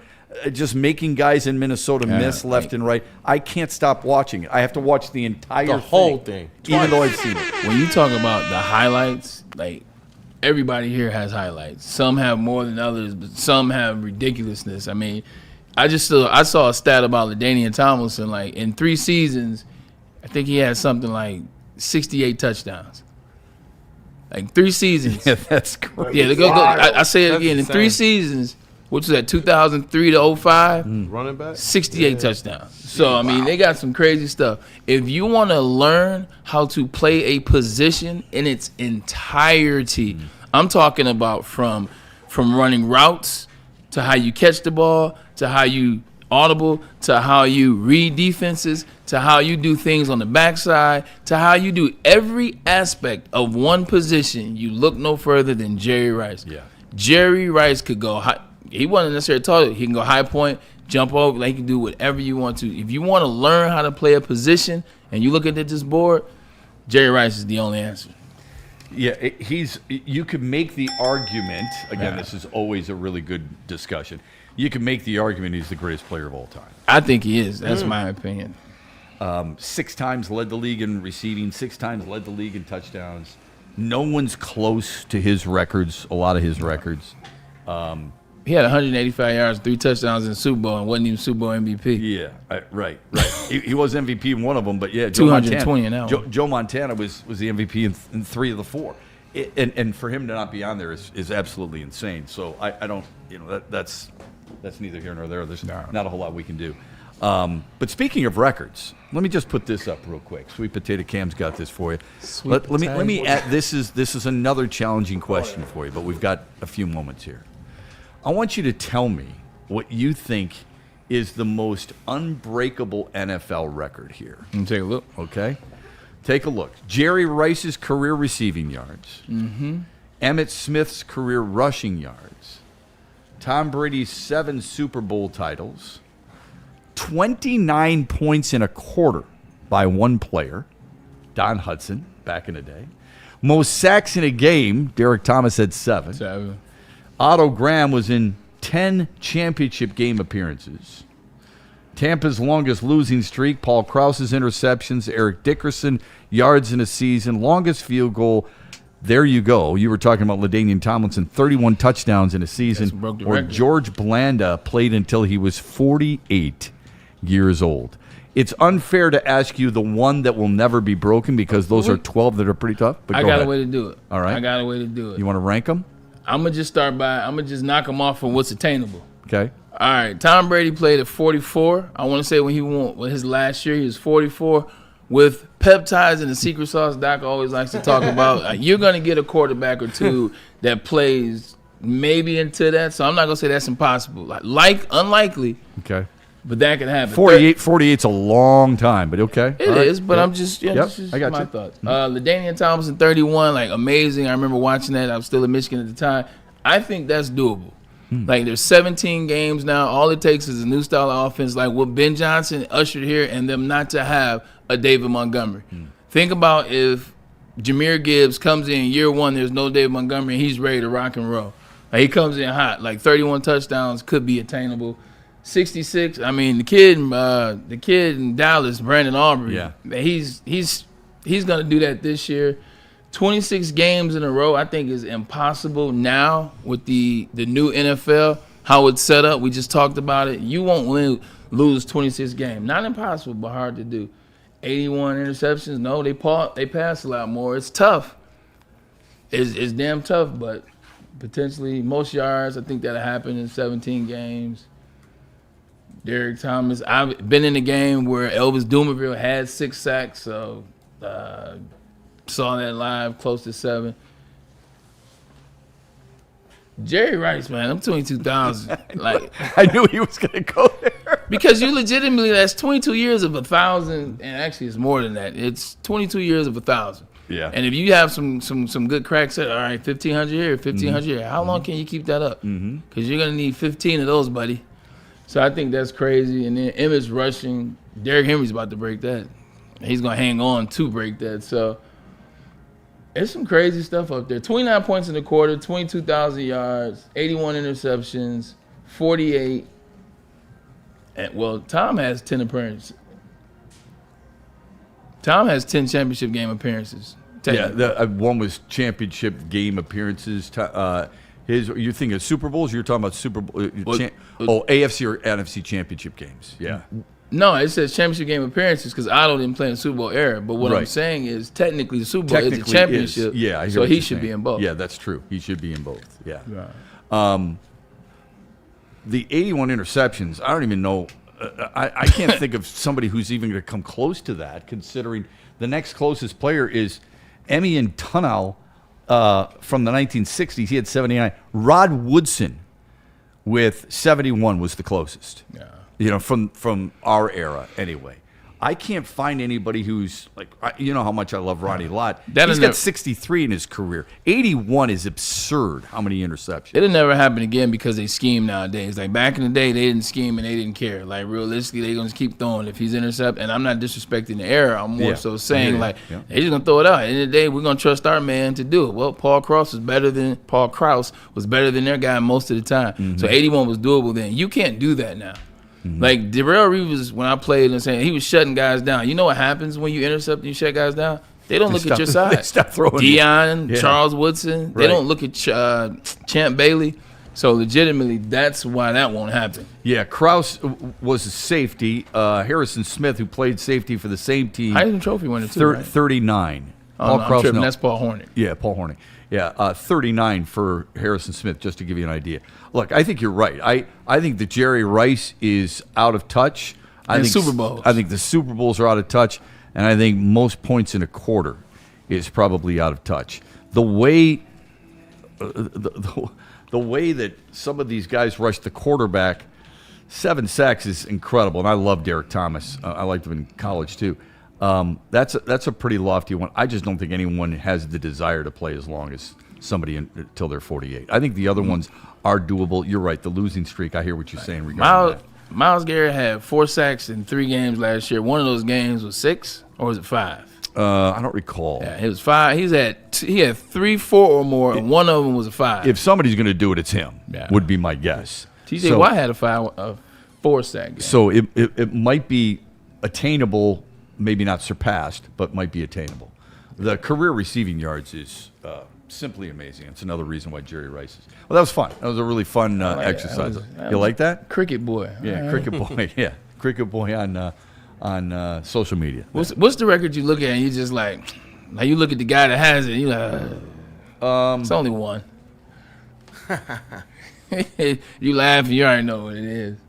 Speaker 4: just making guys in Minnesota miss left and right. I can't stop watching it. I have to watch the entire
Speaker 6: whole thing.
Speaker 4: Even though I've seen it.
Speaker 3: When you talk about the highlights, like, everybody here has highlights. Some have more than others, but some have ridiculousness. I mean, I saw a stat about LaDainian Tomlinson. Like, in 3 seasons, I think he had something like 68 touchdowns. Like, 3 seasons.
Speaker 4: Yeah, that's great.
Speaker 3: Yeah, I say it again. In 3 seasons, which was at 2003 to 05,
Speaker 6: running back,
Speaker 3: 68 touchdowns. So, I mean, they got some crazy stuff. If you want to learn how to play a position in its entirety, I'm talking about from running routes to how you catch the ball, to how you audible, to how you read defenses, to how you do things on the backside, to how you do every aspect of one position, you look no further than Jerry Rice.
Speaker 4: Yeah.
Speaker 3: Jerry Rice could go high. He wasn't necessarily tall. He can go high point, jump over. Like, he can do whatever you want to. If you want to learn how to play a position and you look at this board, Jerry Rice is the only answer.
Speaker 4: Yeah, you could make the argument, again, this is always a really good discussion. You can make the argument he's the greatest player of all time.
Speaker 3: I think he is. That's my opinion.
Speaker 4: 6 times led the league in receiving, 6 times led the league in touchdowns. No one's close to his records, a lot of his records.
Speaker 3: He had 185 yards, 3 touchdowns in the Super Bowl, and wasn't even Super Bowl MVP.
Speaker 4: Yeah, right. he was MVP in one of them, but yeah,
Speaker 3: 220 an hour.
Speaker 4: Joe Montana was the MVP in 3 of the 4. And for him to not be on there is absolutely insane. So I don't, that's neither here nor there. There's not a whole lot we can do. But speaking of records, let me just put this up real quick. Sweet Potato Cam's got this for you. Let me add, this is another challenging question for you, but we've got a few moments here. I want you to tell me what you think is the most unbreakable NFL record here.
Speaker 3: Let me take a look.
Speaker 4: Okay? Take a look. Jerry Rice's career receiving yards.
Speaker 3: Mm-hmm.
Speaker 4: Emmitt Smith's career rushing yards. Tom Brady's 7 Super Bowl titles. 29 points in a quarter by one player. Don Hudson, back in the day. Most sacks in a game. Derek Thomas had 7. Otto Graham was in 10 championship game appearances. Tampa's longest losing streak, Paul Krause's interceptions, Eric Dickerson, yards in a season, longest field goal. There you go. You were talking about LaDainian Tomlinson, 31 touchdowns in a season. Or George Blanda played until he was 48 years old. It's unfair to ask you the one that will never be broken because those are 12 that are pretty tough. But
Speaker 3: I got a way to do it.
Speaker 4: All right.
Speaker 3: I got a way to do it.
Speaker 4: You want to rank them?
Speaker 3: I'm going to just knock them off from what's attainable.
Speaker 4: Okay.
Speaker 3: All right. Tom Brady played at 44. I want to say when he won his last year, he was 44. With peptides and the secret sauce Doc always likes to talk about, you're going to get a quarterback or two that plays maybe into that. So I'm not going to say that's impossible. Unlikely.
Speaker 4: Okay.
Speaker 3: But that can happen.
Speaker 4: 48's a long time, but okay.
Speaker 3: It is, but I'm just, this is
Speaker 4: I got
Speaker 3: my
Speaker 4: you.
Speaker 3: thoughts. LaDainian Tomlinson, 31, amazing. I remember watching that. I was still in Michigan at the time. I think that's doable. There's 17 games now. All it takes is a new style of offense, like what Ben Johnson ushered here, and them not to have a David Montgomery. Think about if Jahmyr Gibbs comes in year 1, there's no David Montgomery, and he's ready to rock and roll. He comes in hot. 31 touchdowns could be attainable. 66. I mean, the kid in Dallas, Brandon Aubrey.
Speaker 4: Yeah.
Speaker 3: He's gonna do that this year. 26 games in a row, I think, is impossible now with the new NFL, how it's set up. We just talked about it. You won't lose 26 games. Not impossible, but hard to do. 81 interceptions. No, they pass a lot more. It's tough. It's damn tough, but potentially most yards, I think that'll happen in 17 games. Derek Thomas. I've been in a game where Elvis Dumervil had 6 sacks, so saw that live, close to 7. Jerry Rice, man, I'm 22,000. Like
Speaker 4: I knew he was going to go there.
Speaker 3: Because you legitimately, that's 22 years of 1,000, and actually it's more than that. It's 22 years of 1,000.
Speaker 4: Yeah.
Speaker 3: And if you have some good cracks at, all right, 1,500 here, 1,500 here, how long can you keep that up? Because you're going to need 15 of those, buddy. So I think that's crazy. And then Emmett's rushing. Derrick Henry's about to break that. He's going to hang on to break that. So it's some crazy stuff up there. 29 points in the quarter, 22,000 yards, 81 interceptions, 48. And, well, Tom has 10 appearances. Tom has 10 championship game appearances.
Speaker 4: Yeah, one was championship game appearances. You're thinking of Super Bowls? You're talking about Super Bowl? AFC or NFC championship games. Yeah.
Speaker 3: No, it says championship game appearances because Otto didn't play in the Super Bowl era. But what I'm saying is technically the Super Bowl is a championship.
Speaker 4: Yeah,
Speaker 3: so he should be in both.
Speaker 4: Yeah, that's true. He should be in both. Yeah. Right. The 81 interceptions, I don't even know. I can't think of somebody who's even going to come close to that, considering the next closest player is Emmian Tunal from the 1960s. He had 79. Rod Woodson with 71 was the closest. Yeah. You know, from our era anyway. I can't find anybody who's like, you know how much I love Ronnie Lott. He's got 63 in his career. 81 is absurd how many interceptions.
Speaker 3: It'll never happen again because they scheme nowadays. Like back in the day, they didn't scheme and they didn't care. Like realistically, they're going to keep throwing if he's intercepted. And I'm not disrespecting the era. I'm more so saying they're just going to throw it out. At the end of the day, we're going to trust our man to do it. Well, Paul Krause was better than their guy most of the time. So 81 was doable then. You can't do that now. Like Darrell Reeves, when I played and saying he was shutting guys down. You know what happens when you intercept and you shut guys down? They don't look at your side.
Speaker 4: They stop throwing.
Speaker 3: Deion, Charles Woodson. They don't look at Champ Bailey. So legitimately, that's why that won't happen.
Speaker 4: Yeah, Krause was a safety. Harrison Smith, who played safety for the same team,
Speaker 3: Heisman Trophy winner too. Right?
Speaker 4: 39.
Speaker 3: Oh, no, I'm tripping. That's Paul Hornick.
Speaker 4: Yeah, Paul Hornick. Yeah, 39 for Harrison Smith, just to give you an idea. Look, I think you're right. I think that Jerry Rice is out of touch. I think
Speaker 3: Super Bowls.
Speaker 4: I think the Super Bowls are out of touch, and I think most points in a quarter is probably out of touch. The way the way that some of these guys rush the quarterback, 7 sacks is incredible, and I love Derek Thomas. I liked him in college too. That's a pretty lofty one. I just don't think anyone has the desire to play as long as somebody until they're 48. I think the other ones are doable. You're right. The losing streak, I hear what you're saying regarding that.
Speaker 3: Myles Garrett had 4 sacks in 3 games last year. One of those games was 6, or was it 5?
Speaker 4: I don't recall.
Speaker 3: Yeah, it was 5. He had 3, 4 or more, and one of them was a 5.
Speaker 4: If somebody's going to do it, it's him. Would be my guess.
Speaker 3: TJ Watt had a 4 sack game.
Speaker 4: So it might be attainable. Maybe not surpassed, but might be attainable. The career receiving yards is simply amazing. It's another reason why Jerry Rice is. Well, that was fun. That was a really fun exercise. You like that?
Speaker 3: Cricket boy.
Speaker 4: Yeah, Cricket boy. Yeah, Cricket boy on social media.
Speaker 3: What's the record you look at and you just like you look at the guy that has it, you like, it's only one. You laugh and you already know what it is.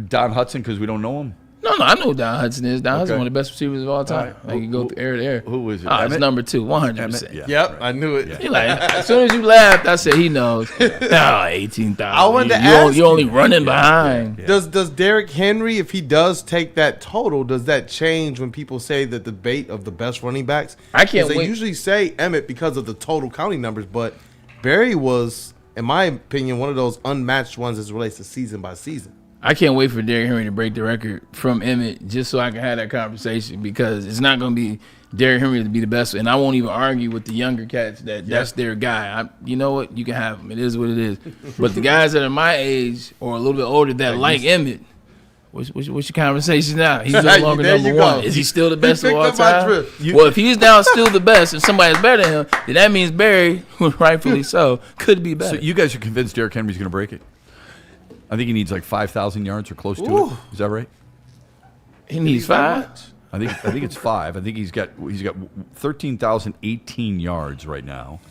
Speaker 4: Don Hudson, because we don't know him.
Speaker 3: No, I know who Don Hudson is. Don Hudson is one of the best receivers of all time. Right. Like you go through air to air.
Speaker 4: Who is it?
Speaker 3: It's number 2, 100%.
Speaker 6: Yeah, yep, right. I knew it.
Speaker 3: Yeah. Like, as soon as you laughed, I said he knows. 18,000.
Speaker 6: I wanted to ask
Speaker 3: you're only running behind.
Speaker 6: Yeah. Does Derrick Henry, if he does take that total, does that change when people say the debate of the best running backs?
Speaker 3: I can't wait.
Speaker 6: They usually say Emmett because of the total counting numbers, but Barry was, in my opinion, one of those unmatched ones as it relates to season by season.
Speaker 3: I can't wait for Derrick Henry to break the record from Emmett just so I can have that conversation because it's not going to be Derrick Henry to be the best. And I won't even argue with the younger cats that's their guy. You know what? You can have him. It is what it is. But the guys that are my age or a little bit older that like Emmett, What's your conversation now? He's no longer
Speaker 6: There
Speaker 3: number
Speaker 6: you go.
Speaker 3: one. Is he still the best of
Speaker 6: picked
Speaker 3: all
Speaker 6: up my
Speaker 3: time?
Speaker 6: drift.
Speaker 3: Well, if he's now still the best and somebody's better than him, then that means Barry, rightfully so, could be better.
Speaker 4: So you guys are convinced Derrick Henry's going to break it? I think he needs like 5,000 yards or close to it. Is that right?
Speaker 3: He needs 5?
Speaker 4: I think it's 5. I think he's got 13,018 yards right now.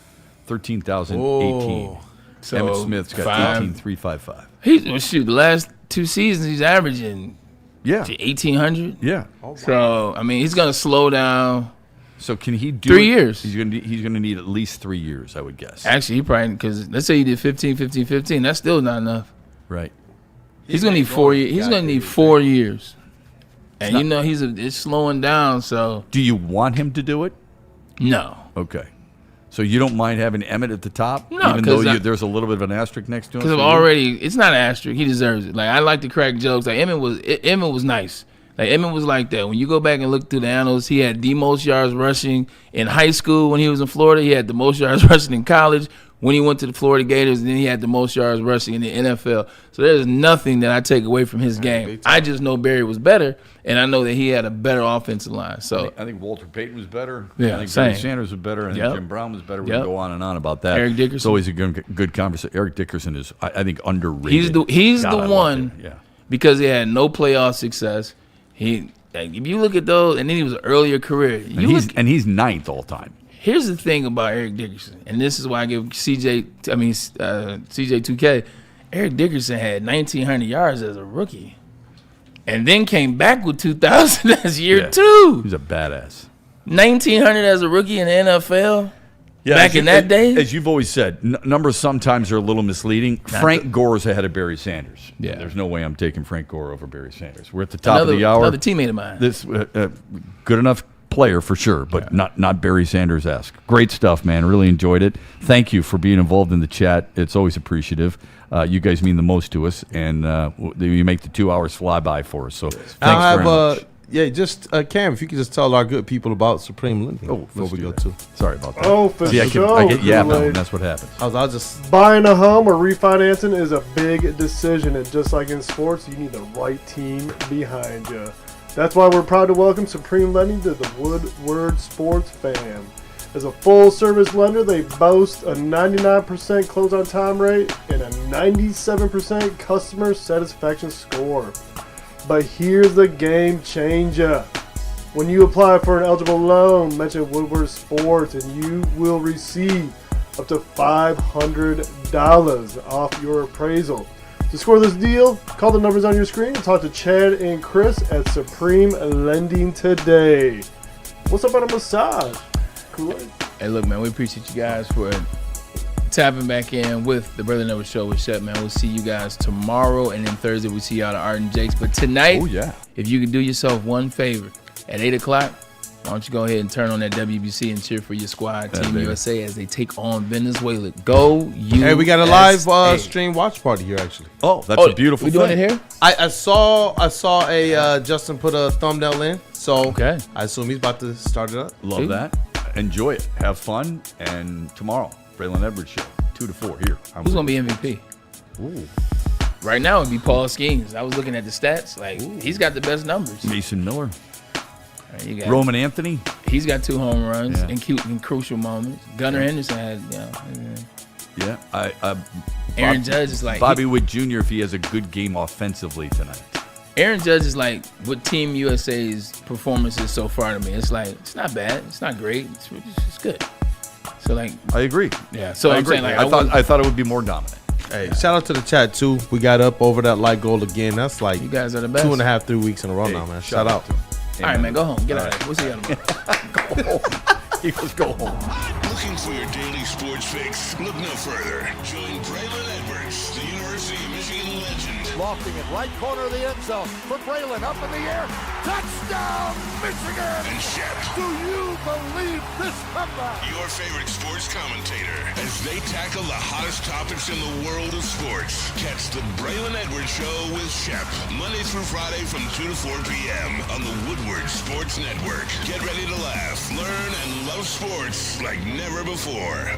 Speaker 4: 13,018.
Speaker 3: So
Speaker 4: Emmitt Smith's got 18,355.
Speaker 3: Shoot, the last 2 seasons he's averaging to 1,800.
Speaker 4: Yeah.
Speaker 3: So I mean, he's gonna slow down.
Speaker 4: So can he do
Speaker 3: 3 years?
Speaker 4: He's gonna need at least 3 years, I would guess.
Speaker 3: Actually, he probably, because let's say he did 15, 15, 15. That's still not enough.
Speaker 4: Right.
Speaker 3: He's gonna need 4 years. He's gonna need 4 years. And you know it's slowing down. So
Speaker 4: do you want him to do it?
Speaker 3: No.
Speaker 4: Okay. So you don't mind having Emmitt at the top,
Speaker 3: No,
Speaker 4: even though there's a little bit of an asterisk next to him.
Speaker 3: Because it's not an asterisk. He deserves it. Like, I like to crack jokes. Like Emmitt was nice. Like Emmitt was like that. When you go back and look through the annals, he had the most yards rushing in high school when he was in Florida. He had the most yards rushing in college when he went to the Florida Gators, and then he had the most yards rushing in the NFL. So there's nothing that I take away from his game. I just know Barry was better, and I know that he had a better offensive line. So
Speaker 4: I think Walter Payton was better.
Speaker 3: Yeah,
Speaker 4: I think
Speaker 3: same.
Speaker 4: Barry Sanders was better. I think Jim Brown was better. We can go on and on about that.
Speaker 3: Eric Dickerson.
Speaker 4: It's always a good conversation. Eric Dickerson is, I think, underrated.
Speaker 3: He's
Speaker 4: God,
Speaker 3: the
Speaker 4: I love
Speaker 3: one
Speaker 4: him. Yeah.
Speaker 3: because he had no playoff success. If you look at those, and then he was an earlier career.
Speaker 4: And he's ninth all time.
Speaker 3: Here's the thing about Eric Dickerson, and this is why I give CJ2K. Eric Dickerson had 1,900 yards as a rookie, and then came back with 2,000 as year 2.
Speaker 4: He's a badass.
Speaker 3: 1,900 as a rookie in the NFL.
Speaker 4: Yeah,
Speaker 3: back in that day,
Speaker 4: as you've always said, numbers sometimes are a little misleading. Frank Gore's ahead of Barry Sanders.
Speaker 3: Yeah,
Speaker 4: there's no way I'm taking Frank Gore over Barry Sanders. We're at the top of the hour.
Speaker 3: Another teammate of mine.
Speaker 4: This good enough player for sure, but not Barry Sanders-esque. Great stuff, man. Really enjoyed it. Thank you for being involved in the chat. It's always appreciative. You guys mean the most to us, and you make the 2 hours fly by for us. So thanks very much.
Speaker 6: Cam, if you could just tell our good people about Supreme Lending before we go to.
Speaker 4: Sorry about that.
Speaker 5: Oh, for
Speaker 4: I
Speaker 5: sure.
Speaker 4: get yapped and that's what happens.
Speaker 6: I'll just
Speaker 5: buying a home or refinancing is a big decision, and just like in sports, you need the right team behind you. That's why we're proud to welcome Supreme Lending to the Woodward Sports fam. As a full-service lender, they boast a 99% close-on-time rate and a 97% customer satisfaction score. But here's the game changer. When you apply for an eligible loan, mention Woodward Sports and you will receive up to $500 off your appraisal. To score this deal, call the numbers on your screen and talk to Chad and Chris at Supreme Lending today. What's up on a massage? Cool.
Speaker 3: Hey, look, man, we appreciate you guys for tapping back in with the Braylon Network Show with Shep, man. We'll see you guys tomorrow, and then Thursday we'll see y'all at Art and Jake's. But tonight, if you could do yourself one favor, at 8 o'clock, why don't you go ahead and turn on that WBC and cheer for your squad, Team USA, as they take on Venezuela. Go USA.
Speaker 6: Hey, we got a live stream watch party here, actually.
Speaker 4: Oh, that's a beautiful
Speaker 3: thing. We doing it here?
Speaker 6: I saw a Justin put a thumbnail in, so I assume he's about to start it up.
Speaker 4: Love that. Enjoy it. Have fun. And tomorrow, Braylon Edwards Show, 2 to 4 here.
Speaker 3: Who's going to be MVP?
Speaker 4: Ooh.
Speaker 3: Right now, it'd be Paul Skeens. I was looking at the stats. He's got the best numbers.
Speaker 4: Mason Miller.
Speaker 3: You got
Speaker 4: Roman Anthony.
Speaker 3: He's got 2 home runs in crucial moments. Gunnar Henderson had, Aaron Judge is like
Speaker 4: Bobby Witt Jr. if he has a good game offensively tonight.
Speaker 3: Aaron Judge is like what Team USA's performance is so far to me. It's like it's not bad, it's not great, it's just good. So I
Speaker 4: agree.
Speaker 3: Yeah. So I'm saying
Speaker 4: I thought it would be more dominant.
Speaker 6: Hey, shout out to the chat too. We got up over that light goal again. That's like
Speaker 3: you guys are the best.
Speaker 6: 2.5, 3 weeks in a row now, man. Shout out.
Speaker 3: All right, man, go home. Get out of here. We'll see you tomorrow.
Speaker 4: Go home. Eagles go home.
Speaker 1: Looking for your daily sports fix? Look no further. Join Braylon Edwards, the University of Michigan legend.
Speaker 13: Lofting it right corner of the end zone for Braylon, up in the air. Touchdown, Michigan!
Speaker 1: And Shep.
Speaker 13: Do you believe this comeback?
Speaker 1: Your favorite sports commentator as they tackle the hottest topics in the world of sports. Catch the Braylon Edwards Show with Shep, Monday through Friday from 2 to 4 p.m. on the Woodward Sports Network. Get ready to laugh, learn, and love sports like never before.